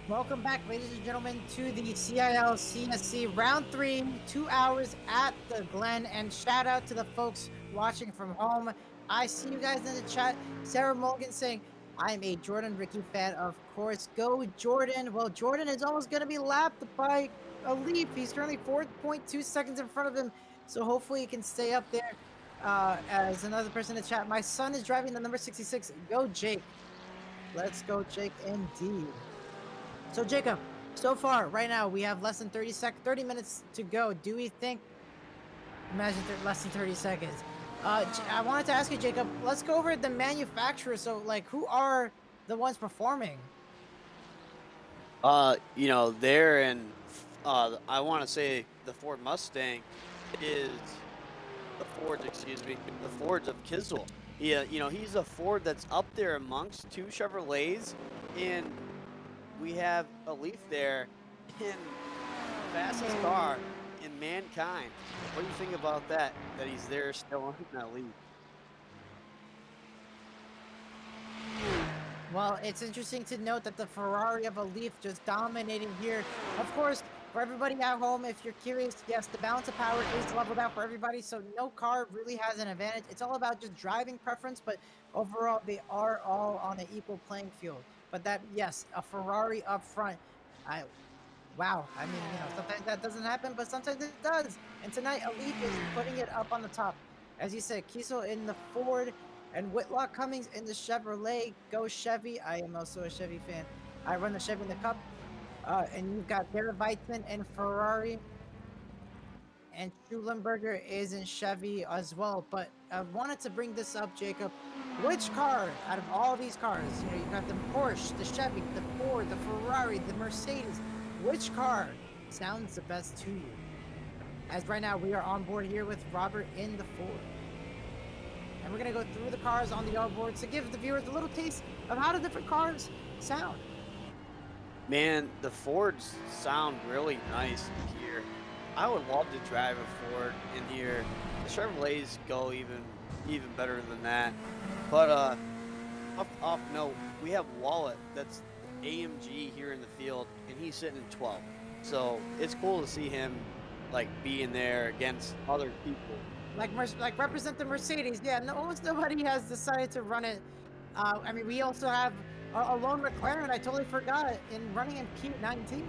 [SPEAKER 1] Welcome back, ladies and gentlemen, to the CIL CSC Round 3, 2 hours at the Glen. And shout out to the folks watching from home. I see you guys in the chat. Sarah Mulligan saying, I'm a Jordan Ricky fan, of course. Go Jordan. Well, Jordan is almost going to be lapped by a Leaf. He's currently 4.2 seconds in front of him. So hopefully he can stay up there. As another person in the chat, my son is driving the number 66. Go, Jake. Let's go, Jake, indeed. So Jacob, so far, right now, we have less than 30 minutes to go. Do we think, imagine less than 30 seconds. I wanted to ask you, Jacob, let's go over the manufacturers. So like, who are the ones performing?
[SPEAKER 2] You know, there and I want to say the Ford Mustang is the Fords, excuse me, the Fords of Kizzle. Yeah, you know, he's a Ford that's up there amongst two Chevrolets, and we have a Leaf there in fastest car in mankind. What do you think about that? That he's there still in that Leaf?
[SPEAKER 1] Well, it's interesting to note that the Ferrari of a Leaf just dominating here. Of course, for everybody at home, if you're curious, yes, the balance of power is leveled out for everybody, so no car really has an advantage. It's all about just driving preference, but overall, they are all on an equal playing field. But that, yes, a Ferrari up front, wow. I mean, sometimes that doesn't happen, but sometimes it does. And tonight, Elite is putting it up on the top. As you said, Kiesel in the Ford, and Whitlock Cummings in the Chevrolet. Go Chevy. I am also a Chevy fan. I run the Chevy in the Cup. And you've got Garrett Weitzen in Ferrari. And Schulenberger is in Chevy as well. But I wanted to bring this up, Jacob. Which car out of all these cars, you got the Porsche, the Chevy, the Ford, the Ferrari, the Mercedes, which car sounds the best to you? As right now, we are on board here with Robert in the Ford. And we're going to go through the cars on the yard board to give the viewers a little taste of how the different cars sound.
[SPEAKER 2] Man, the Fords sound really nice here. I would love to drive a Ford in here. The Chevrolets go even better than that. But off note, we have Wallet that's AMG here in the field, and he's sitting in 12th. So it's cool to see him like being there against other people.
[SPEAKER 1] Like represent the Mercedes. Yeah, no, almost nobody has decided to run it. I mean, we also have a lone McLaren. I totally forgot in running in P19.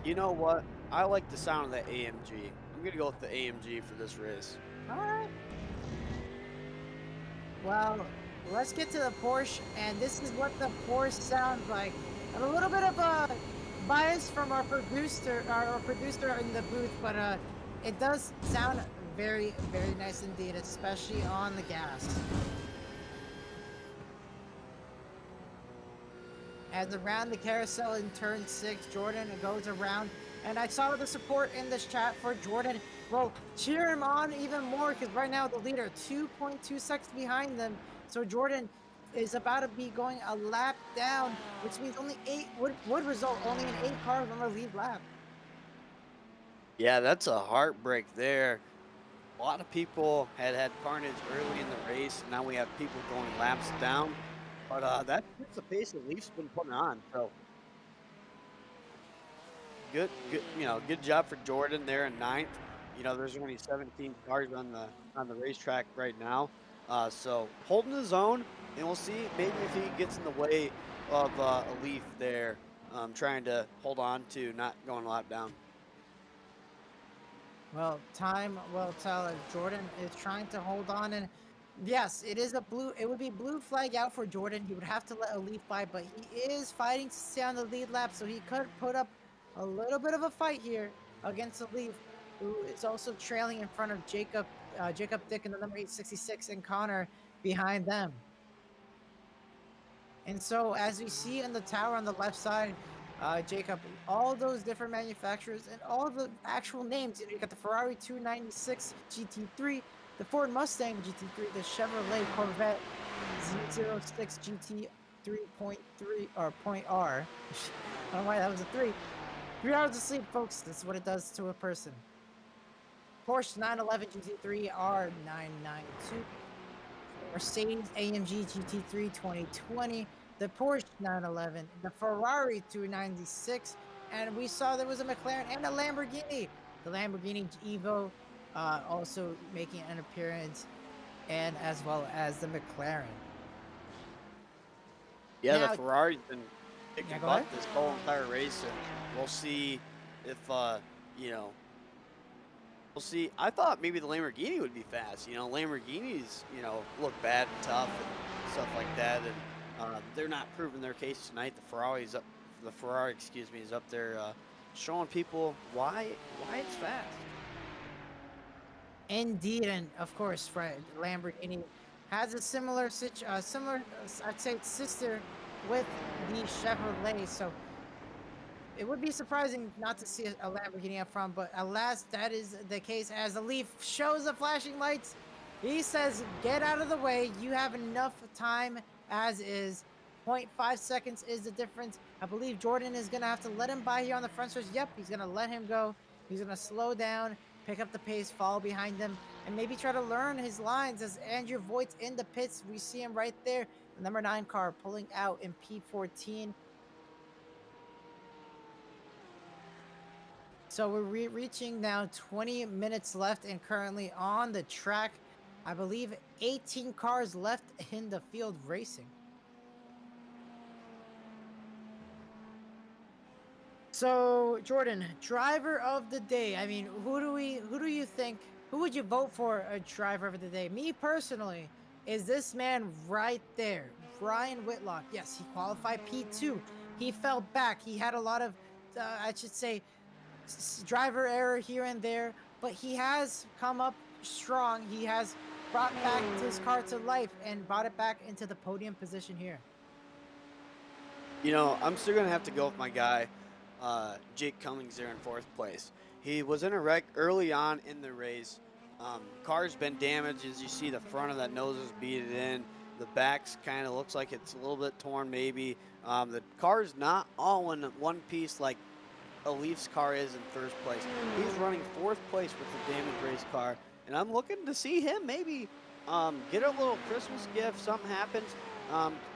[SPEAKER 2] You know what? I like the sound of the AMG. I'm gonna go with the AMG for this race.
[SPEAKER 1] All right. Well, let's get to the Porsche, and this is what the Porsche sounds like. And a little bit of a bias from our producer in the booth, but it does sound very, very nice indeed, especially on the gas. As around the carousel in turn 6, Jordan goes around, and I saw the support in this chat for Jordan. Well, cheer him on even more, because right now the leader 2.2 seconds behind them. So Jordan is about to be going a lap down, which means only 8 would result only in 8 cars on the lead lap.
[SPEAKER 2] Yeah, that's a heartbreak there. A lot of people had carnage early in the race, and now we have people going laps down. But that's the pace that Leafs been putting on. So good, good job for Jordan there in 9th. There's only 17 cars on the racetrack right now. So holding his own, and we'll see maybe if he gets in the way of a Leaf there, trying to hold on to not going a lap down.
[SPEAKER 1] Well, time will tell if Jordan is trying to hold on, and yes, it would be blue flag out for Jordan. He would have to let a Leaf by, but he is fighting to stay on the lead lap, so he could put up a little bit of a fight here against a Leaf, who is also trailing in front of Jacob Dick in the number 866 and Connor behind them. And so, as we see in the tower on the left side, Jacob, all those different manufacturers and all the actual names. You got the Ferrari 296 GT3, the Ford Mustang GT3, the Chevrolet Corvette Z06 GT 3.3 or point R. I don't know why that was a 3. 3 hours of sleep, folks. This is what it does to a person. Porsche 911 GT3 R992. Mercedes AMG GT3 2020. the Porsche 911, the Ferrari 296, and we saw there was a McLaren and a Lamborghini. The Lamborghini Evo also making an appearance, and as well as the McLaren.
[SPEAKER 2] Yeah, the
[SPEAKER 1] Now,
[SPEAKER 2] Ferrari's been
[SPEAKER 1] yeah,
[SPEAKER 2] kicking
[SPEAKER 1] go
[SPEAKER 2] butt
[SPEAKER 1] ahead.
[SPEAKER 2] this whole entire race, and we'll see if you know, we'll see. I thought maybe the Lamborghini would be fast. You know, Lamborghinis, look bad and tough and stuff like that, and they're not proving their case tonight. The Ferrari, excuse me, is up there showing people why it's fast.
[SPEAKER 1] Indeed, and of course, Fred Lamborghini has a I'd say, sister with the Chevrolet. So it would be surprising not to see a Lamborghini up front, but alas, that is the case as the Leaf shows the flashing lights. He says, "Get out of the way. You have enough time as is. 0.5 seconds is the difference." I believe Jordan is going to have to let him by here on the front stretch. Yep, he's going to let him go. He's going to slow down, pick up the pace, follow behind him, and maybe try to learn his lines as Andrew Voigt's in the pits. We see him right there. The number 9 car pulling out in P14. So we're reaching now 20 minutes left and currently on the track. I believe 18 cars left in the field racing. So Jordan, driver of the day. I mean, who do you think, who would you vote for a driver of the day? Me personally, is this man right there, Brian Whitlock. Yes, he qualified P2. He fell back. He had a lot of, I should say, driver error here and there, but he has come up strong. He has brought back his car to life and brought it back into the podium position here.
[SPEAKER 2] I'm still gonna have to go with my guy, Jake Cummings there in fourth place. He was in a wreck early on in the race. Car's been damaged, as you see the front of that nose is beaded in. The back's kind of looks like it's a little bit torn, maybe. The car's not all in one piece like a Leafs car is in first place. He's running fourth place with the damaged race car, and I'm looking to see him maybe get a little Christmas gift. Something happens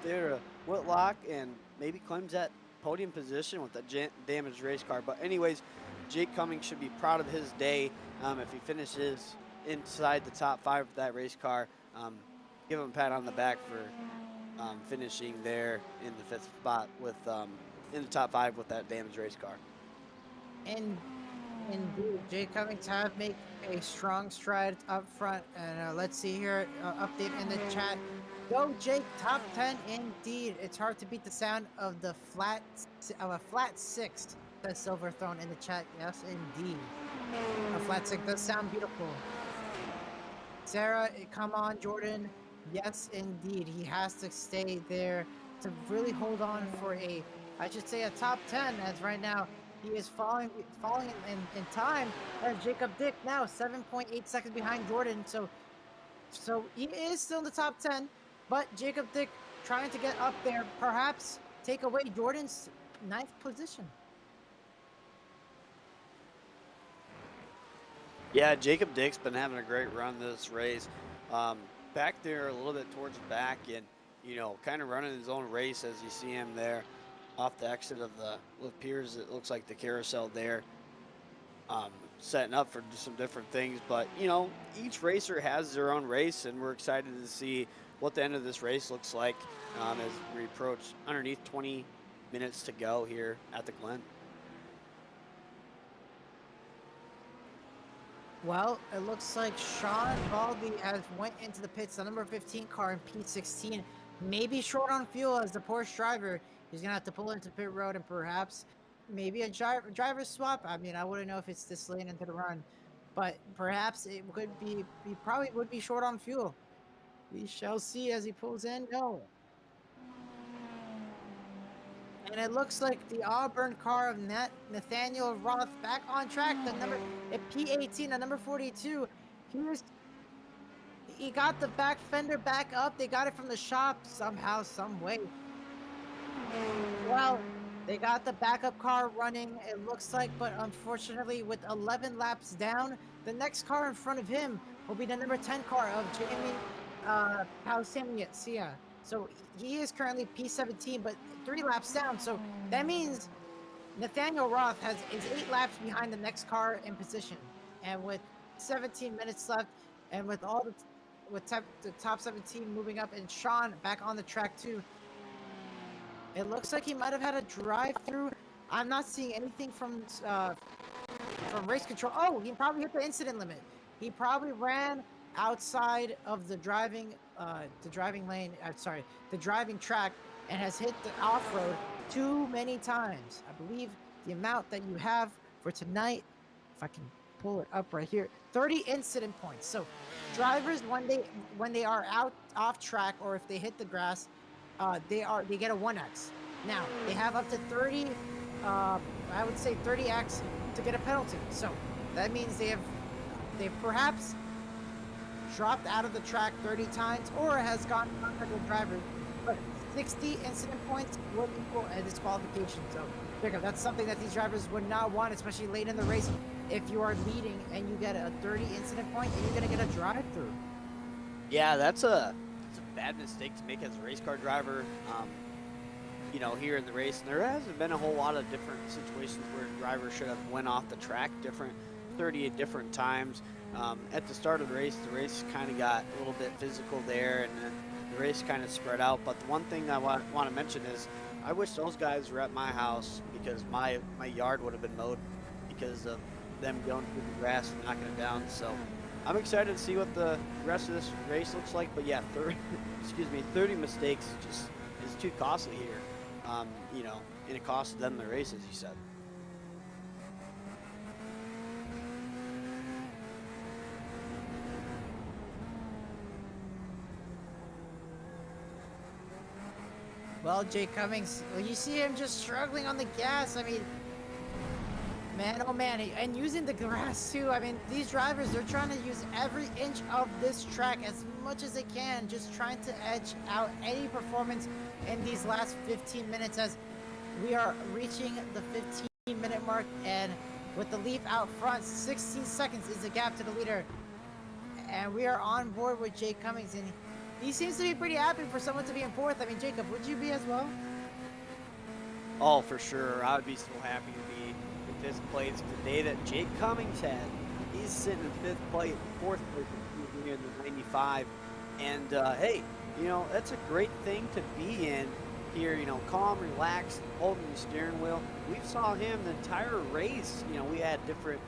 [SPEAKER 2] there to Whitlock and maybe claims that podium position with the damaged race car. But anyways, Jake Cummings should be proud of his day if he finishes inside the top 5 of that race car. Give him a pat on the back for finishing there in the 5th spot with in the top 5 with that damaged race car.
[SPEAKER 1] And indeed, Jay Cummings have made a strong stride up front. And let's see here, update in the chat. Go Jake, top 10 indeed. It's hard to beat the sound of a flat sixth, says Silverthrone in the chat. Yes, indeed. A flat six does sound beautiful. Sarah, come on, Jordan. Yes, indeed. He has to stay there to really hold on for I should say, a top 10, as right now he is falling in time as Jacob Dick now 7.8 seconds behind Jordan. So he is still in the top 10, but Jacob Dick trying to get up there, perhaps take away Jordan's 9th position.
[SPEAKER 2] Yeah, Jacob Dick's been having a great run this race. Back there a little bit towards the back and, kind of running his own race as you see him there off the exit of what appears, it looks like the carousel there, setting up for some different things. But, each racer has their own race, and we're excited to see what the end of this race looks like as we approach underneath 20 minutes to go here at the Glen.
[SPEAKER 1] Well, it looks like Sean Baldy has went into the pits, the number 15 car in P16. Maybe short on fuel as the Porsche driver. He's going to have to pull into pit road and perhaps maybe a driver swap. I mean, I wouldn't know if it's this late into the run, but perhaps it could be, he probably would be short on fuel. We shall see as he pulls in. No. And it looks like the Auburn car of Nathaniel Roth back on track. The number at P18, the number 42. He got the back fender back up. They got it from the shop somehow, some way. Well, they got the backup car running, it looks like, but unfortunately, with 11 laps down, the next car in front of him will be the number 10 car of Jamie Pausanias. So he is currently P17, but 3 laps down. So that means Nathaniel Roth is 8 laps behind the next car in position, and with 17 minutes left, and with all the top 17 moving up, and Sean back on the track too. It looks like he might have had a drive-through. I'm not seeing anything from race control. Oh, he probably hit the incident limit. He probably ran outside of the driving lane. Sorry, the driving track, and has hit the off-road too many times. I believe the amount that you have for tonight, if I can pull it up right here, 30 incident points. So drivers, when they are out off track, or if they hit the grass, they get a 1x. Now they have up to 30, I would say 30x to get a penalty. So that means they perhaps dropped out of the track 30 times, or has gone contact with driver. But 60 incident points would equal a disqualification. So Jacob, that's something that these drivers would not want, especially late in the race. If you are leading and you get a 30 incident point, and you're gonna get a drive-through.
[SPEAKER 2] Yeah, that's a bad mistake to make as a race car driver. You know, here in the race, and there hasn't been a whole lot of different situations where drivers should have went off the track 38 different times. At the start of the race kind of got a little bit physical there, and then the race kind of spread out. But the one thing I want to mention is I wish those guys were at my house, because my yard would have been mowed because of them going through the grass and knocking it down. So I'm excited to see what the rest of this race looks like. But yeah, 30 mistakes is too costly here. You know, and it costs them the race, as you said.
[SPEAKER 1] Well, Jake Cummings, well, you see him just struggling on the gas. I mean, man, oh man, and using the grass too. I mean, these drivers, they're trying to use every inch of this track as much as they can, just trying to edge out any performance in these last 15 minutes, as we are reaching the 15-minute mark, and with the leaf out front, 16 seconds is the gap to the leader. And we are on board with Jake Cummings, and he seems to be pretty happy for someone to be in fourth. I mean, Jacob, would you be as well?
[SPEAKER 2] Oh, for sure. I would be so happy to be in fifth place. The day that Jake Cummings had, he's sitting in fourth place here in the 95. And hey, you know, that's a great thing to be in here, you know, calm, relaxed, holding the steering wheel. We saw him the entire race. You know, we had different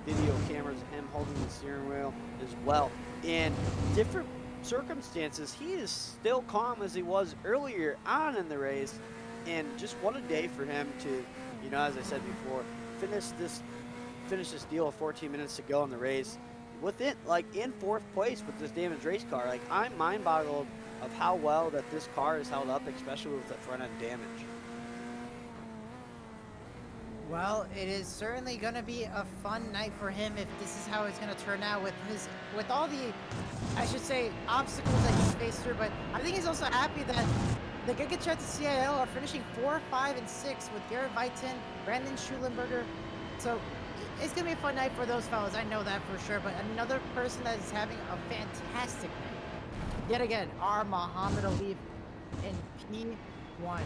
[SPEAKER 2] video cameras of him holding the steering wheel as well. In different circumstances, he is still calm as he was earlier on in the race. And just what a day for him to, you know, as I said before, finish this deal with 14 minutes to go in the race with it, like, in fourth place with this damaged race car. Like, I'm mind boggled of how well that this car is held up, especially with the front end damage.
[SPEAKER 1] Well, it is certainly going to be a fun night for him if this is how it's going to turn out with all the, I should say, obstacles that he's faced through. But I think he's also happy that the Giga Chats CIL are finishing 4, 5, and 6 with Garrett Viton, Brandon Schulenberger. So it's going to be a fun night for those fellas. I know that for sure. But another person that is having a fantastic night, yet again, are Muhammad Ali in P1.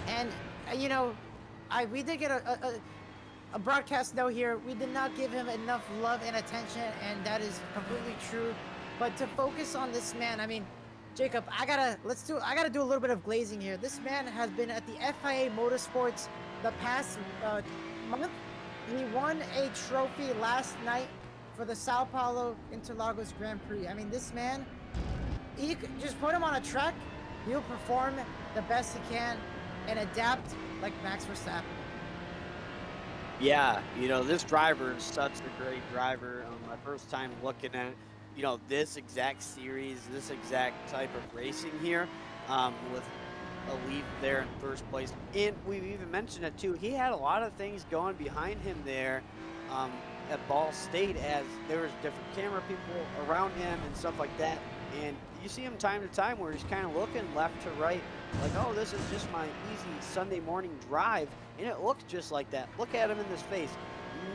[SPEAKER 1] And, you know, we did get a broadcast note here. We did not give him enough love and attention, and that is completely true. But to focus on this man, I mean, Jacob, I gotta do a little bit of glazing here. This man has been at the FIA Motorsports the past month. He won a trophy last night for the Sao Paulo Interlagos Grand Prix. I mean, this man, he could just put him on a track, he'll perform the best he can and adapt like Max Verstappen.
[SPEAKER 2] Yeah, you know, this driver is such a great driver. My first time looking at, you know, this exact series, this exact type of racing here, with a lead there in first place. And we've even mentioned it too. He had a lot of things going behind him there at Ball State, as there was different camera people around him and stuff like that. And you see him time to time where he's kind of looking left to right, like, oh, this is just my easy Sunday morning drive. And it looks just like that. Look at him in this face.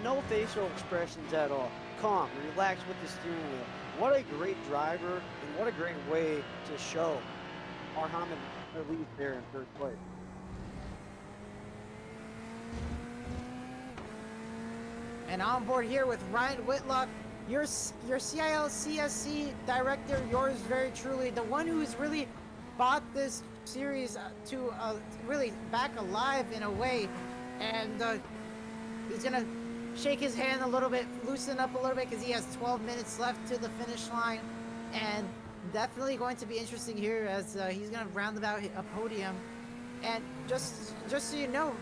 [SPEAKER 2] No facial expressions at all. Calm, relaxed with the steering wheel. What a great driver, and what a great way to show Muhammad lead there in third place.
[SPEAKER 1] And on board here with Ryan Whitlock, your CIL CSC director, yours very truly, the one who's really bought this series to really back alive in a way, and he's gonna shake his hand a little bit, loosen up a little bit because he has 12 minutes left to the finish line, and definitely going to be interesting here as he's gonna round about a podium. And just so you know,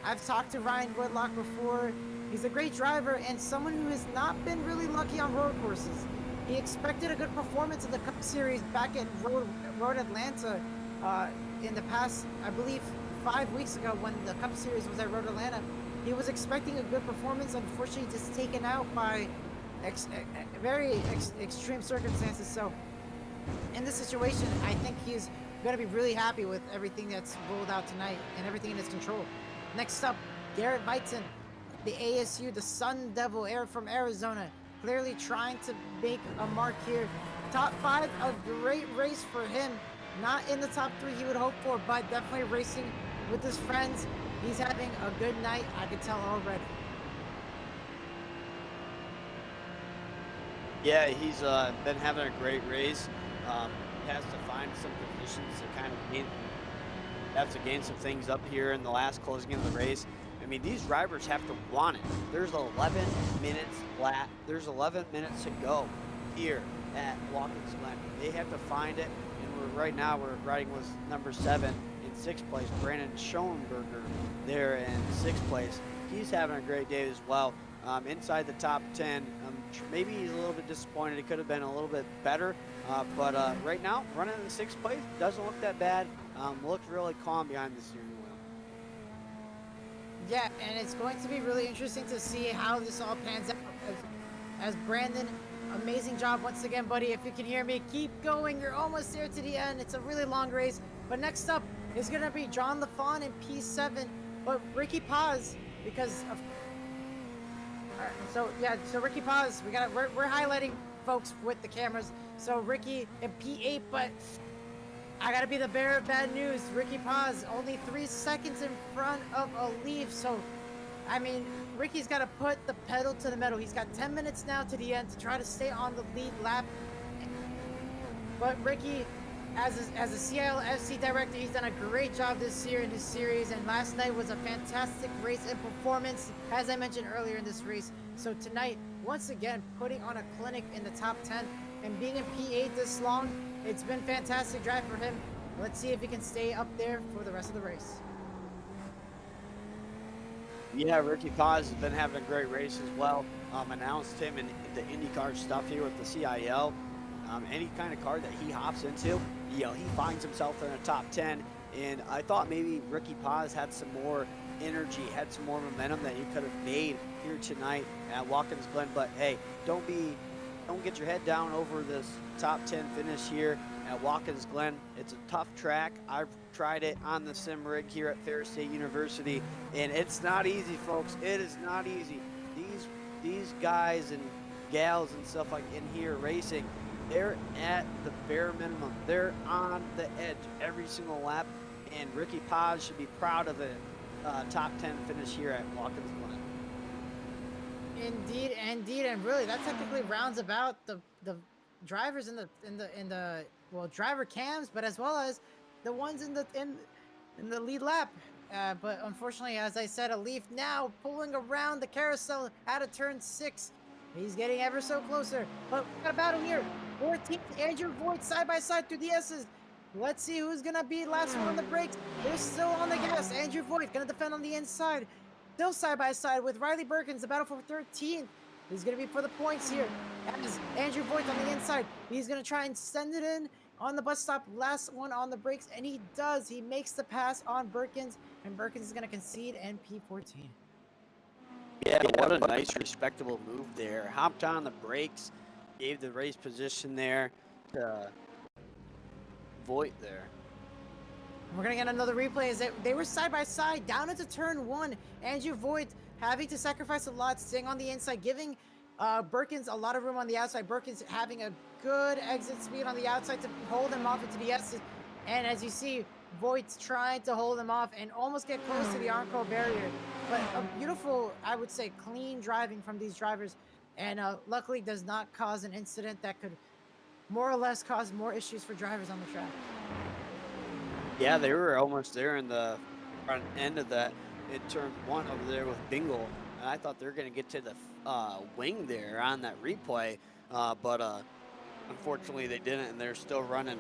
[SPEAKER 1] I've talked to Ryan Whitlock before. He's a great driver and someone who has not been really lucky on road courses. He expected a good performance in the Cup Series back at Road Atlanta in the past, I believe, 5 weeks ago when the Cup Series was at Road Atlanta. He was expecting a good performance, unfortunately just taken out by very extreme circumstances. So in this situation, I think he's going to be really happy with everything that's rolled out tonight and everything in his control. Next up, Garrett Weitzen, the ASU, the Sun Devil from Arizona, clearly trying to make a mark here. Top 5, a great race for him. Not in the top 3 he would hope for, but definitely racing with his friends. He's having a good night, I can tell already.
[SPEAKER 2] Yeah, he's been having a great race. Has to find some positions to kind of gain some things up here in the last closing of the race. I mean, these drivers have to want it. There's 11 minutes flat. There's 11 minutes to go here at Watkins Glen. They have to find it, and right now we're riding with number 7 in 6th place, Brandon Schoenberger there in 6th place. He's having a great day as well. Inside the top 10, maybe he's a little bit disappointed. It could have been a little bit better, but right now, running in 6th place doesn't look that bad. Looks really calm behind the steering wheel.
[SPEAKER 1] Yeah, and it's going to be really interesting to see how this all pans out. As Brandon, amazing job once again, buddy. If you can hear me, keep going. You're almost there to the end. It's a really long race. But next up is going to be John LaFawn in P7, but Ricky Paz, because of... So Ricky Paz, we're highlighting folks with the cameras. So Ricky in P8, but I gotta be the bearer of bad news. Ricky Paz only 3 seconds in front of a leaf. So, I mean, Ricky's got to put the pedal to the metal. He's got 10 minutes now to the end to try to stay on the lead lap. But Ricky, as a CILFC director, he's done a great job this year in this series. And last night was a fantastic race and performance, as I mentioned earlier in this race. So tonight, once again, putting on a clinic in the top 10 and being in P8 this long, it's been fantastic drive for him. Let's see if he can stay up there for the rest of the race.
[SPEAKER 2] Yeah, Ricky Paz has been having a great race as well. Announced him in the IndyCar stuff here with the CIL. Any kind of car that he hops into, he finds himself in the top 10. And I thought maybe Ricky Paz had some more energy, had some more momentum that he could have made here tonight at Watkins Glen. But hey, don't get your head down over this top 10 finish here at Watkins Glen. It's a tough track. I've tried it on the sim rig here at Ferris State University, and it's not easy, folks. It is not easy. These guys and gals and stuff like in here racing, they're at the bare minimum. They're on the edge every single lap, and Ricky Paz should be proud of it. Top 10 finish here at Watkins Glen.
[SPEAKER 1] Indeed, and really, that technically rounds about the drivers in the driver cams, but as well as the ones in the lead lap. But unfortunately, as I said, a leaf now pulling around the carousel out of turn 6. He's getting ever so closer, but we got a battle here. 14th, Andrew Voigt side by side through the S's. Let's see who's gonna be last one on the brakes. They're still on the gas. Andrew Voigt gonna defend on the inside. Still side by side with Riley Perkins, the battle for 13th. He's gonna be for the points here. As Andrew Voigt on the inside, he's gonna try and send it in on the bus stop. Last one on the brakes, and he does. He makes the pass on Perkins, and Perkins is gonna concede and P14.
[SPEAKER 2] Yeah, what a nice, respectable move there. Hopped on the brakes, gave the race position there to Voigt there.
[SPEAKER 1] We're gonna get another replay as they were side by side down into turn 1. Andrew Voigt having to sacrifice a lot, staying on the inside, giving Perkins a lot of room on the outside. Perkins having a good exit speed on the outside to hold him off into the S's. And as you see, Voigt's trying to hold him off and almost get close to the Encore barrier. But a beautiful, I would say, clean driving from these drivers. And luckily does not cause an incident that could more or less cause more issues for drivers on the track.
[SPEAKER 2] Yeah, they were almost there in the front end of that in turn one over there with Bingle. And I thought they were going to get to the wing there on that replay, but unfortunately they didn't, and they're still running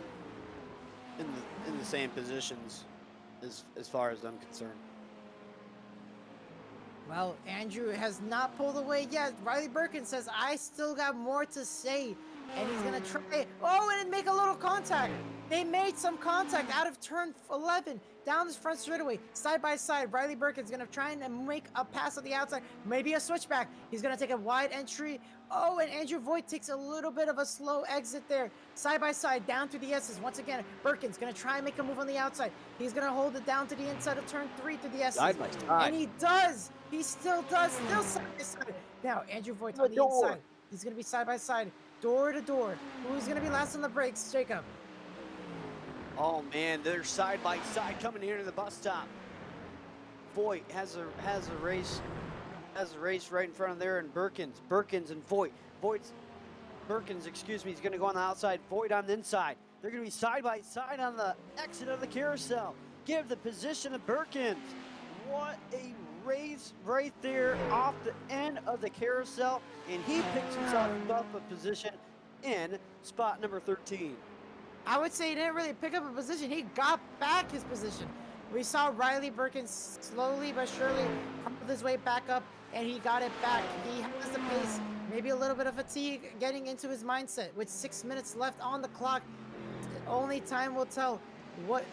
[SPEAKER 2] in the same positions as far as I'm concerned.
[SPEAKER 1] Well, Andrew has not pulled away yet. Riley Birkin says, I still got more to say. And he's going to try. Oh, and make a little contact. They made some contact out of turn 11. Down this front straightaway. Side by side. Riley Birkin's going to try and make a pass on the outside. Maybe a switchback. He's going to take a wide entry. Oh, and Andrew Voigt takes a little bit of a slow exit there. Side by side. Down through the S's. Once again, Birkin's going to try and make a move on the outside. He's going to hold it down to the inside of turn 3 through the S's.
[SPEAKER 2] Side by side.
[SPEAKER 1] And he does. He still does. Still side by side. Now, Andrew Voigt on the inside. He's going to be side by side. Door to door. Who's going to be last on the brakes, Jacob?
[SPEAKER 2] Oh man, they're side by side coming here to the bus stop. Voigt has a race right in front of there, and Birkins and Voigt. Birkins, excuse me, he's going to go on the outside. Voigt on the inside. They're going to be side by side on the exit of the carousel. Give the position to Birkins. What a race right there off the end of the carousel, and he picks himself up a position in spot number 13.
[SPEAKER 1] I would say he didn't really pick up a position. He got back his position. We saw Riley Birkin slowly but surely crawled his way back up, and he got it back. He has the pace, maybe a little bit of fatigue getting into his mindset. With 6 minutes left on the clock, only time will tell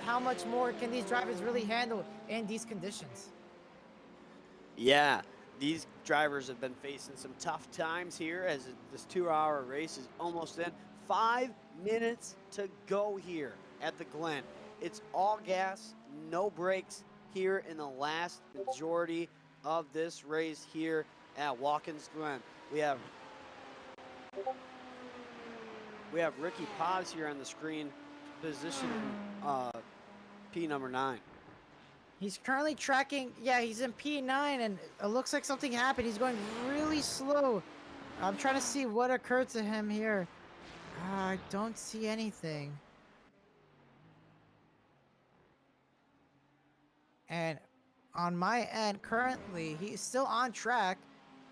[SPEAKER 1] how much more can these drivers really handle in these conditions.
[SPEAKER 2] Yeah, these drivers have been facing some tough times here as this 2-hour race is almost in. 5 minutes to go here at the Glen. It's all gas, no brakes here in the last majority of this race here at Watkins Glen. We have Ricky Paz here on the screen, position P number 9.
[SPEAKER 1] He's currently tracking, yeah, he's in P9, and it looks like something happened. He's going really slow. I'm trying to see what occurred to him here. I don't see anything. And on my end, currently, he's still on track.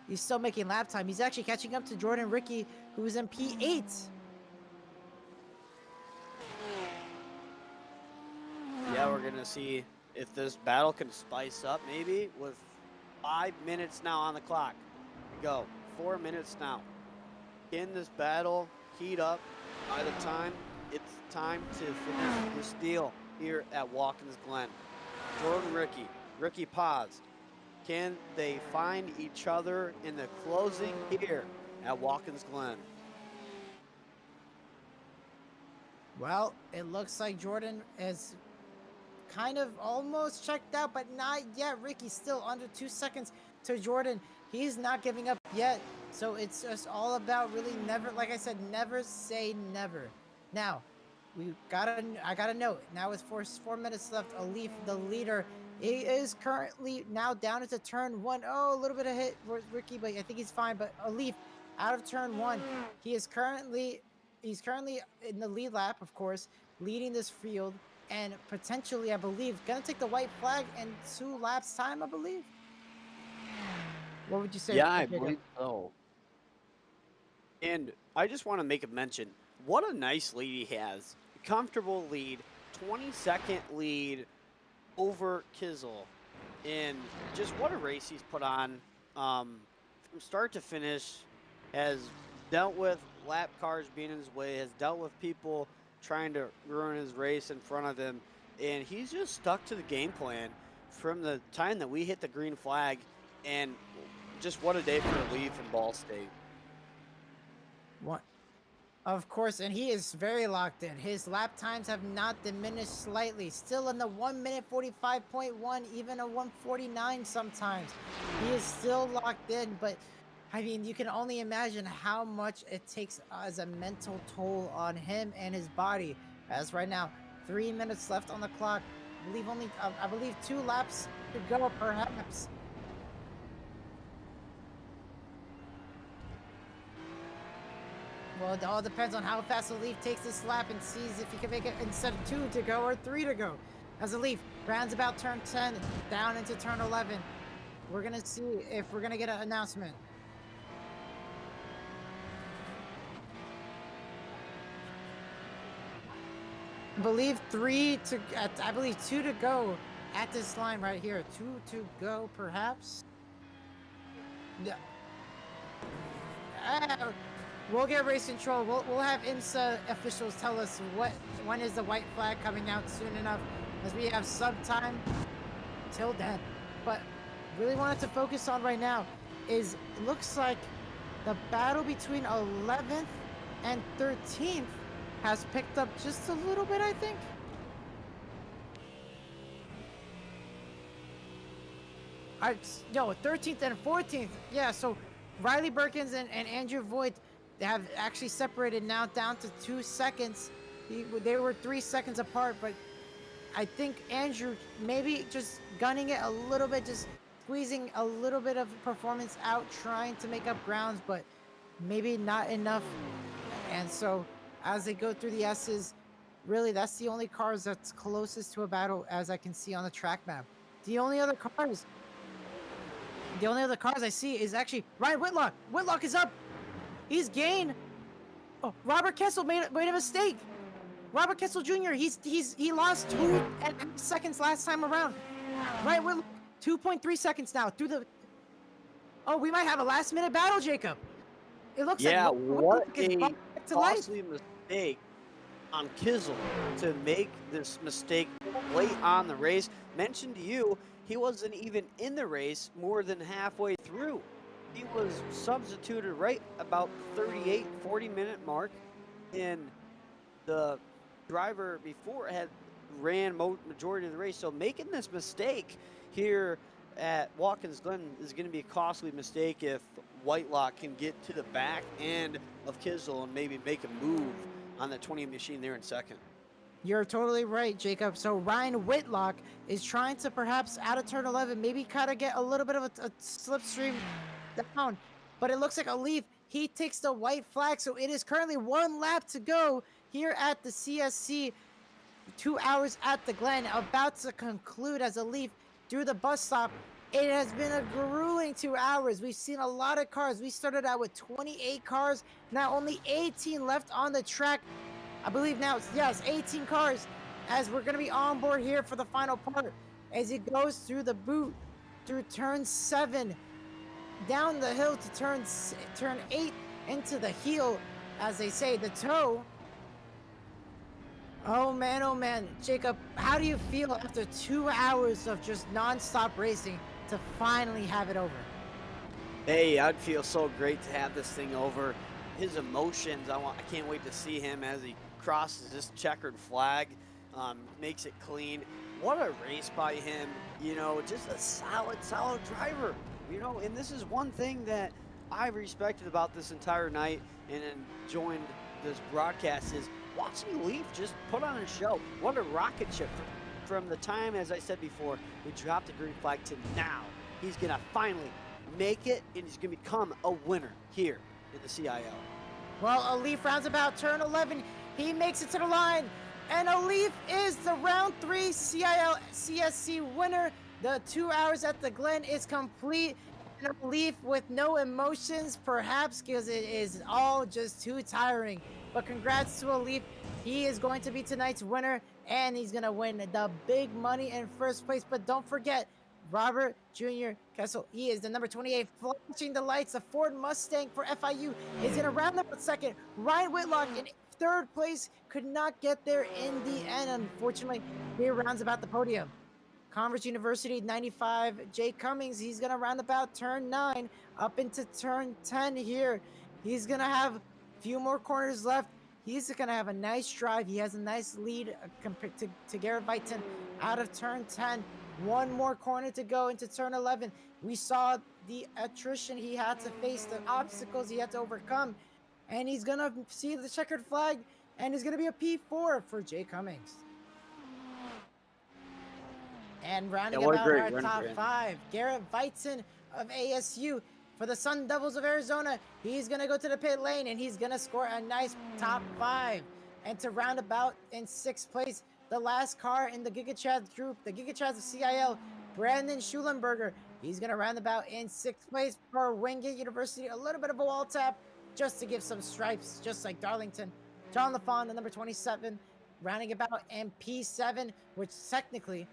[SPEAKER 1] He's still making lap time. He's actually catching up to Jordan Ricky, who's in P8.
[SPEAKER 2] Yeah, we're going to see if this battle can spice up maybe with 5 minutes now on the clock. Go. 4 minutes now. Can this battle heat up by the time it's time to finish this deal here at Watkins Glen? Jordan Ricky Paz. Can they find each other in the closing here at Watkins Glen?
[SPEAKER 1] Well, it looks like Jordan is kind of almost checked out, but not yet. Ricky's still under 2 seconds to Jordan. He's not giving up yet. So it's just all about really never, like I said, never say never. Now, I gotta note, now with 4 minutes left, Alif, the leader, he is currently now down into turn 1. Oh, a little bit of hit for Ricky, but I think he's fine. But Alif, out of turn 1, he's currently in the lead lap, of course, leading this field, and potentially, I believe, gonna take the white flag in 2 laps time, I believe. What would you say?
[SPEAKER 2] Yeah, I believe so. And I just want to make a mention. What a nice lead he has. Comfortable lead, 22nd lead over Kizel. And just what a race he's put on from start to finish. Has dealt with lap cars being in his way, has dealt with people trying to ruin his race in front of him. And he's just stuck to the game plan from the time that we hit the green flag. And just what a day for the lead from Ball State.
[SPEAKER 1] What? Of course, and he is very locked in. His lap times have not diminished slightly. Still in the 1 minute 45.1, even a 1:49 sometimes. He is still locked in, but I mean, you can only imagine how much it takes as a mental toll on him and his body. As right now, 3 minutes left on the clock. I believe 2 laps to go, perhaps. Well, it all depends on how fast the Leaf takes this lap and sees if he can make it instead of 2 to go or 3 to go. As the Leaf rounds about turn 10, down into turn 11. We're going to see if we're going to get an announcement. I believe 2 to go at this line right here. 2 to go, perhaps. Yeah. We'll get race control. We'll have IMSA officials tell us when is the white flag coming out soon enough, as we have some time till then. But really wanted to focus on right now is looks like the battle between 11th and 13th has picked up just a little bit, I think. No, 13th and 14th. Yeah, so Riley Birkins and Andrew Voigt have actually separated now down to 2 seconds. They were 3 seconds apart, but I think Andrew maybe just gunning it a little bit, just squeezing a little bit of performance out, trying to make up grounds, but maybe not enough. And so as they go through the S's, really that's the only cars that's closest to a battle as I can see on the track map. The only other cars I see is actually Ryan Whitlock. Whitlock is up. He's gained. Oh, Robert Kessel made a mistake. Robert Kessel Jr. He lost 2 seconds last time around. Ryan Whitlock 2.3 seconds now through the. Oh, we might have a last-minute battle, Jacob. It looks
[SPEAKER 2] Yeah,
[SPEAKER 1] like
[SPEAKER 2] what a
[SPEAKER 1] life.
[SPEAKER 2] costly mistake on Kizel to make this mistake late on the race. Mentioned to you, he wasn't even in the race more than halfway through. He was substituted right about 40-minute mark, and the driver before had ran majority of the race. So making this mistake here at Watkins Glen is going to be a costly mistake if Whitelock can get to the back end of Kizel and maybe make a move on the 20 machine there in second.
[SPEAKER 1] You're totally right, Jacob. So Ryan Whitlock is trying to perhaps out of turn 11, maybe kind of get a little bit of a slipstream down. But it looks like a Leaf, he takes the white flag. So it is currently 1 lap to go here at the CSC. 2 hours at the Glen, about to conclude as a Leaf through the bus stop. It has been a grueling 2 hours. We've seen a lot of cars. We started out with 28 cars. Now only 18 left on the track. I believe now it's 18 cars as we're going to be on board here for the final part as it goes through the boot, through turn 7, down the hill to turn 8 into the heel, as they say, the toe. Oh man, Jacob, how do you feel after 2 hours of just non-stop racing to finally have it over?
[SPEAKER 2] Hey, I'd feel so great to have this thing over. His emotions, I can't wait to see him as he crosses this checkered flag, makes it clean. What a race by him, you know, just a solid driver, you know, and this is one thing that I've respected about this entire night and enjoyed this broadcast is watching Leaf just put on a show. What a rocket ship from the time, as I said before, we dropped the green flag to now. He's going to finally make it, and he's going to become a winner here in the CIL.
[SPEAKER 1] Well, a Leaf rounds about turn 11. He makes it to the line, and a Leaf is the round 3 CIL CSC winner. The 2 hours at the Glen is complete. And a Leaf with no emotions, perhaps because it is all just too tiring. But congrats to a Leaf. He is going to be tonight's winner, and he's going to win the big money in first place. But don't forget, Robert Jr. Kessel, he is the number 28, flashing the lights. The Ford Mustang for FIU is going to round up second. Ryan Whitlock in third place could not get there in the end. Unfortunately, he rounds about the podium. Converse University 95, Jay Cummings, he's going to round about turn 9 up into turn 10 here. He's going to have a few more corners left. He's going to have a nice drive. He has a nice lead compared to Garrett Vighton out of turn 10. One more corner to go into turn 11. We saw the attrition he had to face, the obstacles he had to overcome. And he's going to see the checkered flag, and it's going to be a P4 for Jay Cummings. And
[SPEAKER 2] Yeah,
[SPEAKER 1] rounding
[SPEAKER 2] what a
[SPEAKER 1] about
[SPEAKER 2] great
[SPEAKER 1] our
[SPEAKER 2] run
[SPEAKER 1] top
[SPEAKER 2] for him.
[SPEAKER 1] five, Garrett Weitzen of ASU for the Sun Devils of Arizona. He's going to go to the pit lane and he's going to score a nice top five. And to round about in sixth place, the last car in the Giga Chad group, the Giga Chads of CIL, Brandon Schulenberger. He's going to round about in sixth place for Wingate University. A little bit of a wall tap just to give some stripes, just like Darlington. John LaFon, the number 27, rounding about in P7, which technically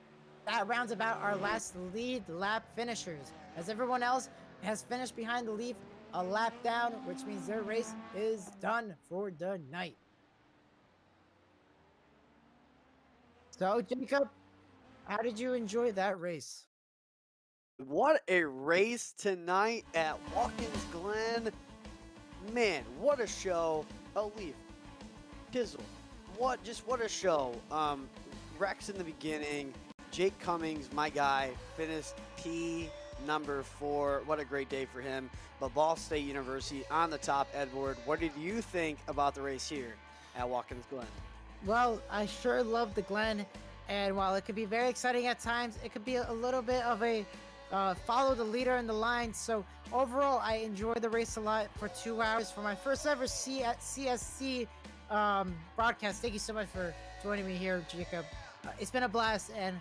[SPEAKER 1] that rounds about our last lead lap finishers, as everyone else has finished behind the leaf a lap down, which means their race is done for the night. So, Jacob, how did you enjoy that race?
[SPEAKER 2] What a race tonight at Watkins Glen. Man, what a show. A leaf. Tizzle. What a show. Rex in the beginning. Jake Cummings, my guy, finished P number 4. What a great day for him. But Ball State University on the top, Edward. What did you think about the race here at Watkins Glen?
[SPEAKER 1] Well, I sure love the Glen, and while it could be very exciting at times, it could be a little bit of a follow the leader in the line. So overall, I enjoyed the race a lot for 2 hours for my first ever CSC broadcast. Thank you so much for joining me here, Jacob. It's been a blast, and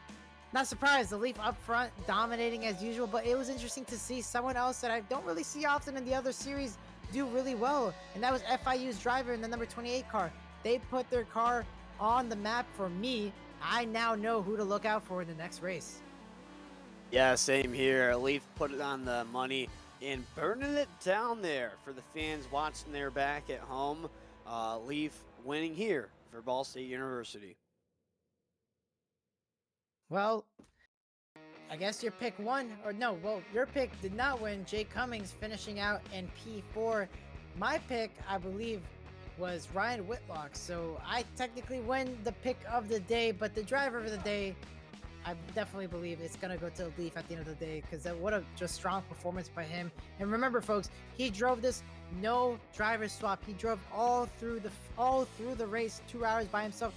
[SPEAKER 1] not surprised, the Leaf up front dominating as usual, but it was interesting to see someone else that I don't really see often in the other series do really well, and that was FIU's driver in the number 28 car. They put their car on the map for me. I now know who to look out for in the next race.
[SPEAKER 2] Yeah, same here. Leaf put it on the money and burning it down there for the fans watching their back at home. Leaf winning here for Ball State University.
[SPEAKER 1] Well, I guess your pick won, or no, well, your pick did not win. Jay Cummings finishing out in P4. My pick, I believe, was Ryan Whitlock. So I technically win the pick of the day, but the driver of the day, I definitely believe it's going to go to Leaf at the end of the day, because what a just strong performance by him. And remember, folks, he drove this no driver swap. He drove all through the race 2 hours by himself,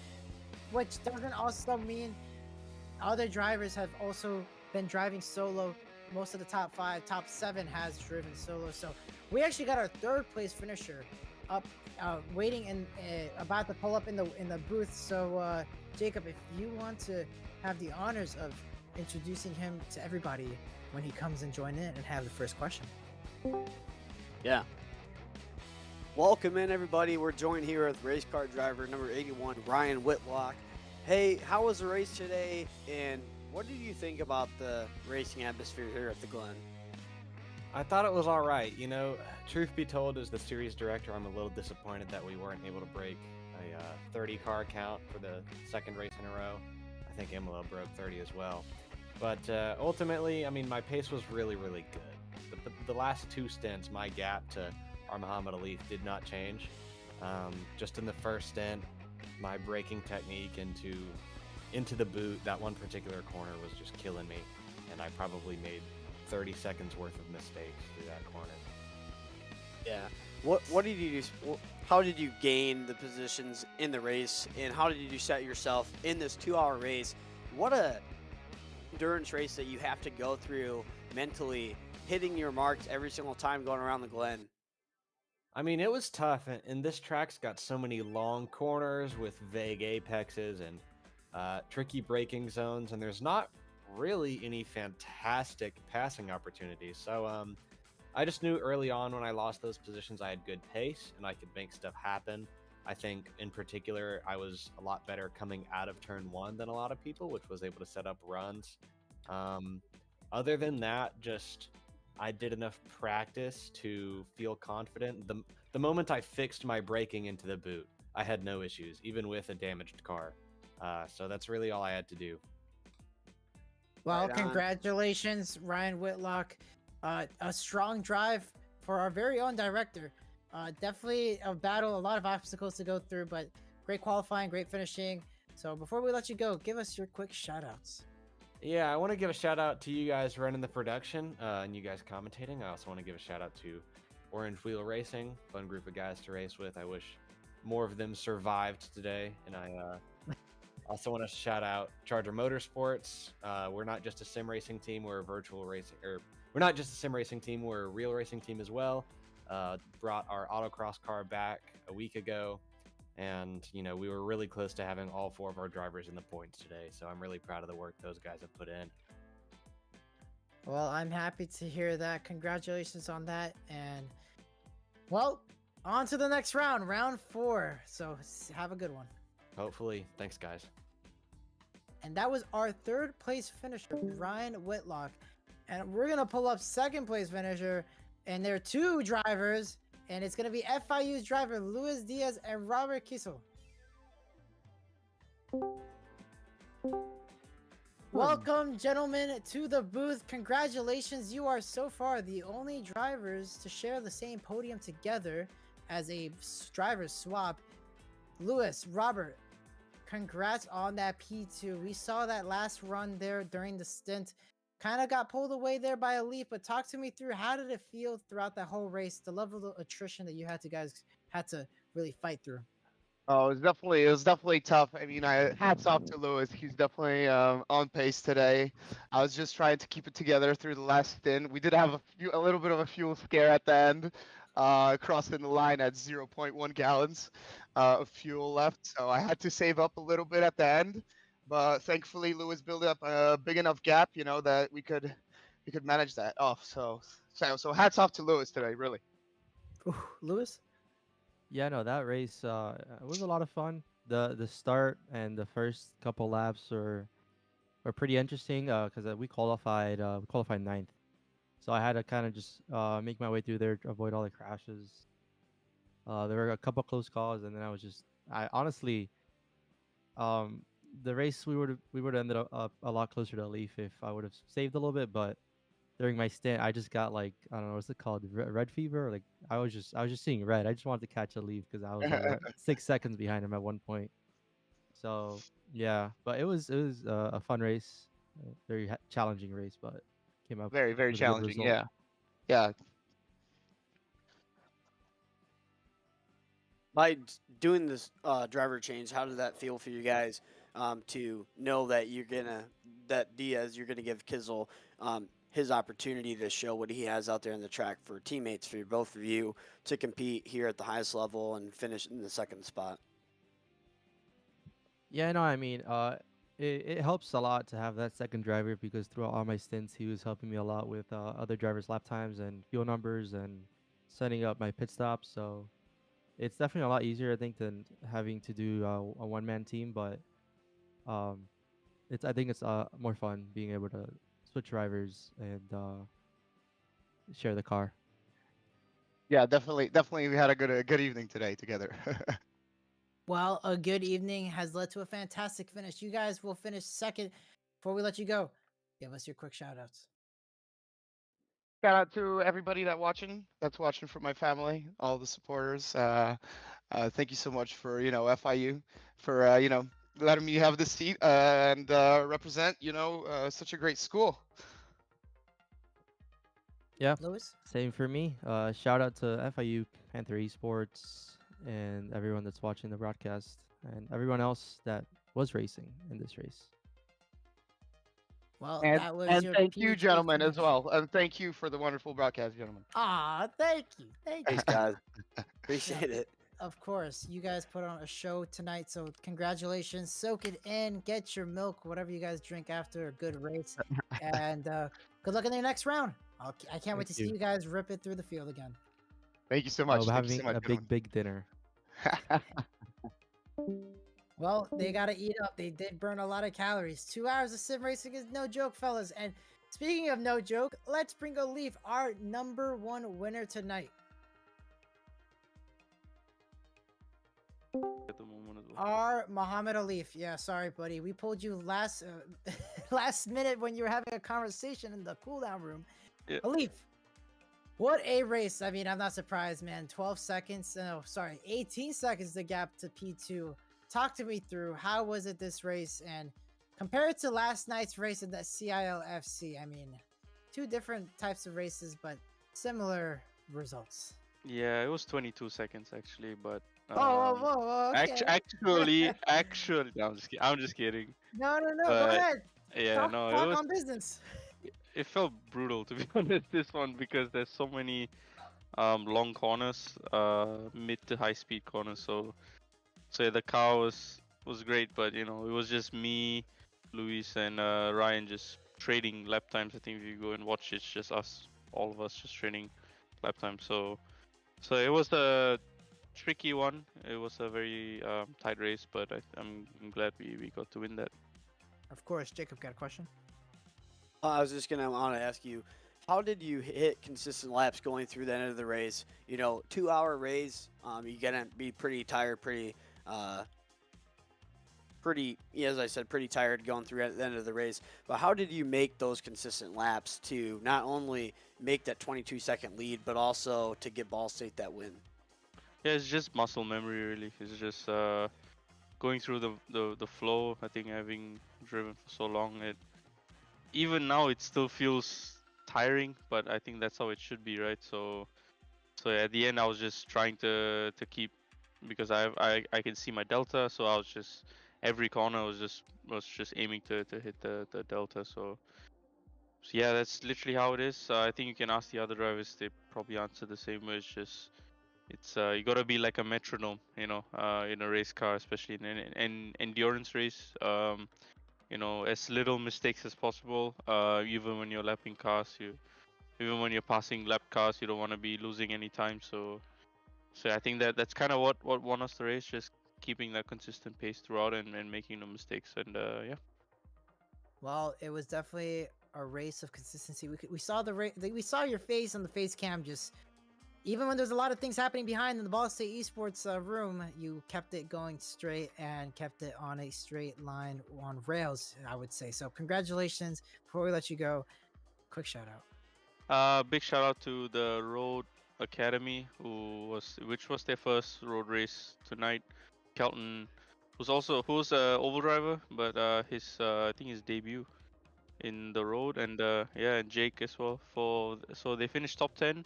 [SPEAKER 1] which doesn't also mean other drivers have also been driving solo. Most of the top 5, top 7 has driven solo. So we actually got our third place finisher up, waiting and about to pull up in the booth. So Jacob, if you want to have the honors of introducing him to everybody when he comes and join in and have the first question.
[SPEAKER 2] Yeah. Welcome in, everybody. We're joined here with race car driver number 81, Ryan Whitlock. Hey, how was the race today, and what did you think about the racing atmosphere here at the Glen?
[SPEAKER 3] I thought it was all right. You know, truth be told, as the series director, I'm a little disappointed that we weren't able to break a 30 car count for the second race in a row. I think Imola broke 30 as well. But ultimately, I mean, my pace was really, really good. The last 2 stints, my gap to our Muhammad Alif did not change. Just in the first stint, my braking technique into the boot, that one particular corner was just killing me, and I probably made 30 seconds worth of mistakes through that corner.
[SPEAKER 2] Yeah. What did you do? How did you gain the positions in the race, and how did you set yourself in this 2-hour race? What a endurance race that you have to go through mentally, hitting your marks every single time going around the Glen.
[SPEAKER 3] I mean, it was tough, and this track's got so many long corners with vague apexes and tricky braking zones, and there's not really any fantastic passing opportunities. So I just knew early on when I lost those positions, I had good pace and I could make stuff happen. I think in particular, I was a lot better coming out of turn 1 than a lot of people, which was able to set up runs. Other than that, just I did enough practice to feel confident. The moment I fixed my braking into the boot, I had no issues, even with a damaged car. So that's really all I had to do.
[SPEAKER 1] Well,
[SPEAKER 2] Right on.
[SPEAKER 1] congratulations, Ryan Whitlock. A strong drive for our very own director. Definitely a battle, a lot of obstacles to go through, but great qualifying, great finishing. So before we let you go, give us your quick shout outs.
[SPEAKER 3] Yeah, I want to give a shout out to you guys running the production and you guys commentating. I also want to give a shout out to Orange Wheel Racing, fun group of guys to race with. I wish more of them survived today, and Also want to shout out Charger Motorsports. We're not just a sim racing team, we're a virtual racing, or we're not just a sim racing team, we're a real racing team as well. Brought our autocross car back a week ago, and we were really close to having all 4 of our drivers in the points today. So I'm really proud of the work those guys have put in.
[SPEAKER 1] Well, I'm happy to hear that. Congratulations on that. And well, on to the next round, round 4. So have a good one.
[SPEAKER 3] Hopefully. Thanks, guys.
[SPEAKER 1] And that was our 3rd place finisher, Ryan Whitlock. And we're going to pull up 2nd place finisher. And there are 2 drivers. And it's going to be FIU's driver, Luis Diaz and Robert Kissel. Welcome, gentlemen, to the booth. Congratulations. You are so far the only drivers to share the same podium together as a driver swap. Luis, Robert, congrats on that P2. We saw that last run there during the stint. Kind of got pulled away there by a leaf, but talk to me through how did it feel throughout that whole race, the level of attrition that you guys had to really fight through.
[SPEAKER 4] Oh, it was definitely tough. I mean, hats off to Lewis. He's definitely on pace today. I was just trying to keep it together through the last stint. We did have a little bit of a fuel scare at the end, crossing the line at 0.1 gallons of fuel left. So I had to save up a little bit at the end, but thankfully Lewis built up a big enough gap, that we could manage that off. So hats off to Lewis today, really.
[SPEAKER 1] Ooh, Luis?
[SPEAKER 5] Yeah, no, that race it was a lot of fun. The start and the first couple laps were pretty interesting because we qualified 9th, so I had to kind of just make my way through there to avoid all the crashes. There were a couple close calls, and then I honestly, the race we would have ended up a lot closer to a leaf if I would have saved a little bit, but during my stint, I just got like, I don't know, what's it called, red fever. Like I was just seeing red. I just wanted to catch a leaf because I was like 6 seconds behind him at one point. So yeah, but it was a fun race, very challenging race, but came up
[SPEAKER 4] Very, very
[SPEAKER 5] with a good
[SPEAKER 4] challenging.
[SPEAKER 5] result.
[SPEAKER 4] Yeah.
[SPEAKER 2] By doing this driver change, how did that feel for you guys to know that Diaz, you're gonna give Kizzle his opportunity to show what he has out there in the track for teammates, for both of you to compete here at the highest level and finish in the 2nd spot?
[SPEAKER 5] Yeah, no, I mean, it helps a lot to have that second driver because throughout all my stints, he was helping me a lot with other drivers' lap times and fuel numbers and setting up my pit stops. So it's definitely a lot easier, I think, than having to do a one-man team. But I think it's more fun being able to switch drivers and share the car.
[SPEAKER 4] Yeah, definitely we had a good evening today together.
[SPEAKER 1] Well, a good evening has led to a fantastic finish. You guys will finish 2nd. Before we let you go, give us your quick shout outs.
[SPEAKER 4] Shout out to everybody that's watching from my family, all the supporters. Thank you so much for FIU for letting me have this seat and represent such a great school.
[SPEAKER 5] Yeah,
[SPEAKER 1] Luis?
[SPEAKER 5] same for me. Shout out to FIU, Panther Esports, and everyone that's watching the broadcast, and everyone else that was racing in this race.
[SPEAKER 1] Well,
[SPEAKER 4] And
[SPEAKER 1] that was
[SPEAKER 4] and
[SPEAKER 1] your
[SPEAKER 4] thank you,
[SPEAKER 1] P3
[SPEAKER 4] gentlemen, as
[SPEAKER 1] finish.
[SPEAKER 4] well. And thank you for the wonderful broadcast, gentlemen.
[SPEAKER 1] Ah, thank you. Thank you.
[SPEAKER 2] Thanks, guys. Appreciate it.
[SPEAKER 1] Of course, you guys put on a show tonight, so congratulations. Soak it in, get your milk, whatever you guys drink after a good race, and good luck in your next round. I can't wait to see you guys rip it through the field again.
[SPEAKER 4] Thank you so
[SPEAKER 5] Oh,
[SPEAKER 4] much.
[SPEAKER 5] we're
[SPEAKER 4] Thank you
[SPEAKER 5] having
[SPEAKER 4] so much,
[SPEAKER 5] a big dinner.
[SPEAKER 4] gentlemen.
[SPEAKER 1] Well, they got to eat up. They did burn a lot of calories. 2 hours of sim racing is no joke, fellas. And speaking of no joke, let's bring a leaf, our #1 winner tonight. Our Muhammad Alif. Yeah, sorry, buddy. We pulled you last last minute when you were having a conversation in the cooldown room.
[SPEAKER 6] Yeah.
[SPEAKER 1] Alif, what a race. I mean, I'm not surprised, man. 12 seconds. No, sorry, 18 seconds the gap to P2. Talk to me through how was it this race and compare it to last night's race in the CILFC. I mean, 2 different types of races, but similar results.
[SPEAKER 6] Yeah, it was 22 seconds actually, but
[SPEAKER 1] Okay.
[SPEAKER 6] Actually, no, I'm just kidding.
[SPEAKER 1] No, no, no. Go
[SPEAKER 6] But
[SPEAKER 1] ahead.
[SPEAKER 6] yeah,
[SPEAKER 1] Talk,
[SPEAKER 6] no,
[SPEAKER 1] talk on business.
[SPEAKER 6] it felt brutal to be honest. This one because there's so many long corners, mid to high speed corners. So yeah, the car was great, but it was just me, Luis, and Ryan just trading lap times. I think if you go and watch, it's just us, all of us, just trading lap times. So it was a tricky one. It was a very tight race, but I'm glad we got to win that.
[SPEAKER 1] Of course, Jacob got a question.
[SPEAKER 2] I was just gonna want to ask you, how did you hit consistent laps going through the end of the race? 2-hour race. You're gonna be pretty tired, as I said, pretty tired going through at the end of the race. But how did you make those consistent laps to not only make that 22-second lead, but also to get Ball State that win?
[SPEAKER 6] Yeah, it's just muscle memory, really. It's just going through the flow. I think having driven for so long, even now it still feels tiring, but I think that's how it should be, right? So yeah, at the end I was just trying to keep, because I can see my delta, so I was just every corner was just aiming to hit the delta. So yeah, that's literally how it is. I think you can ask the other drivers; they probably answer the same way. It's you gotta be like a metronome, in a race car, especially in an endurance race. As little mistakes as possible. Even when you're lapping cars, even when you're passing lap cars, you don't want to be losing any time. So I think that's kind of what won us the race, just keeping that consistent pace throughout and making no mistakes. And yeah.
[SPEAKER 1] Well, it was definitely a race of consistency. We saw we saw your face on the face cam. Just even when there's a lot of things happening behind in the Ball State Esports room, you kept it going straight and kept it on a straight line on rails, I would say. So congratulations. Before we let you go, quick shout out.
[SPEAKER 6] Big shout out to the Road Academy, which was their first road race tonight. Kelton, who's a oval driver, but his I think his debut in the road, and yeah, and Jake as well. So they finished top 10,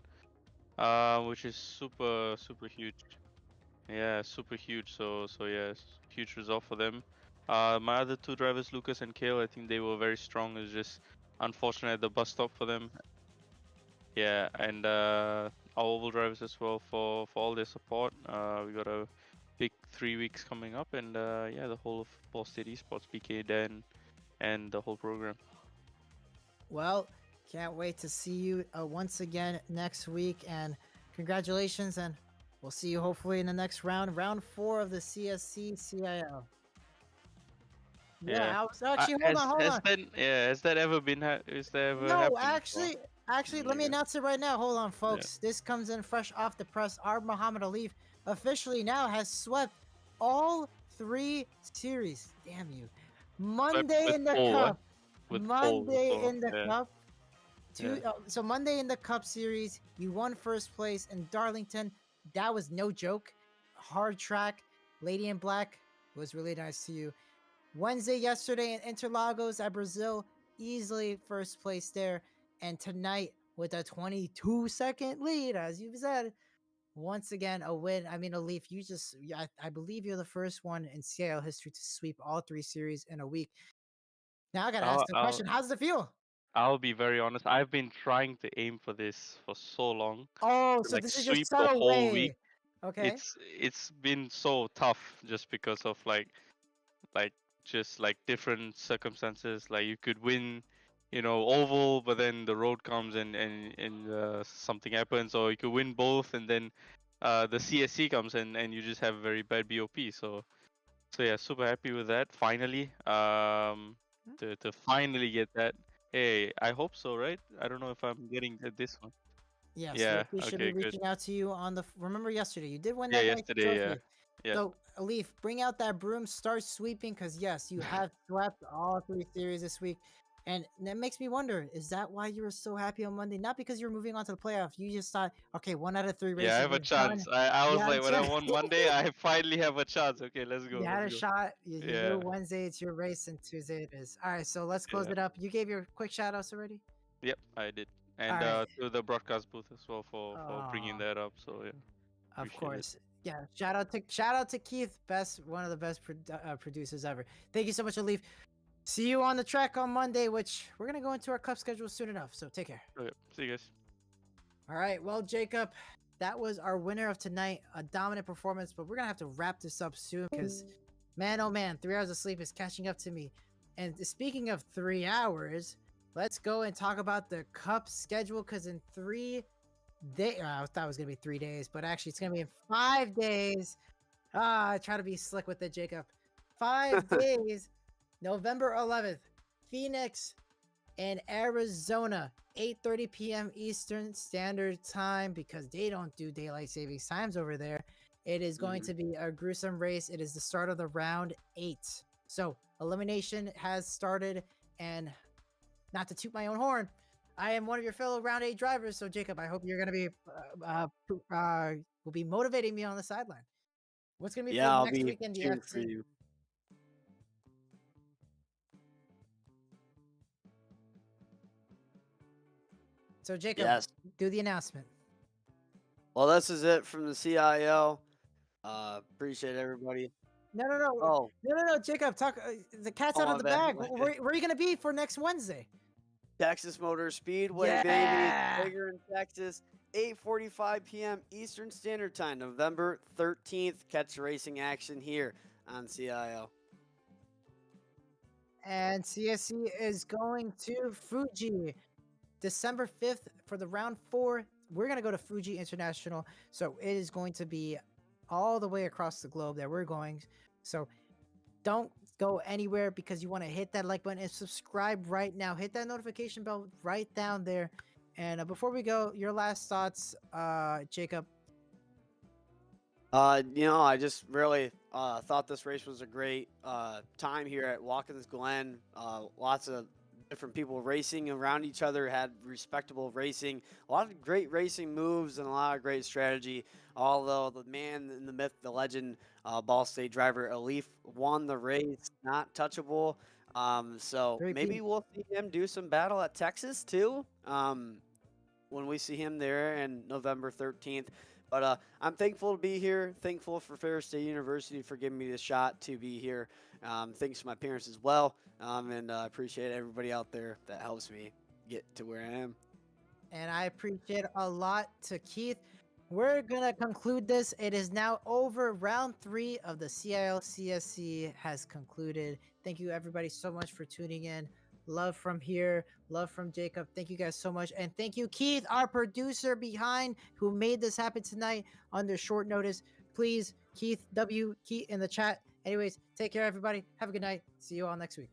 [SPEAKER 6] which is super huge. Yeah, super huge. So yeah, huge result for them. My other two drivers, Lucas and Kale, I think they were very strong. It's just unfortunate at the bus stop for them. Yeah, and our oval drivers as well for all their support. We got a big 3 weeks coming up, and yeah, the whole of Ball State Esports, BK, Dan, and the whole program.
[SPEAKER 1] Well, can't wait to see you once again next week. And congratulations. And we'll see you hopefully in the next round 4 of the CSC CIL. Yeah, I was actually hold on.
[SPEAKER 6] Has that ever been? Is that ever
[SPEAKER 1] No,
[SPEAKER 6] happened
[SPEAKER 1] actually, let me announce it right now. Hold on, folks. This comes in fresh off the press. Our Muhammad Alif officially now has swept all 3 series. Damn you! Monday in the cup. Monday in the cup. So Monday in the Cup Series, you won first place in Darlington. That was no joke. Hard track. Lady in Black was really nice to you. Wednesday, yesterday in Interlagos at Brazil, easily first place there. And tonight with a 22-second lead, as you've said, once again a win. I mean, Alif, I believe you're the first one in CIL history to sweep all 3 series in a week. Now I gotta ask the question: how's it feel?
[SPEAKER 6] I'll be very honest. I've been trying to aim for this for so long.
[SPEAKER 1] Oh, so
[SPEAKER 6] Like
[SPEAKER 1] this is your
[SPEAKER 6] sweep the
[SPEAKER 1] subtle
[SPEAKER 6] whole
[SPEAKER 1] way.
[SPEAKER 6] week.
[SPEAKER 1] Okay.
[SPEAKER 6] It's been so tough just because of like just like different circumstances. Like you could win, oval, but then the road comes and something happens, or you could win both and then the CSC comes and you just have very bad BOP. So yeah, super happy with that. Finally, to finally get that. Hey, I hope so, right? I don't know if I'm getting this one.
[SPEAKER 1] Yes,
[SPEAKER 6] Yeah.
[SPEAKER 1] we should
[SPEAKER 6] Okay.
[SPEAKER 1] be
[SPEAKER 6] Good.
[SPEAKER 1] reaching out to you on the. Remember yesterday, you did win
[SPEAKER 6] Yeah.
[SPEAKER 1] that nice
[SPEAKER 6] Yesterday.
[SPEAKER 1] trophy.
[SPEAKER 6] Yeah.
[SPEAKER 1] So, Alif, bring out that broom, start sweeping, because yes, you have swept all 3 series this week. And that makes me wonder, is that why you were so happy on Monday? Not because you were moving on to the playoff. You just thought, okay, 1 out of 3 races.
[SPEAKER 6] Yeah, I have a
[SPEAKER 1] is done.
[SPEAKER 6] chance. I was
[SPEAKER 1] Yeah,
[SPEAKER 6] like, when I won Monday, I finally have a chance. Okay, let's go.
[SPEAKER 1] You had a shot. You
[SPEAKER 6] Yeah.
[SPEAKER 1] knew Wednesday it's your race, and Tuesday it is. All right, so let's close
[SPEAKER 6] Yeah.
[SPEAKER 1] it up. You gave your quick shout outs already?
[SPEAKER 6] Yep, I did. And
[SPEAKER 1] Alright.
[SPEAKER 6] to the broadcast booth as well for bringing
[SPEAKER 1] Aw.
[SPEAKER 6] that up. So yeah.
[SPEAKER 1] Of
[SPEAKER 6] Appreciate it.
[SPEAKER 1] course. Yeah, shout out to Keith, one of the best producers ever. Thank you so much, Alif. See you on the track on Monday, which we're gonna go into our cup schedule soon enough. So take care.
[SPEAKER 6] Okay, see you guys.
[SPEAKER 1] All right, well, Jacob, that was our winner of tonight. A dominant performance, but we're gonna have to wrap this up soon because, man, oh man, 3 hours of sleep is catching up to me. And speaking of 3 hours, let's go and talk about the cup schedule because in 3 days, I thought it was gonna be 3 days, but actually it's gonna be in 5 days. I try to be slick with it, Jacob. 5 days, November 11th, Phoenix and Arizona, 8:30 p.m. Eastern Standard Time because they don't do daylight savings times over there. It is going to be a gruesome race. It is the start of the round 8. So elimination has started, and not to toot my own horn, I am one of your fellow round 8 drivers. So Jacob, I hope you're going to be will be motivating me on the sideline. What's going to be
[SPEAKER 2] Yeah,
[SPEAKER 1] for
[SPEAKER 2] I'll
[SPEAKER 1] next
[SPEAKER 2] be
[SPEAKER 1] week in the
[SPEAKER 2] cheering for
[SPEAKER 1] FC?
[SPEAKER 2] you.
[SPEAKER 1] So Jacob,
[SPEAKER 2] Yes.
[SPEAKER 1] do the announcement.
[SPEAKER 2] Well, this is it from the CIO. Appreciate everybody.
[SPEAKER 1] No,
[SPEAKER 2] Oh,
[SPEAKER 1] Jacob, talk. The cat's out
[SPEAKER 2] my
[SPEAKER 1] of the
[SPEAKER 2] bad.
[SPEAKER 1] bag. Where are you gonna be for next Wednesday?
[SPEAKER 2] Texas Motor Speedway, baby.
[SPEAKER 1] Yeah.
[SPEAKER 2] It's bigger in Texas. 8:45 p.m. Eastern Standard Time, November 13th. Catch racing action here on CIO.
[SPEAKER 1] And CSC is going to Fuji, December 5th for the round 4. We're gonna go to Fuji International, so it is going to be all the way across the globe that we're going. So don't go anywhere because you want to hit that like button and subscribe right now. Hit that notification bell right down there. And before we go, your last thoughts, Jacob.
[SPEAKER 2] I just really thought this race was a great time here at Watkins Glen. Lots of different people racing around each other, had respectable racing, a lot of great racing moves, and a lot of great strategy. Although the man in the myth, the legend, Ball State driver Alif won the race, not touchable. So
[SPEAKER 1] Very
[SPEAKER 2] maybe we'll see him do some battle at Texas too. When we see him there in November 13th. But I'm thankful to be here. Thankful for Ferris State University for giving me the shot to be here. Thanks to my parents as well. And I appreciate everybody out there that helps me get to where I am.
[SPEAKER 1] And I appreciate a lot to Keith. We're gonna conclude this. It is now over. Round 3 of the CIL CSC has concluded. Thank you everybody so much for tuning in. Love from here, love from Jacob. Thank you guys so much. And thank you, Keith, our producer behind, who made this happen tonight under short notice. Please, Keith in the chat. Anyways, take care, everybody. Have a good night. See you all next week.